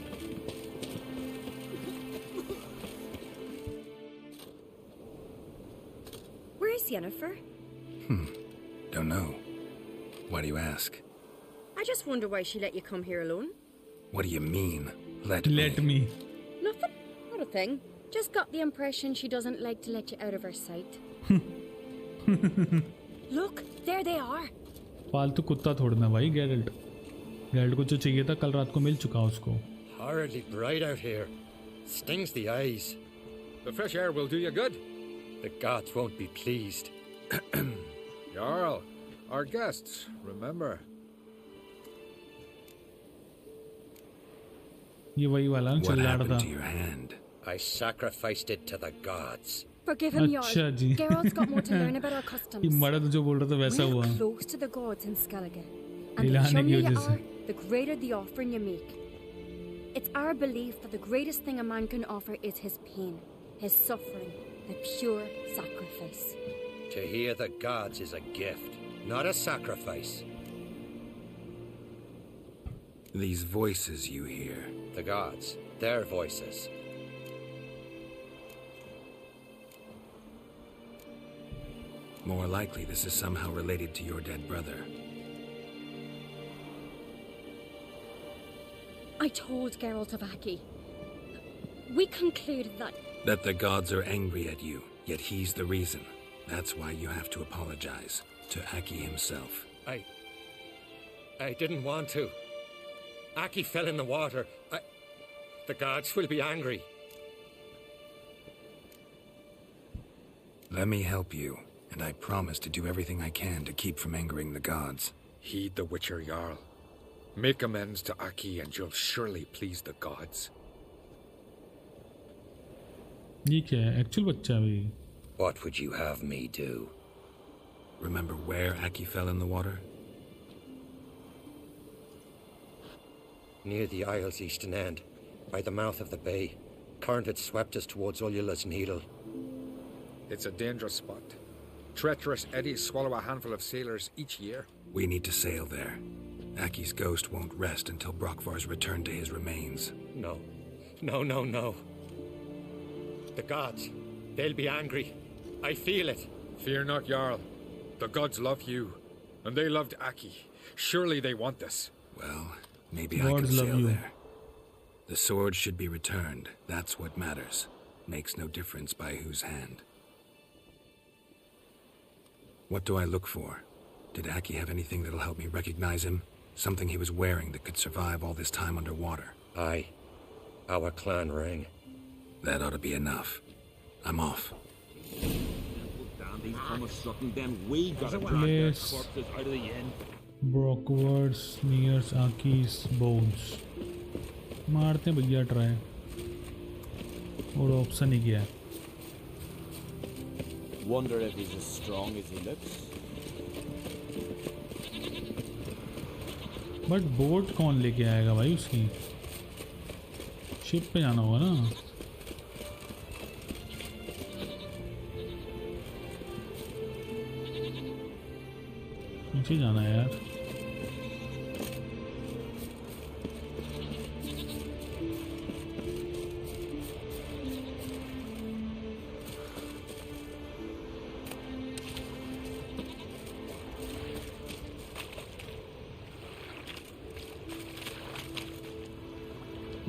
Where is Yennefer? Don't know. Why do you ask? I just wonder why she let you come here alone. What do you mean? Let me. Nothing. Not a thing. Just got the impression she doesn't like to let you out of her sight. Look, there they are. फालतू कुत्ता छोड़ना भाई गैरल्ट को जो चाहिए था कल रात को मिल चुका उसको। Horridly bright out here. Stings the eyes. The fresh air will do you good. The gods won't be pleased. Jarl, our guests, remember. ये वही वाला What चल रहा happened था। to your hand? I sacrificed it to the gods. Forgive him, Jarl. अच्छा जी। Geralt's got more to learn about our customs. ये मर्द जो बोल रहा था वैसा हुआ। We're close to the gods in Skellige. And the हिलाने की chummier you वजह से। are, the greater the offering you make. It's our belief that the greatest thing a man can offer is his pain, his suffering, the pure sacrifice. To hear the gods is a gift, not a sacrifice. These voices you hear. The gods, their voices. More likely this is somehow related to your dead brother. I told Geralt of Aki. We concluded that... That the gods are angry at you, yet he's the reason. That's why you have to apologize to Aki himself. I didn't want to. Aki fell in the water. The gods will be angry. Let me help you, and I promise to do everything I can to keep from angering the gods. Heed the Witcher Jarl. Make amends to Aki and you'll surely please the gods. ये क्या है? Actual बच्चा भी। What would you have me do? Remember where Aki fell in the water? Near the Isle's eastern end, by the mouth of the bay. Current had swept us towards Ullula's Needle. It's a dangerous spot. Treacherous eddies swallow a handful of sailors each year. We need to sail there. Aki's ghost won't rest until Brokvar's return to his remains. No. No. The gods, they'll be angry. I feel it. Fear not, Jarl. The gods love you, and they loved Aki. Surely they want this. Well, maybe I can sail there. The sword should be returned. That's what matters. Makes no difference by whose hand. What do I look for? Did Aki have anything that'll help me recognize him? Something he was wearing that could survive all this time underwater? Aye. Our clan ring. That ought to be enough. I'm off. Place Brokvar's nears Aki's bones. मारते हैं भैया try. और option ही किया है। Wonder if he's as strong as he looks. But boat कौन लेके आएगा भाई उसकी? शिप पे जाना होगा ना। नीचे जाना है यार।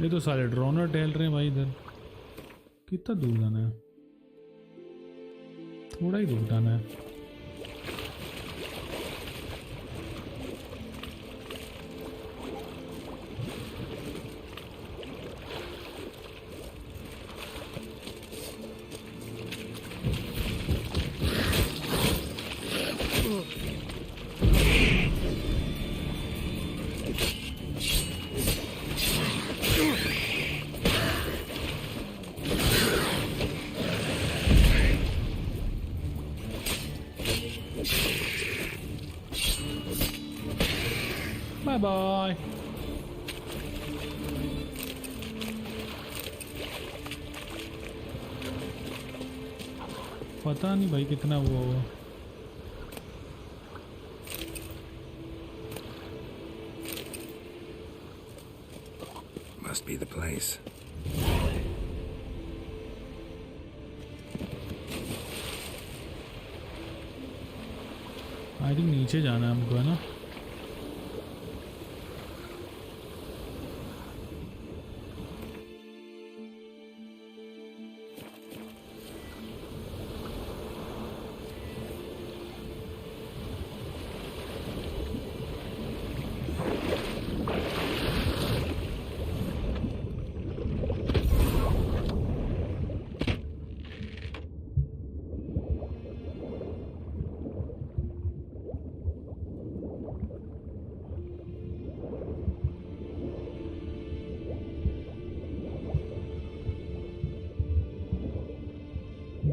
ये तो सारे ड्रोनर टहल रहे हैं भाई इधर। कितना दूर जाना है? थोड़ा ही दूर जाना है। Bye bye. पता नहीं भाई कितना वो होगा। Must be the place. I think नीचे जाना है हमको, है ना?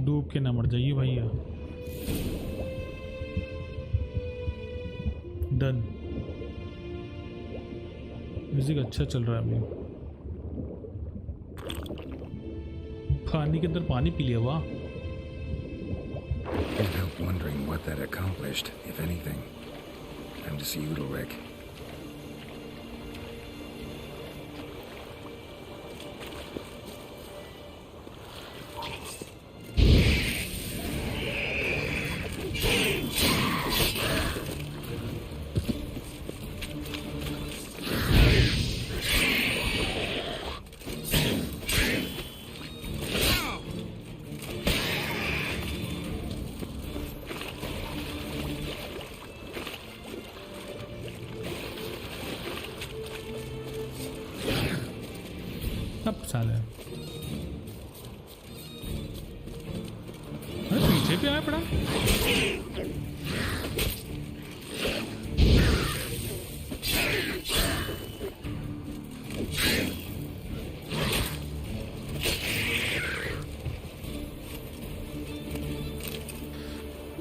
डूब के ना मर जाइए भैया। डन। म्यूजिक अच्छा चल रहा है अभी। पानी के अंदर पानी पी लिया। वाह। Can't help wondering what that accomplished, if anything. Time to see Udalric. सब साले पीछे पे आया पड़ा।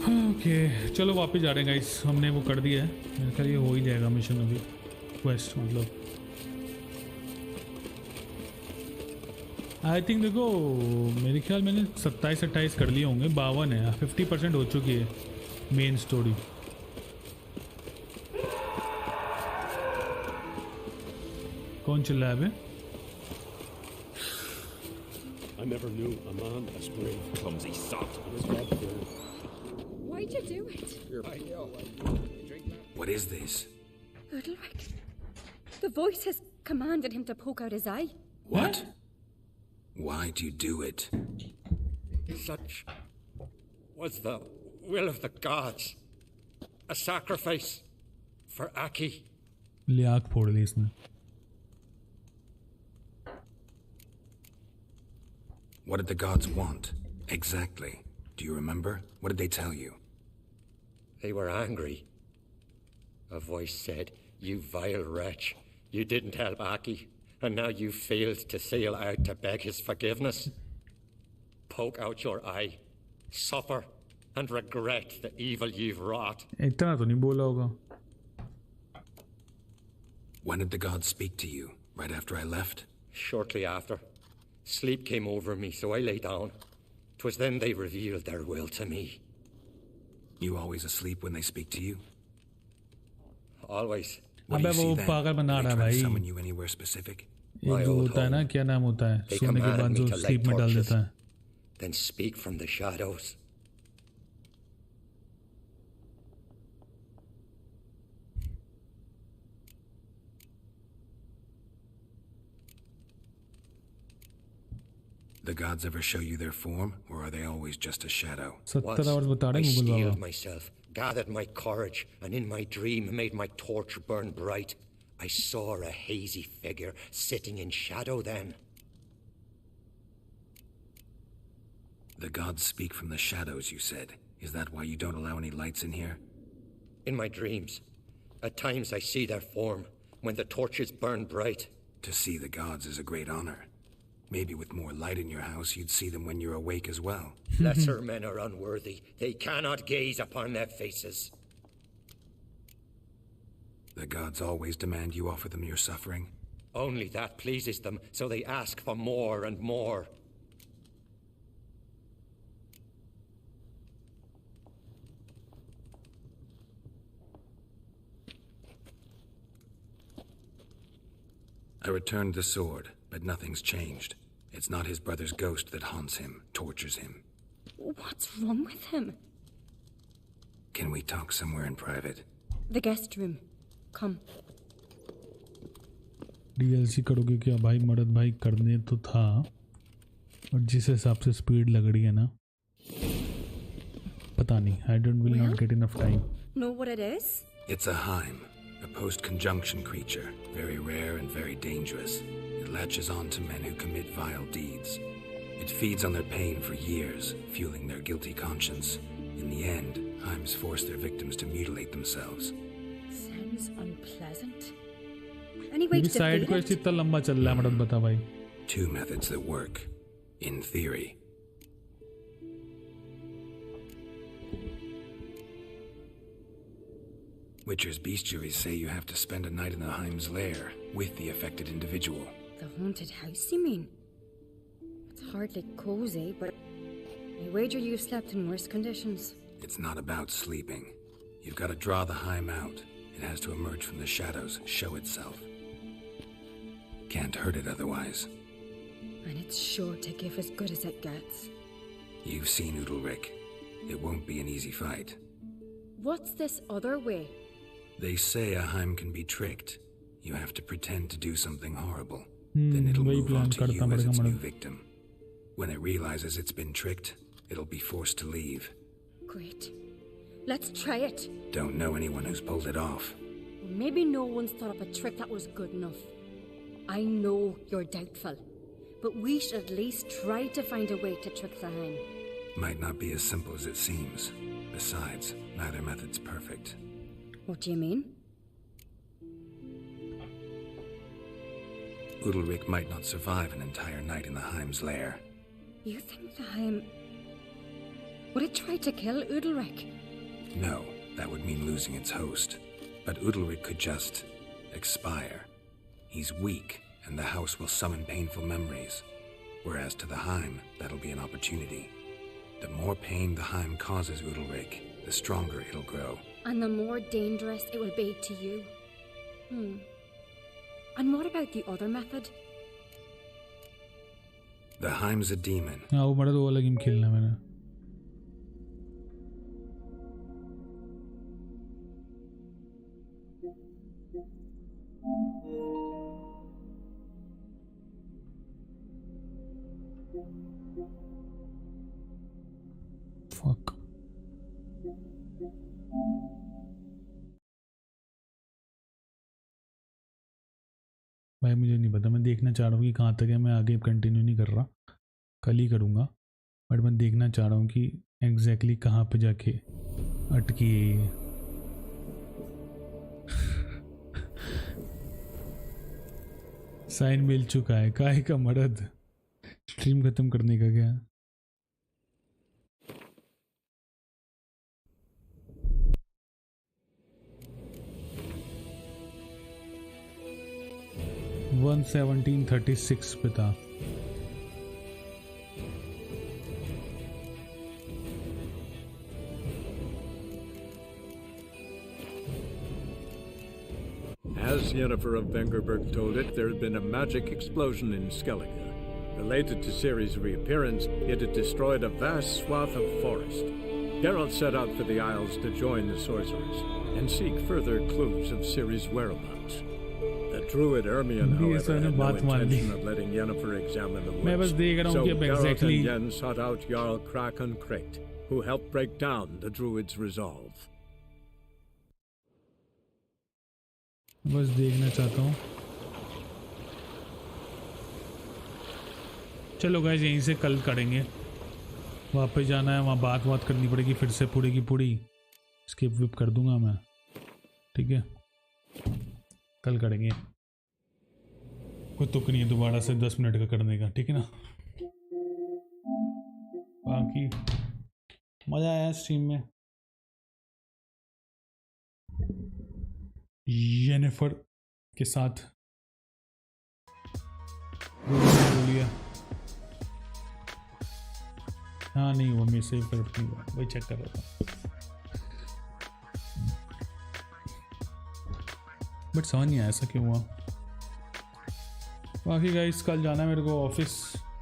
ओके चलो वापस जा रहे हैं गाइस। हमने वो कर दिया है, मेरे ख्याल ये हो ही जाएगा मिशन अभी। क्वेस्ट मतलब आई थिंक देखो मेरे ख्याल मैंने 27-28 कर लिए होंगे। 52 है, 50% हो चुकी है मेन स्टोरी। कौन चिल्ला है? I never knew a man as brave. Clumsy sot. Why'd you do it? What is this? Udalric. The voice has commanded him to poke out his eye. What? Why do you do it? Such was the will of the gods. A sacrifice for Aki. ले आँख फोड़ ली इसने। What did the gods want? Exactly. Do you remember? What did they tell you? They were angry. A voice said, "You vile wretch, you didn't help Aki, and now you failed to sail out to beg his forgiveness." Poke out your eye, suffer, and regret the evil you've wrought. इतना तो नहीं बोला होगा. When did the gods speak to you? Right after I left? Shortly after. Sleep came over me, so I lay down. 'Twas then they revealed their will to me. You always asleep when they speak to you? Always. What do you see then? पागल बना रहा They try to भाई. summon you anywhere specific? ये जो होता है ना, क्या नाम होता है, सोने के बाद जो स्लीप में डाल देता है. Then speak from the shadows. The gods ever show you their form, or are they always just a shadow? 70 hours बता रहे I हैं Google steeled Baba. myself, gathered my courage, and in my dream made my torch burn bright. I saw a hazy figure sitting in shadow then. The gods speak from the shadows, you said. Is that why you don't allow any lights in here? In my dreams. At times I see their form, when the torches burn bright. To see the gods is a great honor. Maybe with more light in your house, you'd see them when you're awake as well. Lesser men are unworthy. They cannot gaze upon their faces. The gods always demand you offer them your suffering? Only that pleases them, so they ask for more and more. I returned the sword, but nothing's changed. It's not his brother's ghost that haunts him, tortures him. What's wrong with him? Can we talk somewhere in private? The guest room. Come. DLC करोगे क्या भाई? मर्द भाई करने तो था, और जिस हिसाब से स्पीड लग रही है ना, पता नहीं. I will not get enough time. Know what it is? It's a Heim, a post-conjunction creature, very rare and very dangerous. It latches on to men who commit vile deeds. It feeds on their pain for years, fueling their guilty conscience. In the end, Heims force their victims to mutilate themselves. Sounds unpleasant. Anyway, ये side quest इतना लंबा चल रहा है, मर्द बता भाई. Two methods that work, in theory. Witcher's bestiaries say you have to spend a night in the Heim's lair with the affected individual. The haunted house, you mean? It's hardly cozy, but I wager you've slept in worse conditions. It's not about sleeping. You've got to draw the Heim out. It has to emerge from the shadows, show itself. Can't hurt it otherwise. And it's sure to give as good as it gets. You've seen Udalric. It won't be an easy fight. What's this other way? They say a Heim can be tricked. You have to pretend to do something horrible. Then it'll move on to you as its new victim. When it realizes it's been tricked, it'll be forced to leave. Great. Let's try it. Don't know anyone who's pulled it off. Maybe no one's thought up a trick that was good enough. I know you're doubtful, but we should at least try to find a way to trick the Heim. Might not be as simple as it seems. Besides, neither method's perfect. What do you mean? Udalric might not survive an entire night in the Heim's lair. You think the Heim... Would it try to kill Udalric? No, that would mean losing its host. But Udalric could just expire. He's weak, and the house will summon painful memories. Whereas to the Heim, that'll be an opportunity. The more pain the Heim causes Udalric, the stronger it'll grow. And the more dangerous it will be to you. And what about the other method? The Heim's a demon. हाँ वो मर्द वो लगी खेलना मैंने. Fuck. भाई मुझे नहीं पता, मैं देखना चाह रहा हूँ कि कहाँ तक है. मैं आगे कंटिन्यू नहीं कर रहा, कल ही करूँगा. बट मैं देखना चाह रहा हूँ कि एग्जैक्टली कहाँ पे जाके अटकी है ये. साइन मिल चुका है. काहे का मर्द स्ट्रीम ख़त्म करने का क्या? 11736 पे था। As Yennefer of Vengerberg told it, there had been a magic explosion in Skellige. Related to Ciri's reappearance, it had destroyed a vast swath of forest. Geralt set out for the Isles to join the sorcerers and seek further clues of Ciri's whereabouts. The druid Ermion, however, had no intention of letting Yennefer examine the woods, so Geralt and Yen sought out Jarl Kraken Krate, who helped break down the druid's resolve. बस देखना चाहता हूँ। चलो guys यहीं से कल करेंगे, वापस जाना है, वहाँ बात करनी पड़ेगी फिर से पूरी की पूरी। स्किप विप कर दूंगा मैं, ठीक है, कल करेंगे। कोई तुक नहीं है दोबारा से 10 मिनट का करने का, ठीक है ना। बाकी मज़ा आया स्ट्रीम में। येनिफर के साथ बोलिए। हाँ नहीं वो मैं सेव कर नहीं हुआ, वही चेक कर रहा था, बट समझ नहीं आया ऐसा क्यों हुआ। बाकी गाइस कल जाना है मेरे को ऑफिस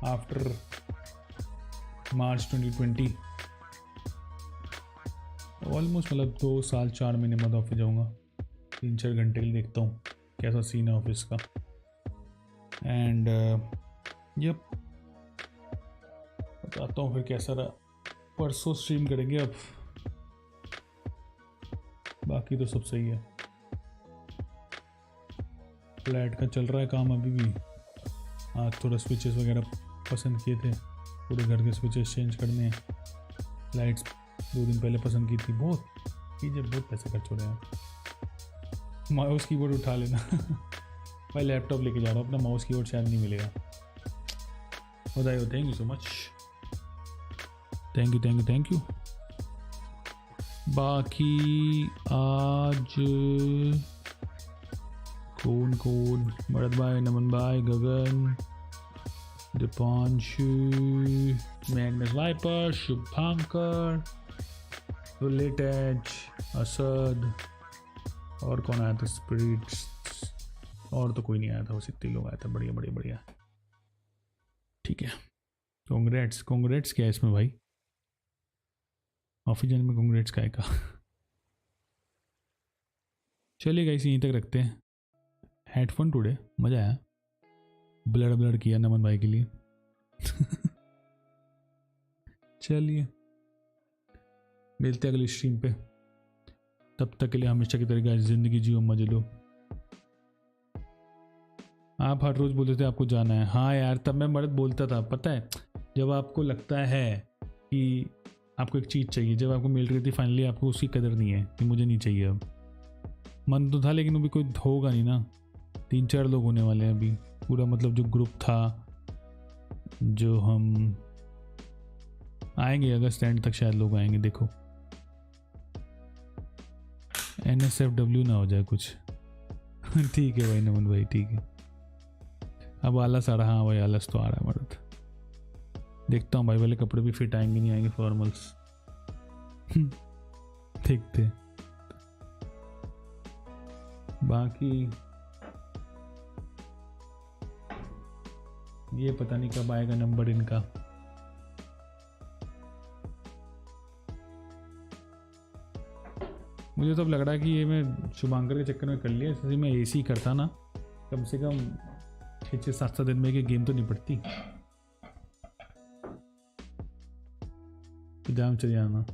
आफ्टर मार्च 2020, ऑलमोस्ट मतलब 2 साल 4 महीने बाद ऑफिस जाऊँगा। 3-4 घंटे के लिए देखता हूँ कैसा सीन है ऑफिस का। एंड यप बताता हूँ फिर कैसा रहा। परसों स्ट्रीम करेंगे अब, बाकी तो सब सही है। फ्लैट का चल रहा है काम अभी भी। आज थोड़ा स्विचेस वगैरह पसंद किए थे, पूरे घर के स्विचेस चेंज करने हैं। लाइट्स 2 दिन पहले पसंद की थी, बहुत कीजिए, बहुत पैसे खर्च हो रहे हैं। माउस कीबोर्ड उठा लेना मैं लैपटॉप लेके जा रहा हूँ अपना, माउस कीबोर्ड शायद नहीं मिलेगा। बधाई हो, thank you so much, thank you. बाकी आज कौन मरद भाई, नमन भाई, गगन, दीपांशु, मैग्नस वाइपर, शुभांकर, बुलेटेज, असद, और कौन आया था, स्पिरिट्स, और तो कोई नहीं आया था, बस इतने लोग आए थे। बढ़िया ठीक है। कांग्रेट्स क्या है इसमें भाई, ऑफिस जाने में कांग्रेट्स का है का। चलिए गाइस यहीं तक रखते हैं। हेडफोन टुडे मज़ा आया, ब्लड किया नमन भाई के लिए चलिए मिलते हैं अगली स्ट्रीम पे, तब तक के लिए हमेशा की तरह ज़िंदगी जियो, मजे लो। आप हर रोज़ बोलते थे आपको जाना है। हाँ यार तब मैं मर्द बोलता था, पता है, जब आपको लगता है कि आपको एक चीज़ चाहिए, जब आपको मिल रही थी फाइनली, आपको उसकी कदर नहीं है कि मुझे नहीं चाहिए। अब मन तो था लेकिन अभी कोई होगा नहीं ना, 3-4 लोग होने वाले हैं अभी। पूरा मतलब जो ग्रुप था, जो हम आएंगे अगस्त एंड तक शायद लोग आएंगे, देखो NSFW ना हो जाए कुछ ठीक है भाई नमन भाई, ठीक है। अब आलस आ रहा, हाँ भाई आलस तो आ रहा है मर्द। देखता हूँ भाई, वाले कपड़े भी फिट आएंगे नहीं आएंगे, फॉर्मल्स देखते। बाकी ये पता नहीं कब आएगा नंबर इनका। मुझे तो अब लग रहा है कि ये मैं शुभांकर के चक्कर में कर लिया। जैसे मैं AC करता ना, कम से कम 6-7 दिन में एक गेम तो निपटती। जाम चल जाना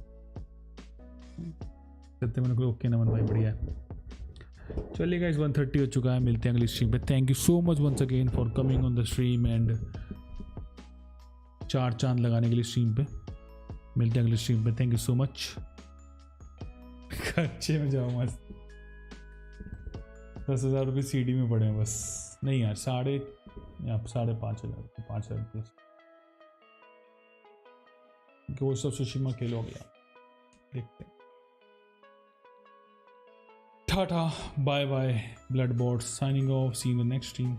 करते मैंने को। ओके नमन भाई बढ़िया है। चलिए गाइस 1:30 हो चुका है, मिलते हैं अगली स्ट्रीम पे। Thank you so much once again for coming on the stream and 4 चांद लगाने के लिए स्ट्रीम पे। मिलते हैं अगली स्ट्रीम पे, थैंक यू सो मच। खर्चे में जाओ मस्त, 10,000 रुपये CD में पड़े हैं बस। नहीं यार 5,500 5,000 प्लस। गोस्ट ऑफ सुशिमा खेल हो गया, देखते हैं। Tata bye bye, BloodBot signing off, see you in the next stream.